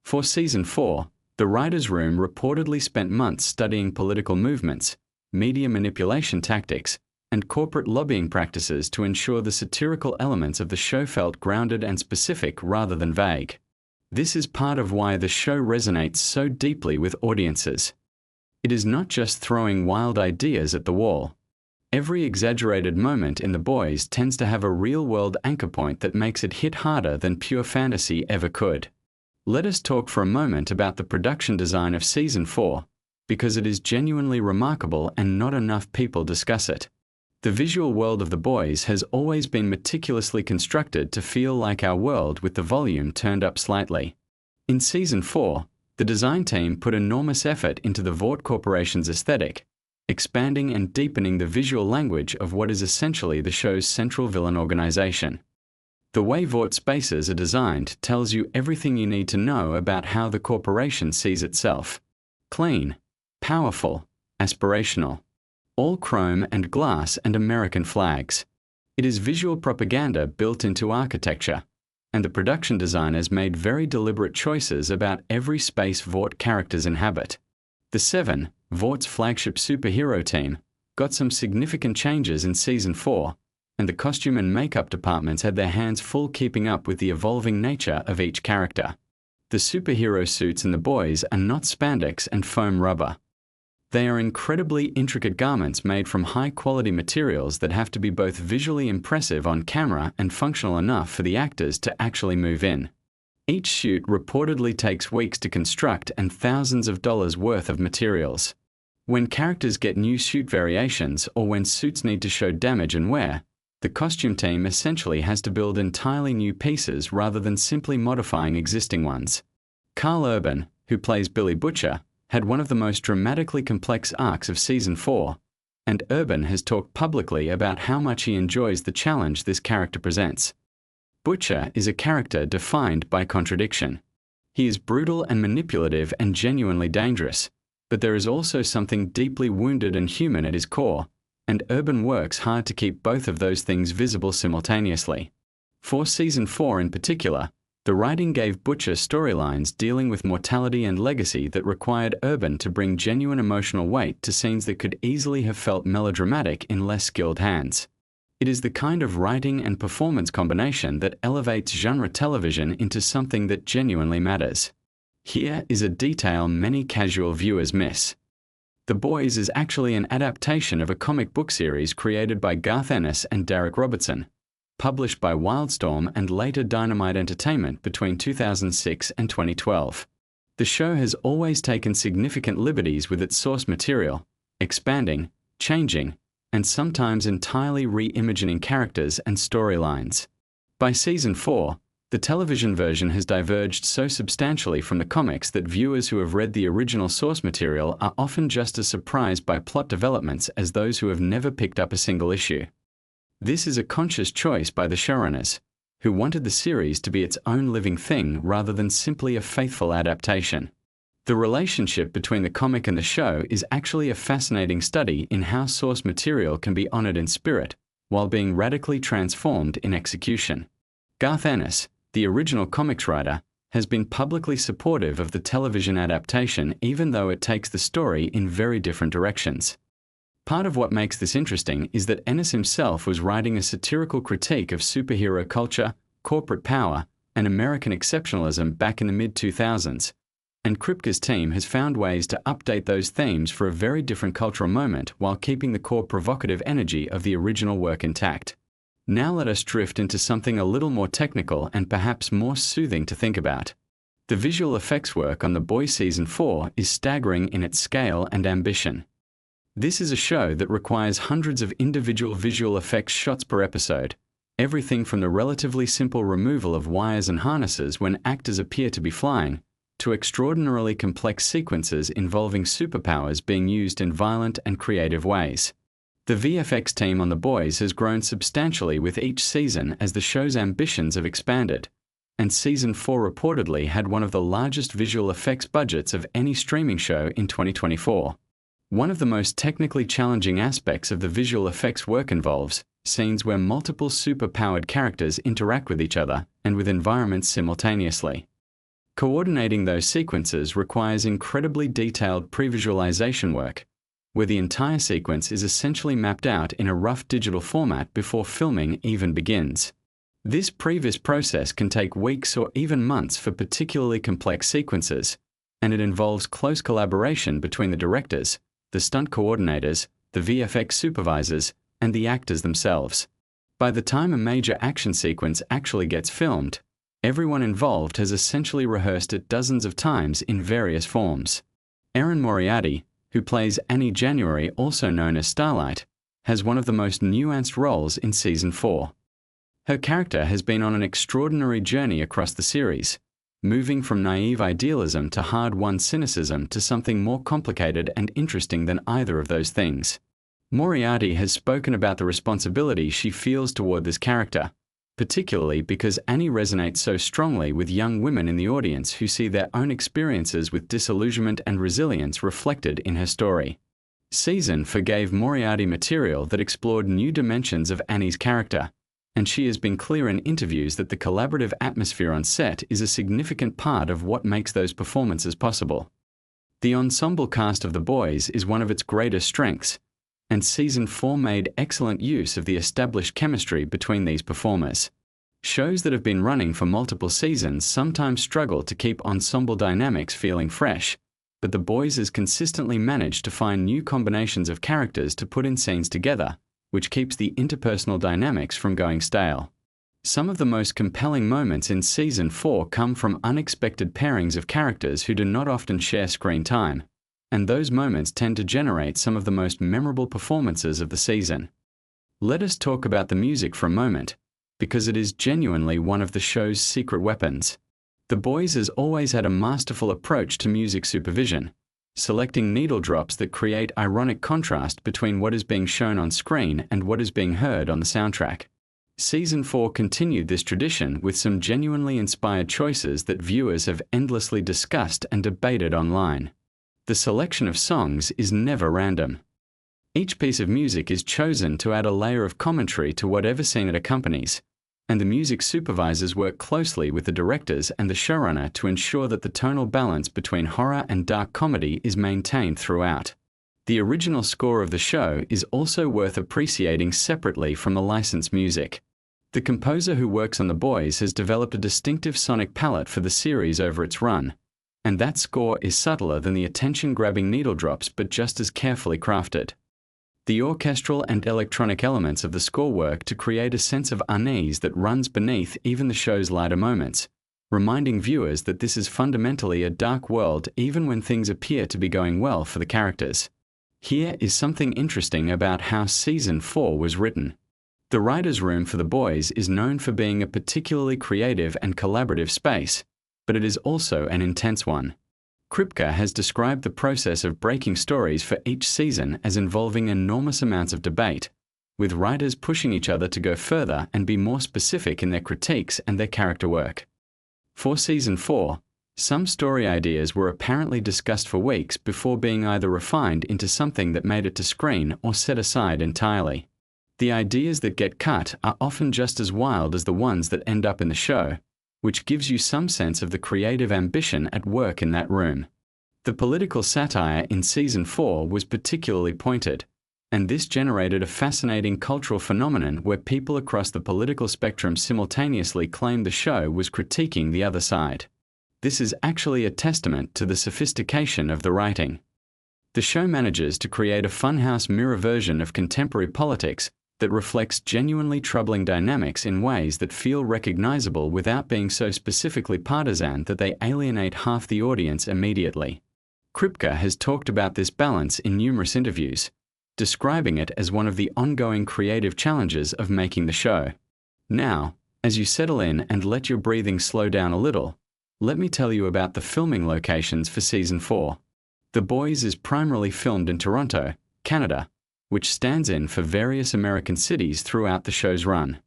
For Season 4, the writers' room reportedly spent months studying political movements, media manipulation tactics, and corporate lobbying practices to ensure the satirical elements of the show felt grounded and specific rather than vague. This is part of why the show resonates so deeply with audiences. It is not just throwing wild ideas at the wall. Every exaggerated moment in The Boys tends to have a real-world anchor point that makes it hit harder than pure fantasy ever could. Let us talk for a moment about the production design of Season 4, because it is genuinely remarkable and not enough people discuss it. The visual world of The Boys has always been meticulously constructed to feel like our world with the volume turned up slightly. In Season 4, the design team put enormous effort into the Vought Corporation's aesthetic, expanding and deepening the visual language of what is essentially the show's central villain organization. The way Vought spaces are designed tells you everything you need to know about how the corporation sees itself. Clean, powerful, aspirational. All chrome and glass and American flags. It is visual propaganda built into architecture, and the production designers made very deliberate choices about every space Vought characters inhabit. The Seven, Vaught's flagship superhero team, got some significant changes in Season 4, and the costume and makeup departments had their hands full keeping up with the evolving nature of each character. The superhero suits in The Boys are not spandex and foam rubber. They are incredibly intricate garments made from high-quality materials that have to be both visually impressive on camera and functional enough for the actors to actually move in. Each suit reportedly takes weeks to construct and thousands of dollars worth of materials. When characters get new suit variations or when suits need to show damage and wear, the costume team essentially has to build entirely new pieces rather than simply modifying existing ones. Carl Urban, who plays Billy Butcher, had one of the most dramatically complex arcs of Season 4, and Urban has talked publicly about how much he enjoys the challenge this character presents. Butcher is a character defined by contradiction. He is brutal and manipulative and genuinely dangerous, but there is also something deeply wounded and human at his core, and Urban works hard to keep both of those things visible simultaneously. For Season 4 in particular, the writing gave Butcher storylines dealing with mortality and legacy that required Urban to bring genuine emotional weight to scenes that could easily have felt melodramatic in less skilled hands. It is the kind of writing and performance combination that elevates genre television into something that genuinely matters. Here is a detail many casual viewers miss. The Boys is actually an adaptation of a comic book series created by Garth Ennis and Derek Robertson, published by Wildstorm and later Dynamite Entertainment between 2006 and 2012. The show has always taken significant liberties with its source material, expanding, changing, and sometimes entirely reimagining characters and storylines. By Season 4, the television version has diverged so substantially from the comics that viewers who have read the original source material are often just as surprised by plot developments as those who have never picked up a single issue. This is a conscious choice by the showrunners, who wanted the series to be its own living thing rather than simply a faithful adaptation. The relationship between the comic and the show is actually a fascinating study in how source material can be honored in spirit, while being radically transformed in execution. Garth Ennis, the original comics writer, has been publicly supportive of the television adaptation even though it takes the story in very different directions. Part of what makes this interesting is that Ennis himself was writing a satirical critique of superhero culture, corporate power, and American exceptionalism back in the mid-2000s, and Kripke's team has found ways to update those themes for a very different cultural moment while keeping the core provocative energy of the original work intact. Now let us drift into something a little more technical and perhaps more soothing to think about. The visual effects work on The Boys Season 4 is staggering in its scale and ambition. This is a show that requires hundreds of individual visual effects shots per episode, everything from the relatively simple removal of wires and harnesses when actors appear to be flying, to extraordinarily complex sequences involving superpowers being used in violent and creative ways. The VFX team on The Boys has grown substantially with each season as the show's ambitions have expanded, and Season 4 reportedly had one of the largest visual effects budgets of any streaming show in 2024. One of the most technically challenging aspects of the visual effects work involves scenes where multiple super-powered characters interact with each other and with environments simultaneously. Coordinating those sequences requires incredibly detailed pre-visualization work, where the entire sequence is essentially mapped out in a rough digital format before filming even begins. This previs process can take weeks or even months for particularly complex sequences, and it involves close collaboration between the directors, the stunt coordinators, the VFX supervisors, and the actors themselves. By the time a major action sequence actually gets filmed, everyone involved has essentially rehearsed it dozens of times in various forms. Erin Moriarty, who plays Annie January, also known as Starlight, has one of the most nuanced roles in Season 4. Her character has been on an extraordinary journey across the series, moving from naive idealism to hard-won cynicism to something more complicated and interesting than either of those things. Moriarty has spoken about the responsibility she feels toward this character, particularly because Annie resonates so strongly with young women in the audience who see their own experiences with disillusionment and resilience reflected in her story. Season 4 gave Moriarty material that explored new dimensions of Annie's character, and she has been clear in interviews that the collaborative atmosphere on set is a significant part of what makes those performances possible. The ensemble cast of The Boys is one of its greatest strengths, and Season 4 made excellent use of the established chemistry between these performers. Shows that have been running for multiple seasons sometimes struggle to keep ensemble dynamics feeling fresh, but The Boys has consistently managed to find new combinations of characters to put in scenes together, which keeps the interpersonal dynamics from going stale. Some of the most compelling moments in Season 4 come from unexpected pairings of characters who do not often share screen time, and those moments tend to generate some of the most memorable performances of the season. Let us talk about the music for a moment, because it is genuinely one of the show's secret weapons. The Boys has always had a masterful approach to music supervision, selecting needle drops that create ironic contrast between what is being shown on screen and what is being heard on the soundtrack. Season 4 continued this tradition with some genuinely inspired choices that viewers have endlessly discussed and debated online. The selection of songs is never random. Each piece of music is chosen to add a layer of commentary to whatever scene it accompanies, and the music supervisors work closely with the directors and the showrunner to ensure that the tonal balance between horror and dark comedy is maintained throughout. The original score of the show is also worth appreciating separately from the licensed music. The composer who works on The Boys has developed a distinctive sonic palette for the series over its run, and that score is subtler than the attention-grabbing needle drops but just as carefully crafted. The orchestral and electronic elements of the score work to create a sense of unease that runs beneath even the show's lighter moments, reminding viewers that this is fundamentally a dark world even when things appear to be going well for the characters. Here is something interesting about how Season 4 was written. The writer's room for The Boys is known for being a particularly creative and collaborative space, but it is also an intense one. Kripke has described the process of breaking stories for each season as involving enormous amounts of debate, with writers pushing each other to go further and be more specific in their critiques and their character work. For Season 4, some story ideas were apparently discussed for weeks before being either refined into something that made it to screen or set aside entirely. The ideas that get cut are often just as wild as the ones that end up in the show, which gives you some sense of the creative ambition at work in that room. The political satire in Season 4 was particularly pointed, and this generated a fascinating cultural phenomenon where people across the political spectrum simultaneously claimed the show was critiquing the other side. This is actually a testament to the sophistication of the writing. The show manages to create a funhouse mirror version of contemporary politics that reflects genuinely troubling dynamics in ways that feel recognizable without being so specifically partisan that they alienate half the audience immediately. Kripke has talked about this balance in numerous interviews, describing it as one of the ongoing creative challenges of making the show. Now, as you settle in and let your breathing slow down a little, let me tell you about the filming locations for Season 4. The Boys is primarily filmed in Toronto, Canada, which stands in for various American cities throughout the show's run.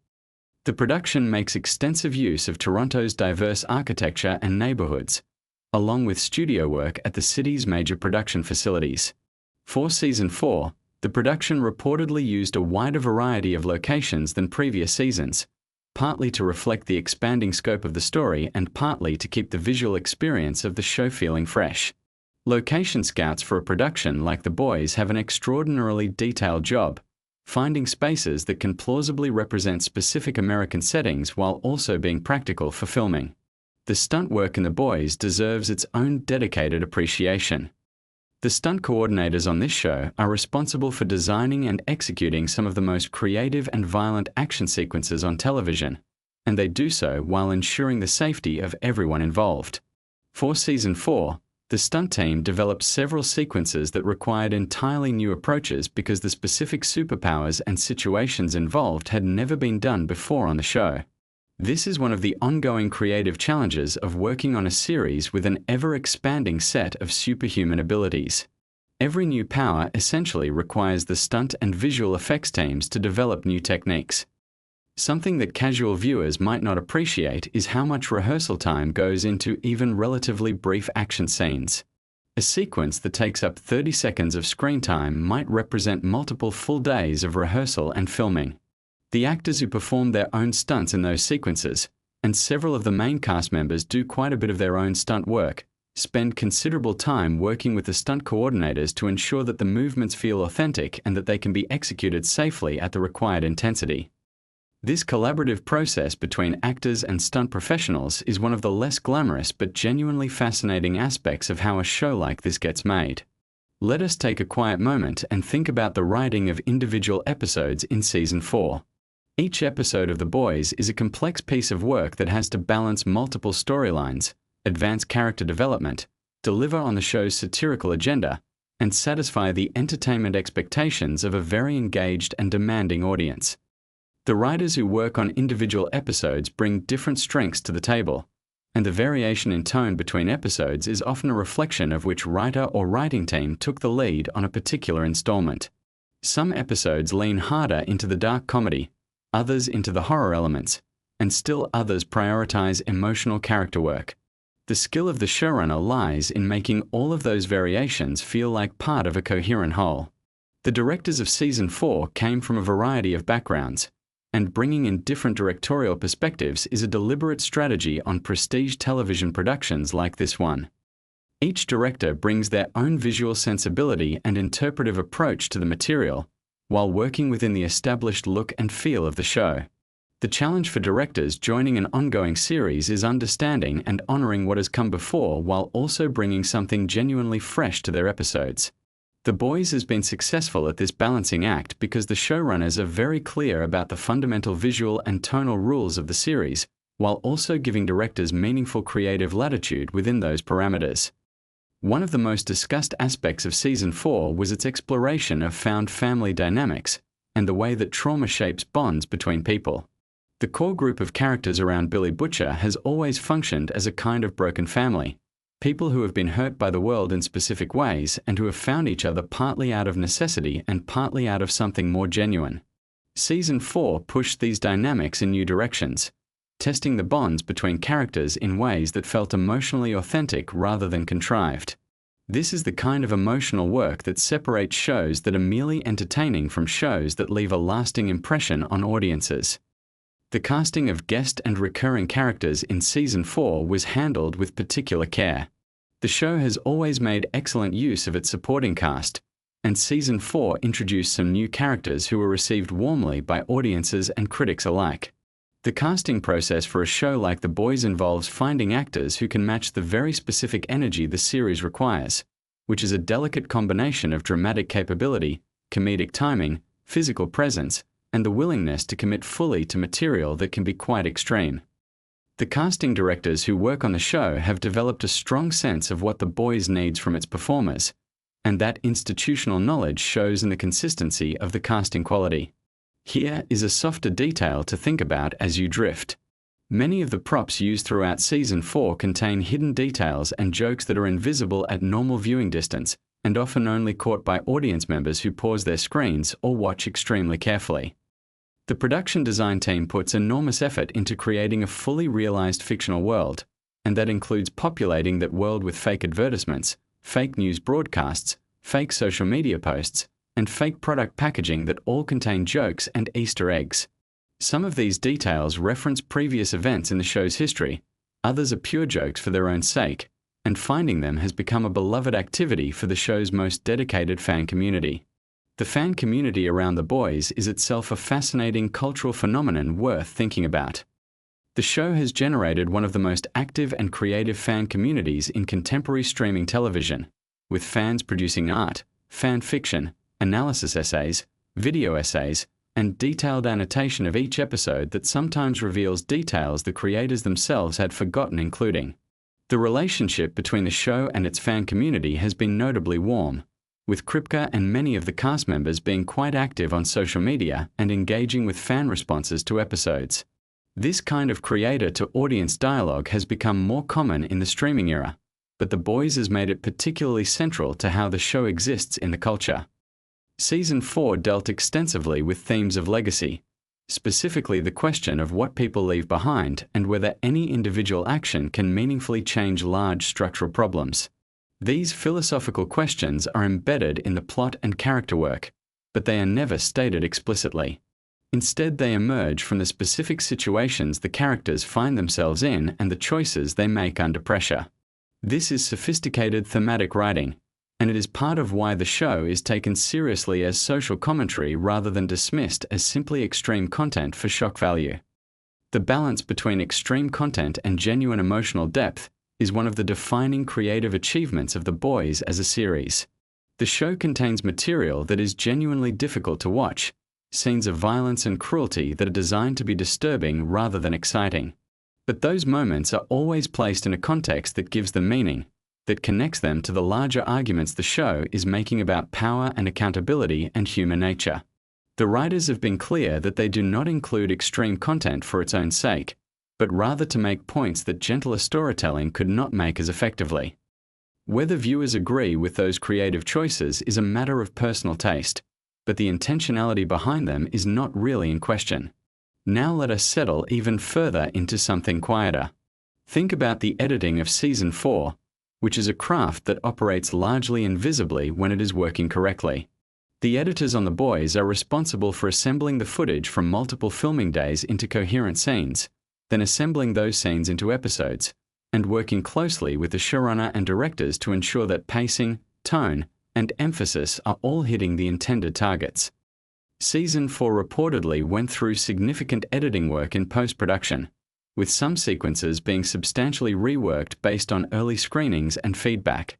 The production makes extensive use of Toronto's diverse architecture and neighborhoods, along with studio work at the city's major production facilities. For Season 4, the production reportedly used a wider variety of locations than previous seasons, partly to reflect the expanding scope of the story and partly to keep the visual experience of the show feeling fresh. Location scouts for a production like The Boys have an extraordinarily detailed job, finding spaces that can plausibly represent specific American settings while also being practical for filming. The stunt work in The Boys deserves its own dedicated appreciation. The stunt coordinators on this show are responsible for designing and executing some of the most creative and violent action sequences on television, and they do so while ensuring the safety of everyone involved. For Season 4, The stunt team developed several sequences that required entirely new approaches because the specific superpowers and situations involved had never been done before on the show. This is one of the ongoing creative challenges of working on a series with an ever-expanding set of superhuman abilities. Every new power essentially requires the stunt and visual effects teams to develop new techniques. Something that casual viewers might not appreciate is how much rehearsal time goes into even relatively brief action scenes. A sequence that takes up 30 seconds of screen time might represent multiple full days of rehearsal and filming. The actors who perform their own stunts in those sequences, and several of the main cast members do quite a bit of their own stunt work, spend considerable time working with the stunt coordinators to ensure that the movements feel authentic and that they can be executed safely at the required intensity. This collaborative process between actors and stunt professionals is one of the less glamorous but genuinely fascinating aspects of how a show like this gets made. Let us take a quiet moment and think about the writing of individual episodes in Season 4. Each episode of The Boys is a complex piece of work that has to balance multiple storylines, advance character development, deliver on the show's satirical agenda, and satisfy the entertainment expectations of a very engaged and demanding audience. The writers who work on individual episodes bring different strengths to the table, and the variation in tone between episodes is often a reflection of which writer or writing team took the lead on a particular installment. Some episodes lean harder into the dark comedy, others into the horror elements, and still others prioritize emotional character work. The skill of the showrunner lies in making all of those variations feel like part of a coherent whole. The directors of Season 4 came from a variety of backgrounds, and bringing in different directorial perspectives is a deliberate strategy on prestige television productions like this one. Each director brings their own visual sensibility and interpretive approach to the material, while working within the established look and feel of the show. The challenge for directors joining an ongoing series is understanding and honoring what has come before while also bringing something genuinely fresh to their episodes. The Boys has been successful at this balancing act because the showrunners are very clear about the fundamental visual and tonal rules of the series, while also giving directors meaningful creative latitude within those parameters. One of the most discussed aspects of Season 4 was its exploration of found family dynamics and the way that trauma shapes bonds between people. The core group of characters around Billy Butcher has always functioned as a kind of broken family. People who have been hurt by the world in specific ways and who have found each other partly out of necessity and partly out of something more genuine. Season 4 pushed these dynamics in new directions, testing the bonds between characters in ways that felt emotionally authentic rather than contrived. This is the kind of emotional work that separates shows that are merely entertaining from shows that leave a lasting impression on audiences. The casting of guest and recurring characters in Season 4 was handled with particular care. The show has always made excellent use of its supporting cast, and Season 4 introduced some new characters who were received warmly by audiences and critics alike. The casting process for a show like The Boys involves finding actors who can match the very specific energy the series requires, which is a delicate combination of dramatic capability, comedic timing, physical presence, and the willingness to commit fully to material that can be quite extreme. The casting directors who work on the show have developed a strong sense of what The Boys needs from its performers, and that institutional knowledge shows in the consistency of the casting quality. Here is a softer detail to think about as you drift. Many of the props used throughout Season 4 contain hidden details and jokes that are invisible at normal viewing distance, and often only caught by audience members who pause their screens or watch extremely carefully. The production design team puts enormous effort into creating a fully realized fictional world, and that includes populating that world with fake advertisements, fake news broadcasts, fake social media posts, and fake product packaging that all contain jokes and Easter eggs. Some of these details reference previous events in the show's history, others are pure jokes for their own sake, and finding them has become a beloved activity for the show's most dedicated fan community. The fan community around The Boys is itself a fascinating cultural phenomenon worth thinking about. The show has generated one of the most active and creative fan communities in contemporary streaming television, with fans producing art, fan fiction, analysis essays, video essays, and detailed annotation of each episode that sometimes reveals details the creators themselves had forgotten including. The relationship between the show and its fan community has been notably warm, with Kripke and many of the cast members being quite active on social media and engaging with fan responses to episodes. This kind of creator-to-audience dialogue has become more common in the streaming era, but The Boys has made it particularly central to how the show exists in the culture. Season 4 dealt extensively with themes of legacy, specifically the question of what people leave behind and whether any individual action can meaningfully change large structural problems. These philosophical questions are embedded in the plot and character work, but they are never stated explicitly. Instead, they emerge from the specific situations the characters find themselves in and the choices they make under pressure. This is sophisticated thematic writing, and it is part of why the show is taken seriously as social commentary rather than dismissed as simply extreme content for shock value. The balance between extreme content and genuine emotional depth is one of the defining creative achievements of The Boys as a series. The show contains material that is genuinely difficult to watch, scenes of violence and cruelty that are designed to be disturbing rather than exciting. But those moments are always placed in a context that gives them meaning, that connects them to the larger arguments the show is making about power and accountability and human nature. The writers have been clear that they do not include extreme content for its own sake, but rather to make points that gentler storytelling could not make as effectively. Whether viewers agree with those creative choices is a matter of personal taste, but the intentionality behind them is not really in question. Now let us settle even further into something quieter. Think about the editing of Season 4, which is a craft that operates largely invisibly when it is working correctly. The editors on The Boys are responsible for assembling the footage from multiple filming days into coherent scenes, then assembling those scenes into episodes, and working closely with the showrunner and directors to ensure that pacing, tone, and emphasis are all hitting the intended targets. Season 4 reportedly went through significant editing work in post-production, with some sequences being substantially reworked based on early screenings and feedback.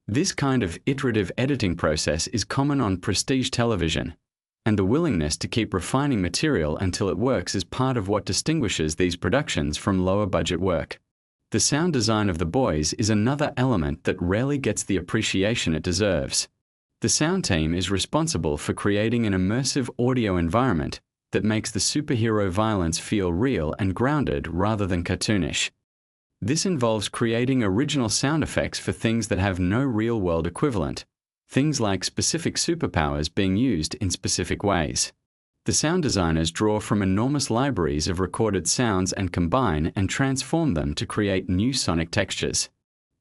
This kind of iterative editing process is common on prestige television, and the willingness to keep refining material until it works is part of what distinguishes these productions from lower-budget work. The sound design of The Boys is another element that rarely gets the appreciation it deserves. The sound team is responsible for creating an immersive audio environment that makes the superhero violence feel real and grounded rather than cartoonish. This involves creating original sound effects for things that have no real-world equivalent, things like specific superpowers being used in specific ways. The sound designers draw from enormous libraries of recorded sounds and combine and transform them to create new sonic textures.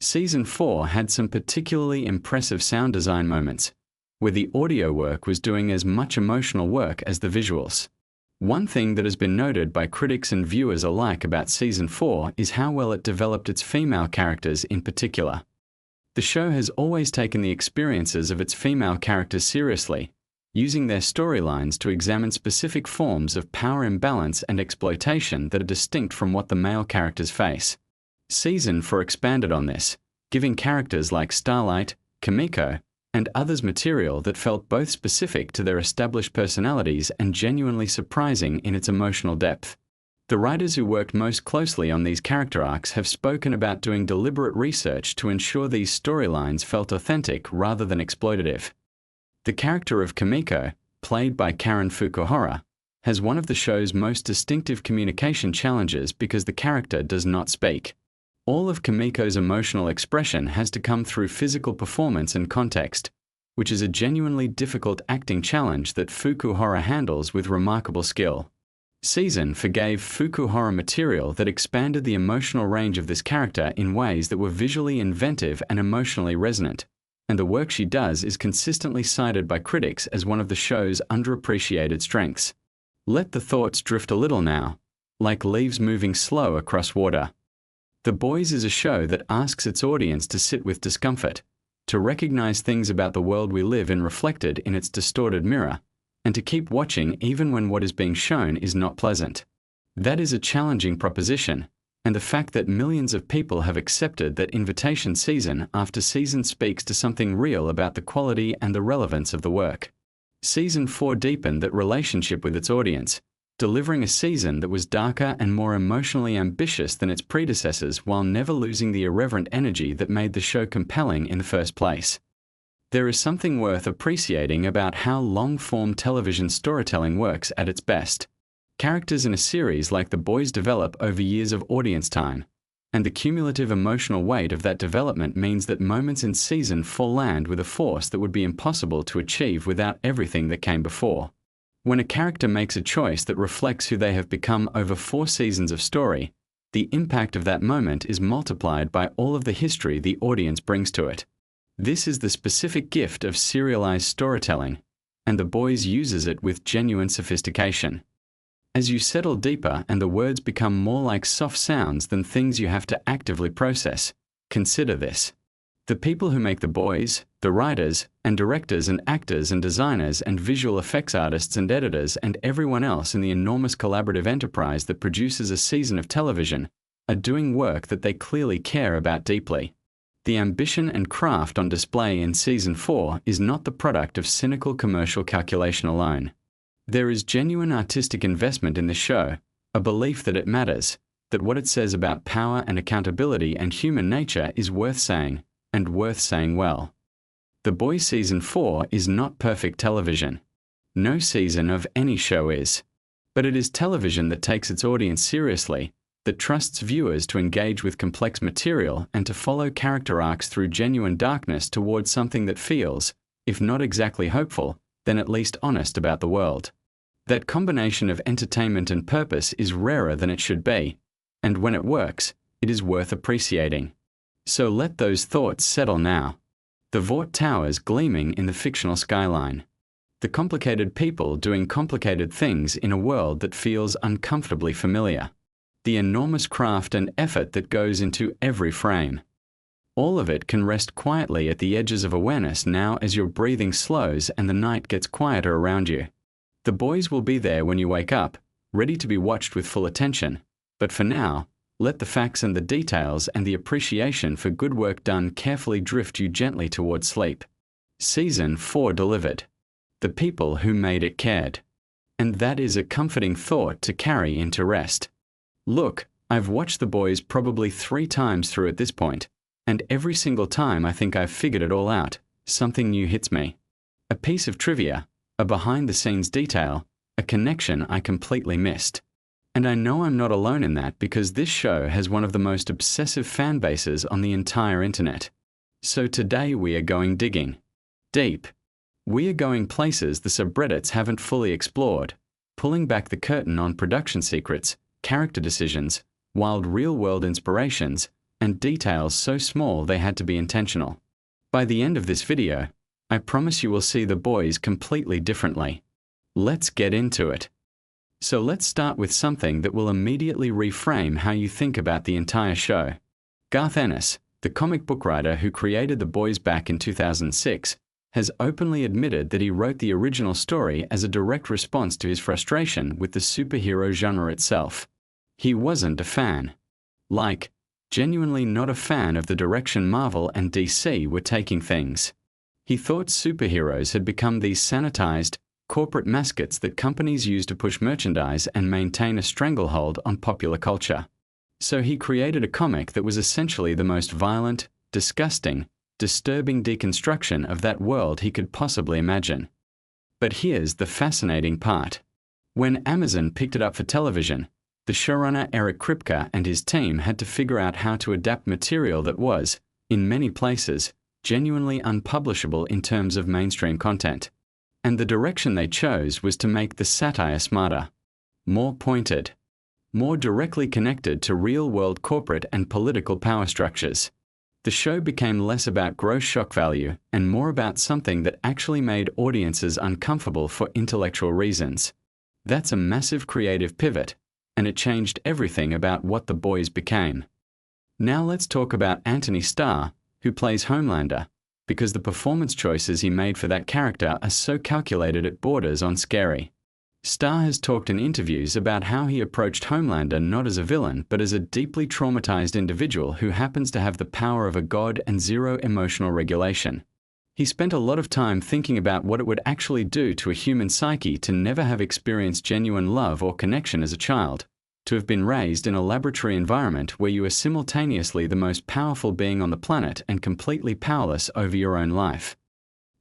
Season 4 had some particularly impressive sound design moments, where the audio work was doing as much emotional work as the visuals. One thing that has been noted by critics and viewers alike about Season 4 is how well it developed its female characters in particular. The show has always taken the experiences of its female characters seriously, using their storylines to examine specific forms of power imbalance and exploitation that are distinct from what the male characters face. Season 4 expanded on this, giving characters like Starlight, Kimiko, and others material that felt both specific to their established personalities and genuinely surprising in its emotional depth. The writers who worked most closely on these character arcs have spoken about doing deliberate research to ensure these storylines felt authentic rather than exploitative. The character of Kimiko, played by Karen Fukuhara, has one of the show's most distinctive communication challenges because the character does not speak. All of Kimiko's emotional expression has to come through physical performance and context, which is a genuinely difficult acting challenge that Fukuhara handles with remarkable skill. Season forgave Fukuhara material that expanded the emotional range of this character in ways that were visually inventive and emotionally resonant, and the work she does is consistently cited by critics as one of the show's underappreciated strengths. Let the thoughts drift a little now, like leaves moving slow across water. The Boys is a show that asks its audience to sit with discomfort, to recognize things about the world we live in reflected in its distorted mirror, and to keep watching even when what is being shown is not pleasant. That is a challenging proposition, and the fact that millions of people have accepted that invitation season after season speaks to something real about the quality and the relevance of the work. Season 4 deepened that relationship with its audience, delivering a season that was darker and more emotionally ambitious than its predecessors while never losing the irreverent energy that made the show compelling in the first place. There is something worth appreciating about how long-form television storytelling works at its best. Characters in a series like The Boys develop over years of audience time, and the cumulative emotional weight of that development means that moments in season 4 land with a force that would be impossible to achieve without everything that came before. When a character makes a choice that reflects who they have become over 4 seasons of story, the impact of that moment is multiplied by all of the history the audience brings to it. This is the specific gift of serialized storytelling, and The Boys uses it with genuine sophistication. As you settle deeper and the words become more like soft sounds than things you have to actively process, consider this. The people who make The Boys, the writers and directors and actors and designers and visual effects artists and editors and everyone else in the enormous collaborative enterprise that produces a season of television, are doing work that they clearly care about deeply. The ambition and craft on display in Season 4 is not the product of cynical commercial calculation alone. There is genuine artistic investment in the show, a belief that it matters, that what it says about power and accountability and human nature is worth saying, and worth saying well. The Boys Season 4 is not perfect television. No season of any show is. But it is television that takes its audience seriously, that trusts viewers to engage with complex material and to follow character arcs through genuine darkness towards something that feels, if not exactly hopeful, then at least honest about the world. That combination of entertainment and purpose is rarer than it should be, and when it works, it is worth appreciating. So let those thoughts settle now. The Vought Towers gleaming in the fictional skyline. The complicated people doing complicated things in a world that feels uncomfortably familiar. The enormous craft and effort that goes into every frame. All of it can rest quietly at the edges of awareness now as your breathing slows and the night gets quieter around you. The Boys will be there when you wake up, ready to be watched with full attention, but for now, let the facts and the details and the appreciation for good work done carefully drift you gently towards sleep. Season 4 delivered. The people who made it cared. And that is a comforting thought to carry into rest. Look, I've watched The Boys probably 3 times through at this point, and every single time I think I've figured it all out, something new hits me. A piece of trivia, a behind-the-scenes detail, a connection I completely missed. And I know I'm not alone in that because this show has one of the most obsessive fan bases on the entire internet. So today we are going digging. Deep. We are going places the subreddits haven't fully explored, pulling back the curtain on production secrets, character decisions, wild real-world inspirations, and details so small they had to be intentional. By the end of this video, I promise you will see The Boys completely differently. Let's get into it. So let's start with something that will immediately reframe how you think about the entire show. Garth Ennis, the comic book writer who created The Boys back in 2006, has openly admitted that he wrote the original story as a direct response to his frustration with the superhero genre itself. He wasn't a fan. Genuinely not a fan of the direction Marvel and DC were taking things. He thought superheroes had become these sanitized, corporate mascots that companies use to push merchandise and maintain a stranglehold on popular culture. So he created a comic that was essentially the most violent, disgusting, disturbing deconstruction of that world he could possibly imagine. But here's the fascinating part. When Amazon picked it up for television, the showrunner Eric Kripke and his team had to figure out how to adapt material that was, in many places, genuinely unpublishable in terms of mainstream content. And the direction they chose was to make the satire smarter, more pointed, more directly connected to real-world corporate and political power structures. The show became less about gross shock value and more about something that actually made audiences uncomfortable for intellectual reasons. That's a massive creative pivot, and it changed everything about what The Boys became. Now let's talk about Anthony Starr, who plays Homelander, because the performance choices he made for that character are so calculated it borders on scary. Starr has talked in interviews about how he approached Homelander not as a villain but as a deeply traumatized individual who happens to have the power of a god and zero emotional regulation. He spent a lot of time thinking about what it would actually do to a human psyche to never have experienced genuine love or connection as a child, to have been raised in a laboratory environment where you are simultaneously the most powerful being on the planet and completely powerless over your own life.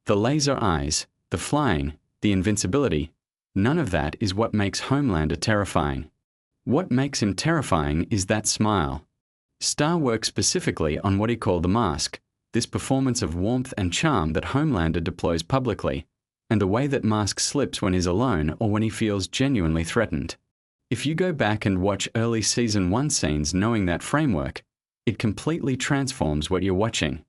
The laser eyes, the flying, the invincibility, none of that is what makes Homelander terrifying. What makes him terrifying is that smile. Starr worked specifically on what he called the mask, this performance of warmth and charm that Homelander deploys publicly, and the way that mask slips when he's alone or when he feels genuinely threatened. If you go back and watch early Season 1 scenes knowing that framework, it completely transforms what you're watching.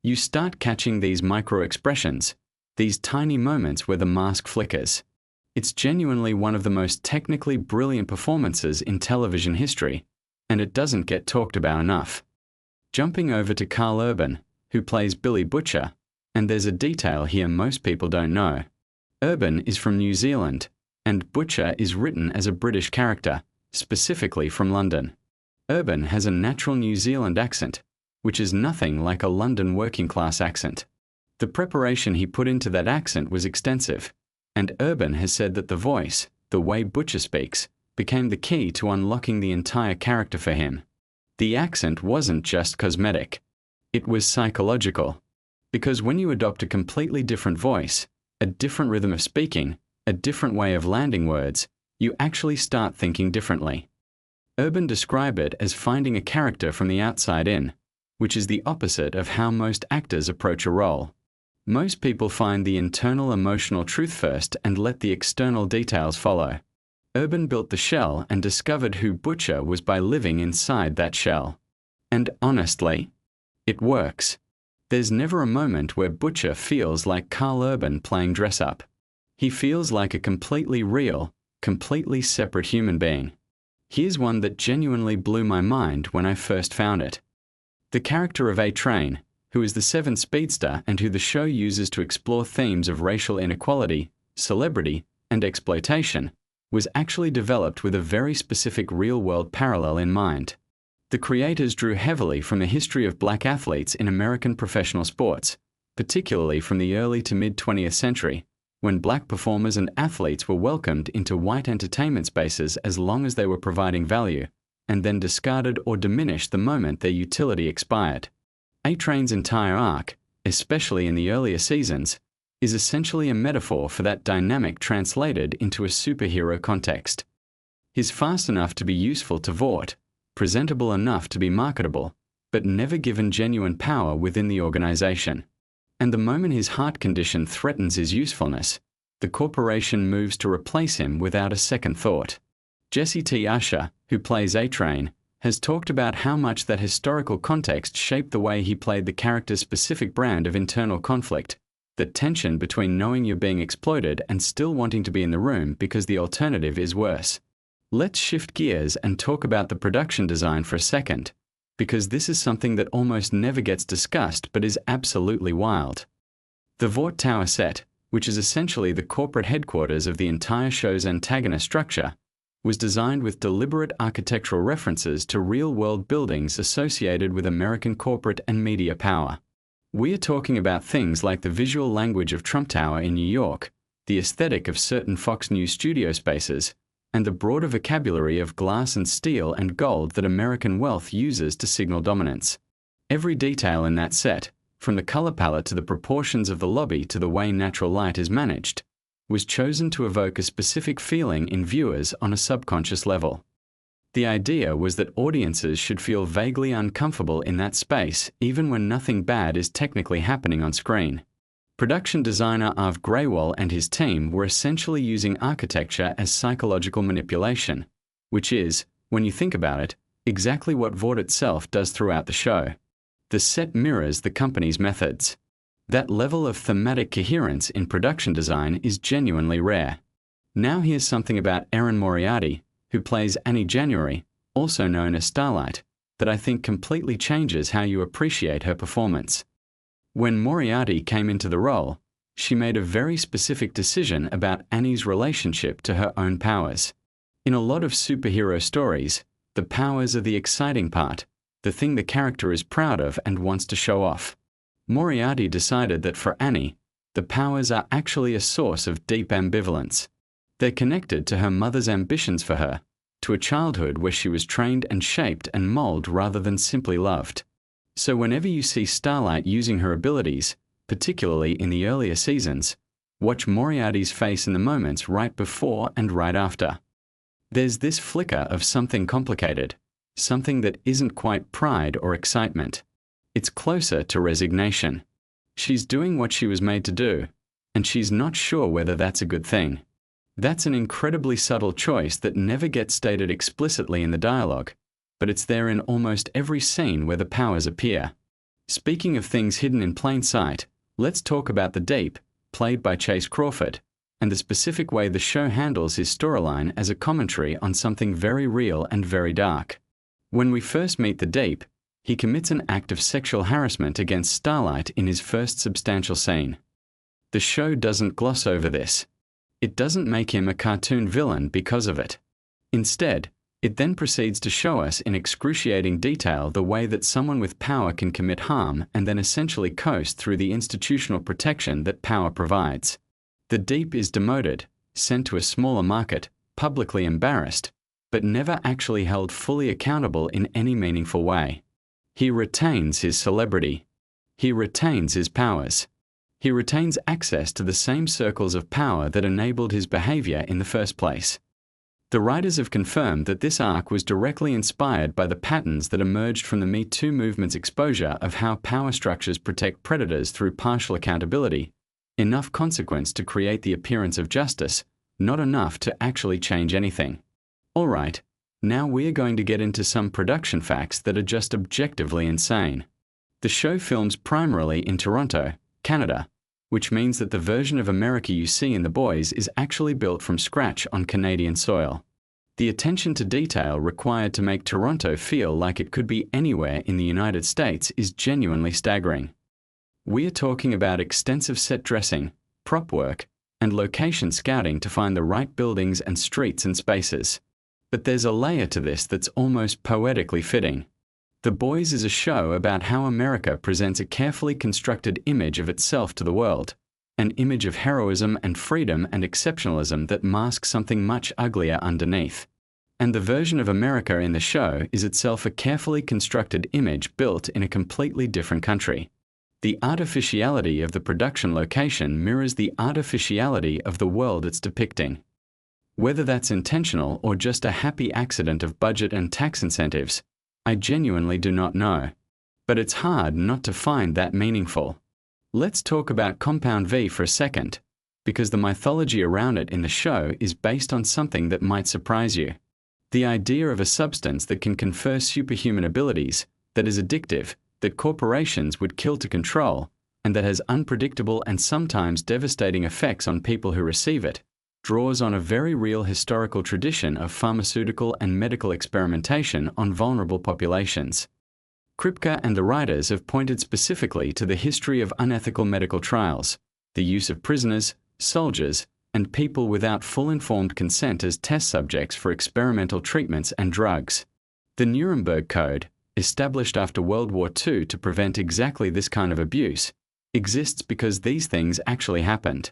You start catching these micro-expressions, these tiny moments where the mask flickers. It's genuinely one of the most technically brilliant performances in television history, and it doesn't get talked about enough. Jumping over to Karl Urban, who plays Billy Butcher, and there's a detail here most people don't know. Urban is from New Zealand, and Butcher is written as a British character, specifically from London. Urban has a natural New Zealand accent, which is nothing like a London working-class accent. The preparation he put into that accent was extensive, and Urban has said that the voice, the way Butcher speaks, became the key to unlocking the entire character for him. The accent wasn't just cosmetic. It was psychological. Because when you adopt a completely different voice, a different rhythm of speaking, a different way of landing words, you actually start thinking differently. Urban described it as finding a character from the outside in, which is the opposite of how most actors approach a role. Most people find the internal emotional truth first and let the external details follow. Urban built the shell and discovered who Butcher was by living inside that shell. And honestly, it works. There's never a moment where Butcher feels like Karl Urban playing dress-up. He feels like a completely real, completely separate human being. Here's one that genuinely blew my mind when I first found it. The character of A-Train, who is the seventh speedster and who the show uses to explore themes of racial inequality, celebrity, and exploitation, was actually developed with a very specific real-world parallel in mind. The creators drew heavily from the history of black athletes in American professional sports, particularly from the early to mid-20th century, when black performers and athletes were welcomed into white entertainment spaces as long as they were providing value, and then discarded or diminished the moment their utility expired. A-Train's entire arc, especially in the earlier seasons, is essentially a metaphor for that dynamic translated into a superhero context. He's fast enough to be useful to Vought, presentable enough to be marketable, but never given genuine power within the organization. And the moment his heart condition threatens his usefulness, the corporation moves to replace him without a second thought. Jesse T. Usher, who plays A-Train, has talked about how much that historical context shaped the way he played the character's specific brand of internal conflict, the tension between knowing you're being exploited and still wanting to be in the room because the alternative is worse. Let's shift gears and talk about the production design for a second, because this is something that almost never gets discussed but is absolutely wild. The Vought Tower set, which is essentially the corporate headquarters of the entire show's antagonist structure, was designed with deliberate architectural references to real-world buildings associated with American corporate and media power. We are talking about things like the visual language of Trump Tower in New York, the aesthetic of certain Fox News studio spaces, and the broader vocabulary of glass and steel and gold that American wealth uses to signal dominance. Every detail in that set, from the color palette to the proportions of the lobby to the way natural light is managed, was chosen to evoke a specific feeling in viewers on a subconscious level. The idea was that audiences should feel vaguely uncomfortable in that space even when nothing bad is technically happening on screen. Production designer Arv Graywall and his team were essentially using architecture as psychological manipulation, which is, when you think about it, exactly what Vought itself does throughout the show. The set mirrors the company's methods. That level of thematic coherence in production design is genuinely rare. Now here's something about Erin Moriarty, who plays Annie January, also known as Starlight, that I think completely changes how you appreciate her performance. When Moriarty came into the role, she made a very specific decision about Annie's relationship to her own powers. In a lot of superhero stories, the powers are the exciting part, the thing the character is proud of and wants to show off. Moriarty decided that for Annie, the powers are actually a source of deep ambivalence. They're connected to her mother's ambitions for her, to a childhood where she was trained and shaped and molded rather than simply loved. So whenever you see Starlight using her abilities, particularly in the earlier seasons, watch Moriarty's face in the moments right before and right after. There's this flicker of something complicated, something that isn't quite pride or excitement. It's closer to resignation. She's doing what she was made to do, and she's not sure whether that's a good thing. That's an incredibly subtle choice that never gets stated explicitly in the dialogue, but it's there in almost every scene where the powers appear. Speaking of things hidden in plain sight, let's talk about the Deep, played by Chase Crawford, and the specific way the show handles his storyline as a commentary on something very real and very dark. When we first meet the Deep, he commits an act of sexual harassment against Starlight in his first substantial scene. The show doesn't gloss over this. It doesn't make him a cartoon villain because of it. Instead, it then proceeds to show us in excruciating detail the way that someone with power can commit harm and then essentially coast through the institutional protection that power provides. The Deep is demoted, sent to a smaller market, publicly embarrassed, but never actually held fully accountable in any meaningful way. He retains his celebrity. He retains his powers. He retains access to the same circles of power that enabled his behavior in the first place. The writers have confirmed that this arc was directly inspired by the patterns that emerged from the Me Too movement's exposure of how power structures protect predators through partial accountability, enough consequence to create the appearance of justice, not enough to actually change anything. All right, now we are going to get into some production facts that are just objectively insane. The show films primarily in Toronto, Canada, which means that the version of America you see in The Boys is actually built from scratch on Canadian soil. The attention to detail required to make Toronto feel like it could be anywhere in the United States is genuinely staggering. We are talking about extensive set dressing, prop work, and location scouting to find the right buildings and streets and spaces. But there's a layer to this that's almost poetically fitting. The Boys is a show about how America presents a carefully constructed image of itself to the world, an image of heroism and freedom and exceptionalism that masks something much uglier underneath. And the version of America in the show is itself a carefully constructed image built in a completely different country. The artificiality of the production location mirrors the artificiality of the world it's depicting. Whether that's intentional or just a happy accident of budget and tax incentives, I genuinely do not know. But it's hard not to find that meaningful. Let's talk about Compound V for a second, because the mythology around it in the show is based on something that might surprise you. The idea of a substance that can confer superhuman abilities, that is addictive, that corporations would kill to control, and that has unpredictable and sometimes devastating effects on people who receive it, draws on a very real historical tradition of pharmaceutical and medical experimentation on vulnerable populations. Kripke and the writers have pointed specifically to the history of unethical medical trials, the use of prisoners, soldiers, and people without full informed consent as test subjects for experimental treatments and drugs. The Nuremberg Code, established after World War II to prevent exactly this kind of abuse, exists because these things actually happened.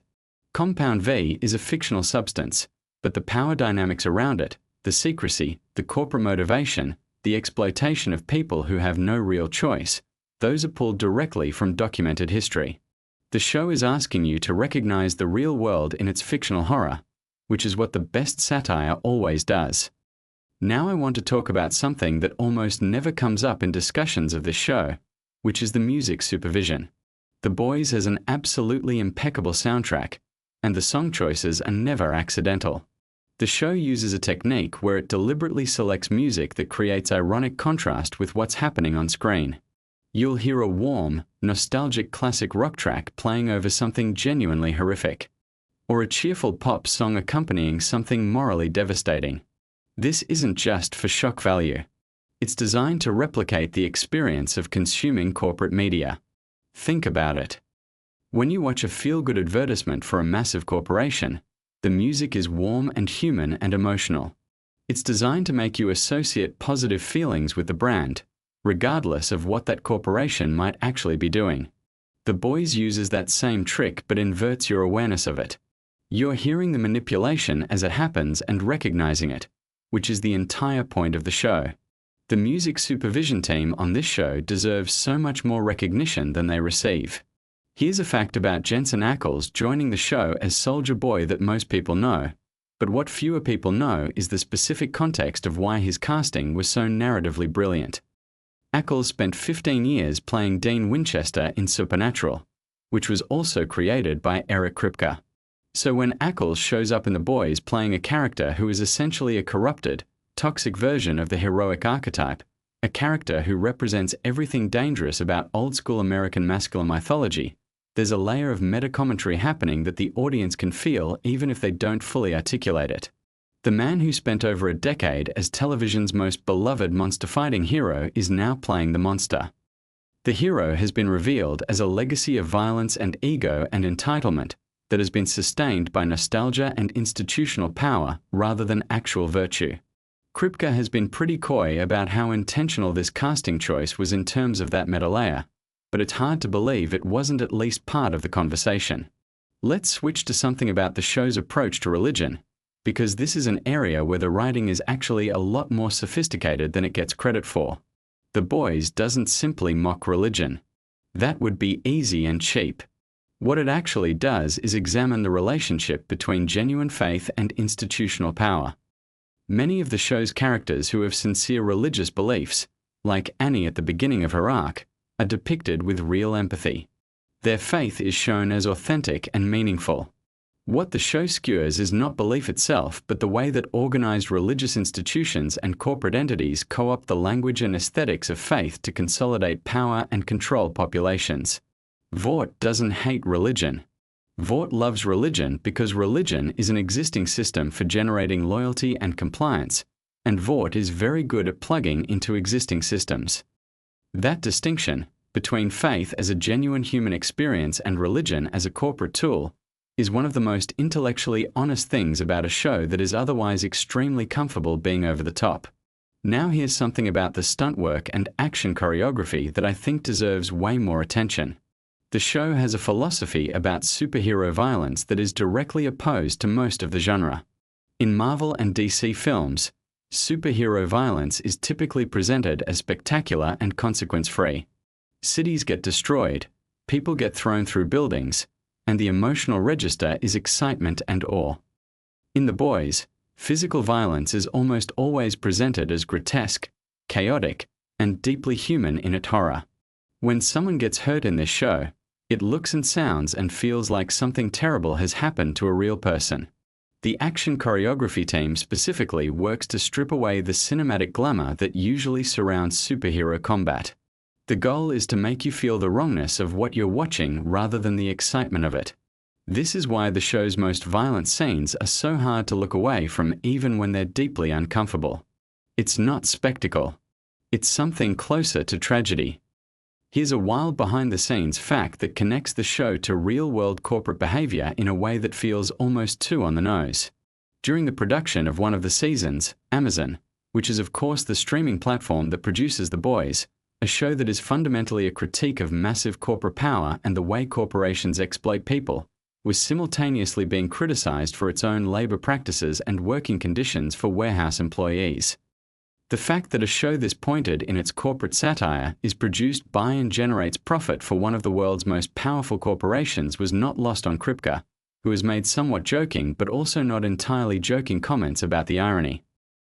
Compound V is a fictional substance, but the power dynamics around it, the secrecy, the corporate motivation, the exploitation of people who have no real choice, those are pulled directly from documented history. The show is asking you to recognize the real world in its fictional horror, which is what the best satire always does. Now I want to talk about something that almost never comes up in discussions of this show, which is the music supervision. The Boys has an absolutely impeccable soundtrack, and the song choices are never accidental. The show uses a technique where it deliberately selects music that creates ironic contrast with what's happening on screen. You'll hear a warm, nostalgic classic rock track playing over something genuinely horrific, or a cheerful pop song accompanying something morally devastating. This isn't just for shock value. It's designed to replicate the experience of consuming corporate media. Think about it. When you watch a feel-good advertisement for a massive corporation, the music is warm and human and emotional. It's designed to make you associate positive feelings with the brand, regardless of what that corporation might actually be doing. The Boys uses that same trick but inverts your awareness of it. You're hearing the manipulation as it happens and recognizing it, which is the entire point of the show. The music supervision team on this show deserves so much more recognition than they receive. Here's a fact about Jensen Ackles joining the show as Soldier Boy that most people know, but what fewer people know is the specific context of why his casting was so narratively brilliant. Ackles spent 15 years playing Dean Winchester in Supernatural, which was also created by Eric Kripke. So when Ackles shows up in The Boys playing a character who is essentially a corrupted, toxic version of the heroic archetype, a character who represents everything dangerous about old-school American masculine mythology, there's a layer of meta-commentary happening that the audience can feel even if they don't fully articulate it. The man who spent over a decade as television's most beloved monster-fighting hero is now playing the monster. The hero has been revealed as a legacy of violence and ego and entitlement that has been sustained by nostalgia and institutional power rather than actual virtue. Kripke has been pretty coy about how intentional this casting choice was in terms of that meta layer, but it's hard to believe it wasn't at least part of the conversation. Let's switch to something about the show's approach to religion, because this is an area where the writing is actually a lot more sophisticated than it gets credit for. The Boys doesn't simply mock religion. That would be easy and cheap. What it actually does is examine the relationship between genuine faith and institutional power. Many of the show's characters who have sincere religious beliefs, like Annie at the beginning of her arc, are depicted with real empathy. Their faith is shown as authentic and meaningful. What the show skewers is not belief itself, but the way that organized religious institutions and corporate entities co-opt the language and aesthetics of faith to consolidate power and control populations. Vought doesn't hate religion. Vought loves religion because religion is an existing system for generating loyalty and compliance, and Vought is very good at plugging into existing systems. That distinction between faith as a genuine human experience and religion as a corporate tool is one of the most intellectually honest things about a show that is otherwise extremely comfortable being over the top. Now here's something about the stunt work and action choreography that I think deserves way more attention. The show has a philosophy about superhero violence that is directly opposed to most of the genre. In Marvel and DC films, superhero violence is typically presented as spectacular and consequence-free. Cities get destroyed, people get thrown through buildings, and the emotional register is excitement and awe. In The Boys, physical violence is almost always presented as grotesque, chaotic, and deeply human in its horror. When someone gets hurt in this show, it looks and sounds and feels like something terrible has happened to a real person. The action choreography team specifically works to strip away the cinematic glamour that usually surrounds superhero combat. The goal is to make you feel the wrongness of what you're watching rather than the excitement of it. This is why the show's most violent scenes are so hard to look away from even when they're deeply uncomfortable. It's not spectacle. It's something closer to tragedy. Here's a wild behind-the-scenes fact that connects the show to real-world corporate behavior in a way that feels almost too on the nose. During the production of one of the seasons, Amazon, which is of course the streaming platform that produces The Boys, a show that is fundamentally a critique of massive corporate power and the way corporations exploit people, was simultaneously being criticized for its own labor practices and working conditions for warehouse employees. The fact that a show this pointed in its corporate satire is produced by and generates profit for one of the world's most powerful corporations was not lost on Kripke, who has made somewhat joking but also not entirely joking comments about the irony.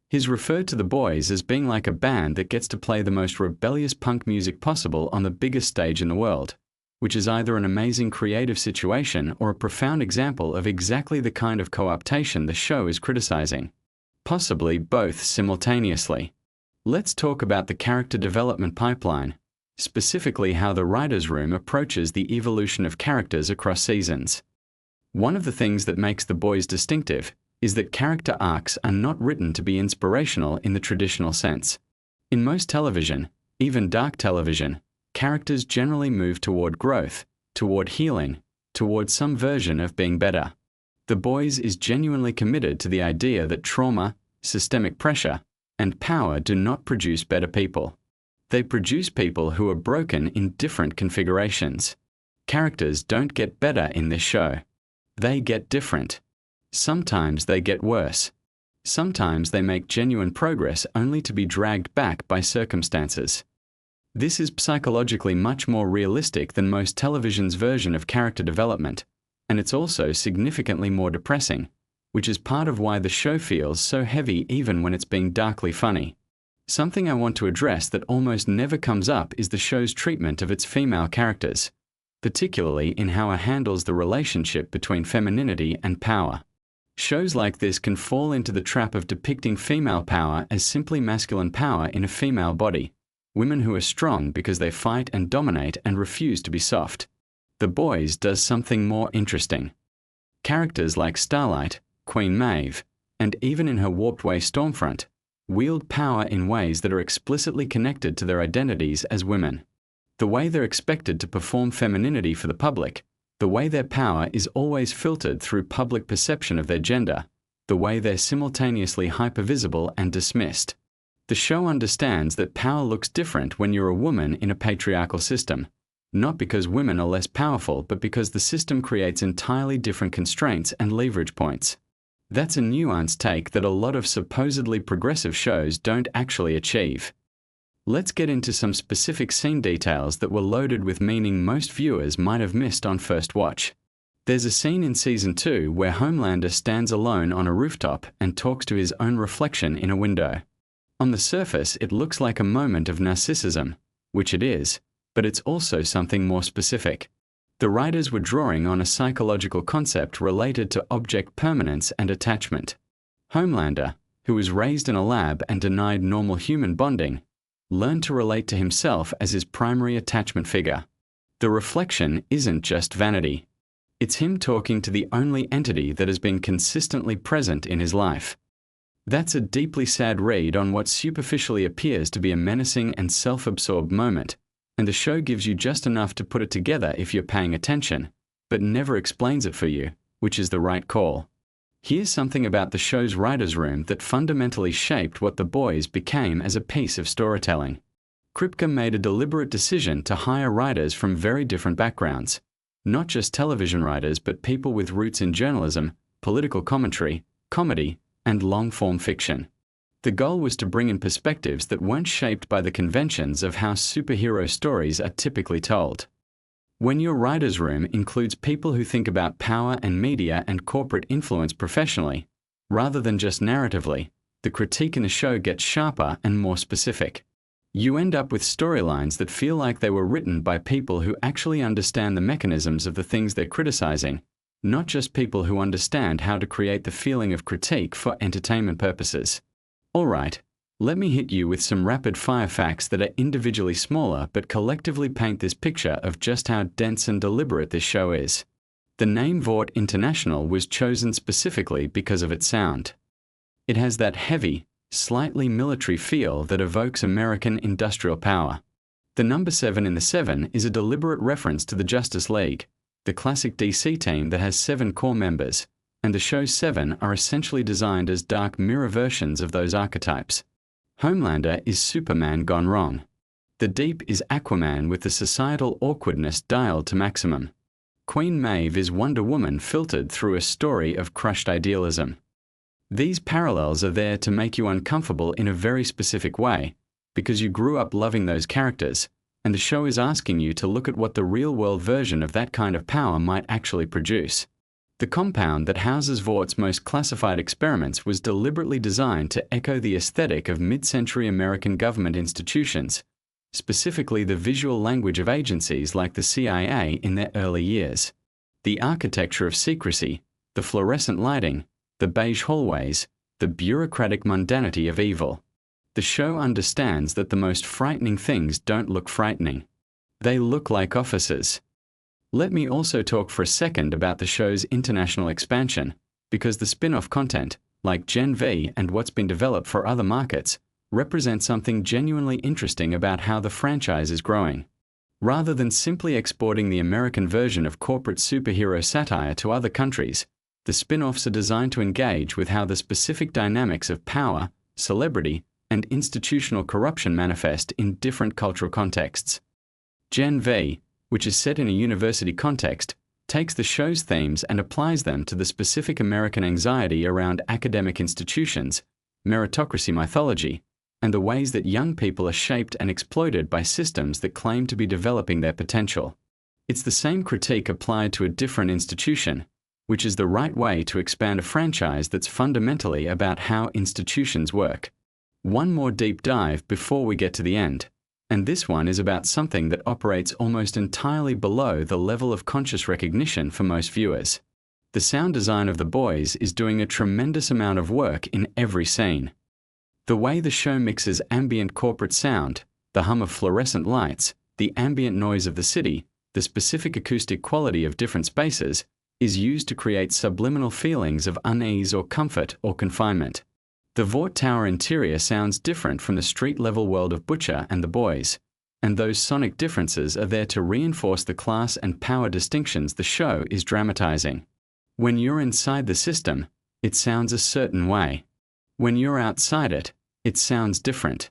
He's referred to The Boys as being like a band that gets to play the most rebellious punk music possible on the biggest stage in the world, which is either an amazing creative situation or a profound example of exactly the kind of co-optation the show is criticizing. Possibly both simultaneously. Let's talk about the character development pipeline, specifically how the writer's room approaches the evolution of characters across seasons. One of the things that makes The Boys distinctive is that character arcs are not written to be inspirational in the traditional sense. In most television, even dark television, characters generally move toward growth, toward healing, toward some version of being better. The Boys is genuinely committed to the idea that trauma, systemic pressure, and power do not produce better people. They produce people who are broken in different configurations. Characters don't get better in this show. They get different. Sometimes they get worse. Sometimes they make genuine progress only to be dragged back by circumstances. This is psychologically much more realistic than most television's version of character development, and it's also significantly more depressing, which is part of why the show feels so heavy even when it's being darkly funny. Something I want to address that almost never comes up is the show's treatment of its female characters, particularly in how it handles the relationship between femininity and power. Shows like this can fall into the trap of depicting female power as simply masculine power in a female body, women who are strong because they fight and dominate and refuse to be soft. The Boys does something more interesting. Characters like Starlight, Queen Maeve, and even in her warped way Stormfront, wield power in ways that are explicitly connected to their identities as women. The way they're expected to perform femininity for the public, the way their power is always filtered through public perception of their gender, the way they're simultaneously hypervisible and dismissed. The show understands that power looks different when you're a woman in a patriarchal system, not because women are less powerful, but because the system creates entirely different constraints and leverage points. That's a nuanced take that a lot of supposedly progressive shows don't actually achieve. Let's get into some specific scene details that were loaded with meaning most viewers might have missed on first watch. There's a scene in Season 2 where Homelander stands alone on a rooftop and talks to his own reflection in a window. On the surface, it looks like a moment of narcissism, which it is, but it's also something more specific. The writers were drawing on a psychological concept related to object permanence and attachment. Homelander, who was raised in a lab and denied normal human bonding, learned to relate to himself as his primary attachment figure. The reflection isn't just vanity. It's him talking to the only entity that has been consistently present in his life. That's a deeply sad read on what superficially appears to be a menacing and self-absorbed moment, and the show gives you just enough to put it together if you're paying attention, but never explains it for you, which is the right call. Here's something about the show's writer's room that fundamentally shaped what The Boys became as a piece of storytelling. Kripke made a deliberate decision to hire writers from very different backgrounds, not just television writers but people with roots in journalism, political commentary, comedy, and long-form fiction. The goal was to bring in perspectives that weren't shaped by the conventions of how superhero stories are typically told. When your writer's room includes people who think about power and media and corporate influence professionally, rather than just narratively, the critique in the show gets sharper and more specific. You end up with storylines that feel like they were written by people who actually understand the mechanisms of the things they're criticizing, not just people who understand how to create the feeling of critique for entertainment purposes. All right, let me hit you with some rapid-fire facts that are individually smaller but collectively paint this picture of just how dense and deliberate this show is. The name Vought International was chosen specifically because of its sound. It has that heavy, slightly military feel that evokes American industrial power. The number 7 in the 7 is a deliberate reference to the Justice League, the classic DC team that has 7 core members, and the show's 7 are essentially designed as dark mirror versions of those archetypes. Homelander is Superman gone wrong. The Deep is Aquaman with the societal awkwardness dialed to maximum. Queen Maeve is Wonder Woman filtered through a story of crushed idealism. These parallels are there to make you uncomfortable in a very specific way, because you grew up loving those characters, and the show is asking you to look at what the real-world version of that kind of power might actually produce. The compound that houses Vaught's most classified experiments was deliberately designed to echo the aesthetic of mid-century American government institutions, specifically the visual language of agencies like the CIA in their early years. The architecture of secrecy, the fluorescent lighting, the beige hallways, the bureaucratic mundanity of evil. The show understands that the most frightening things don't look frightening. They look like offices. Let me also talk for a second about the show's international expansion, because the spin-off content, like Gen V and what's been developed for other markets, represent something genuinely interesting about how the franchise is growing. Rather than simply exporting the American version of corporate superhero satire to other countries, the spin-offs are designed to engage with how the specific dynamics of power, celebrity, and institutional corruption manifest in different cultural contexts. Gen V, which is set in a university context, takes the show's themes and applies them to the specific American anxiety around academic institutions, meritocracy mythology, and the ways that young people are shaped and exploited by systems that claim to be developing their potential. It's the same critique applied to a different institution, which is the right way to expand a franchise that's fundamentally about how institutions work. One more deep dive before we get to the end, and this one is about something that operates almost entirely below the level of conscious recognition for most viewers. The sound design of The Boys is doing a tremendous amount of work in every scene. The way the show mixes ambient corporate sound, the hum of fluorescent lights, the ambient noise of the city, the specific acoustic quality of different spaces, is used to create subliminal feelings of unease or comfort or confinement. The Vought Tower interior sounds different from the street-level world of Butcher and The Boys, and those sonic differences are there to reinforce the class and power distinctions the show is dramatizing. When you're inside the system, it sounds a certain way. When you're outside it, it sounds different.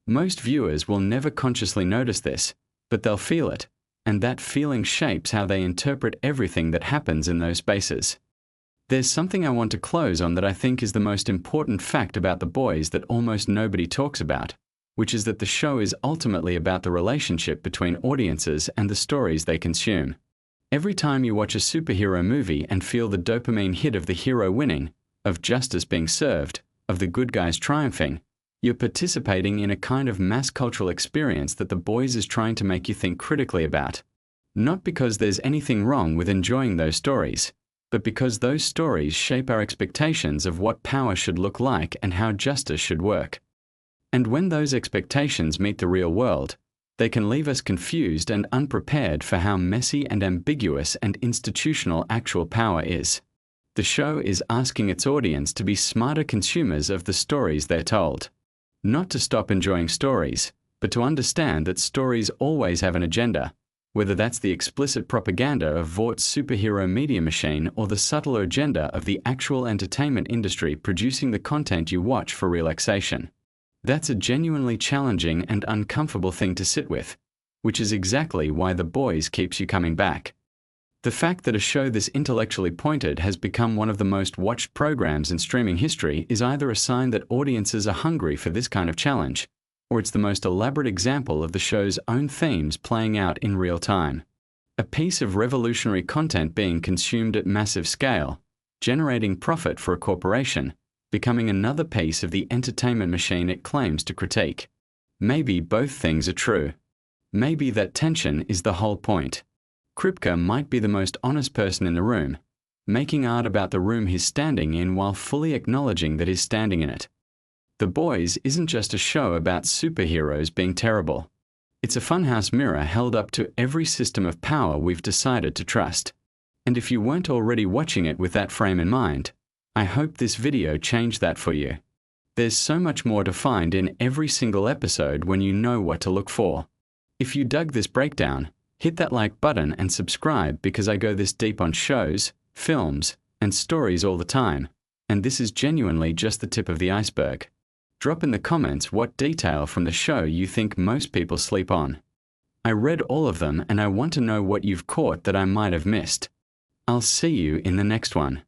Most viewers will never consciously notice this, but they'll feel it, and that feeling shapes how they interpret everything that happens in those spaces. There's something I want to close on that I think is the most important fact about The Boys that almost nobody talks about, which is that the show is ultimately about the relationship between audiences and the stories they consume. Every time you watch a superhero movie and feel the dopamine hit of the hero winning, of justice being served, of the good guys triumphing, you're participating in a kind of mass cultural experience that The Boys is trying to make you think critically about. Not because there's anything wrong with enjoying those stories, but because those stories shape our expectations of what power should look like and how justice should work. And when those expectations meet the real world, they can leave us confused and unprepared for how messy and ambiguous and institutional actual power is. The show is asking its audience to be smarter consumers of the stories they're told. Not to stop enjoying stories, but to understand that stories always have an agenda, whether that's the explicit propaganda of Vaught's superhero media machine or the subtler agenda of the actual entertainment industry producing the content you watch for relaxation. That's a genuinely challenging and uncomfortable thing to sit with, which is exactly why The Boys keeps you coming back. The fact that a show this intellectually pointed has become one of the most watched programs in streaming history is either a sign that audiences are hungry for this kind of challenge, or it's the most elaborate example of the show's own themes playing out in real time. A piece of revolutionary content being consumed at massive scale, generating profit for a corporation, becoming another piece of the entertainment machine it claims to critique. Maybe both things are true. Maybe that tension is the whole point. Kripke might be the most honest person in the room, making art about the room he's standing in while fully acknowledging that he's standing in it. The Boys isn't just a show about superheroes being terrible. It's a funhouse mirror held up to every system of power we've decided to trust. And if you weren't already watching it with that frame in mind, I hope this video changed that for you. There's so much more to find in every single episode when you know what to look for. If you dug this breakdown, hit that like button and subscribe because I go this deep on shows, films, and stories all the time, and this is genuinely just the tip of the iceberg. Drop in the comments what detail from the show you think most people sleep on. I read all of them and I want to know what you've caught that I might have missed. I'll see you in the next one.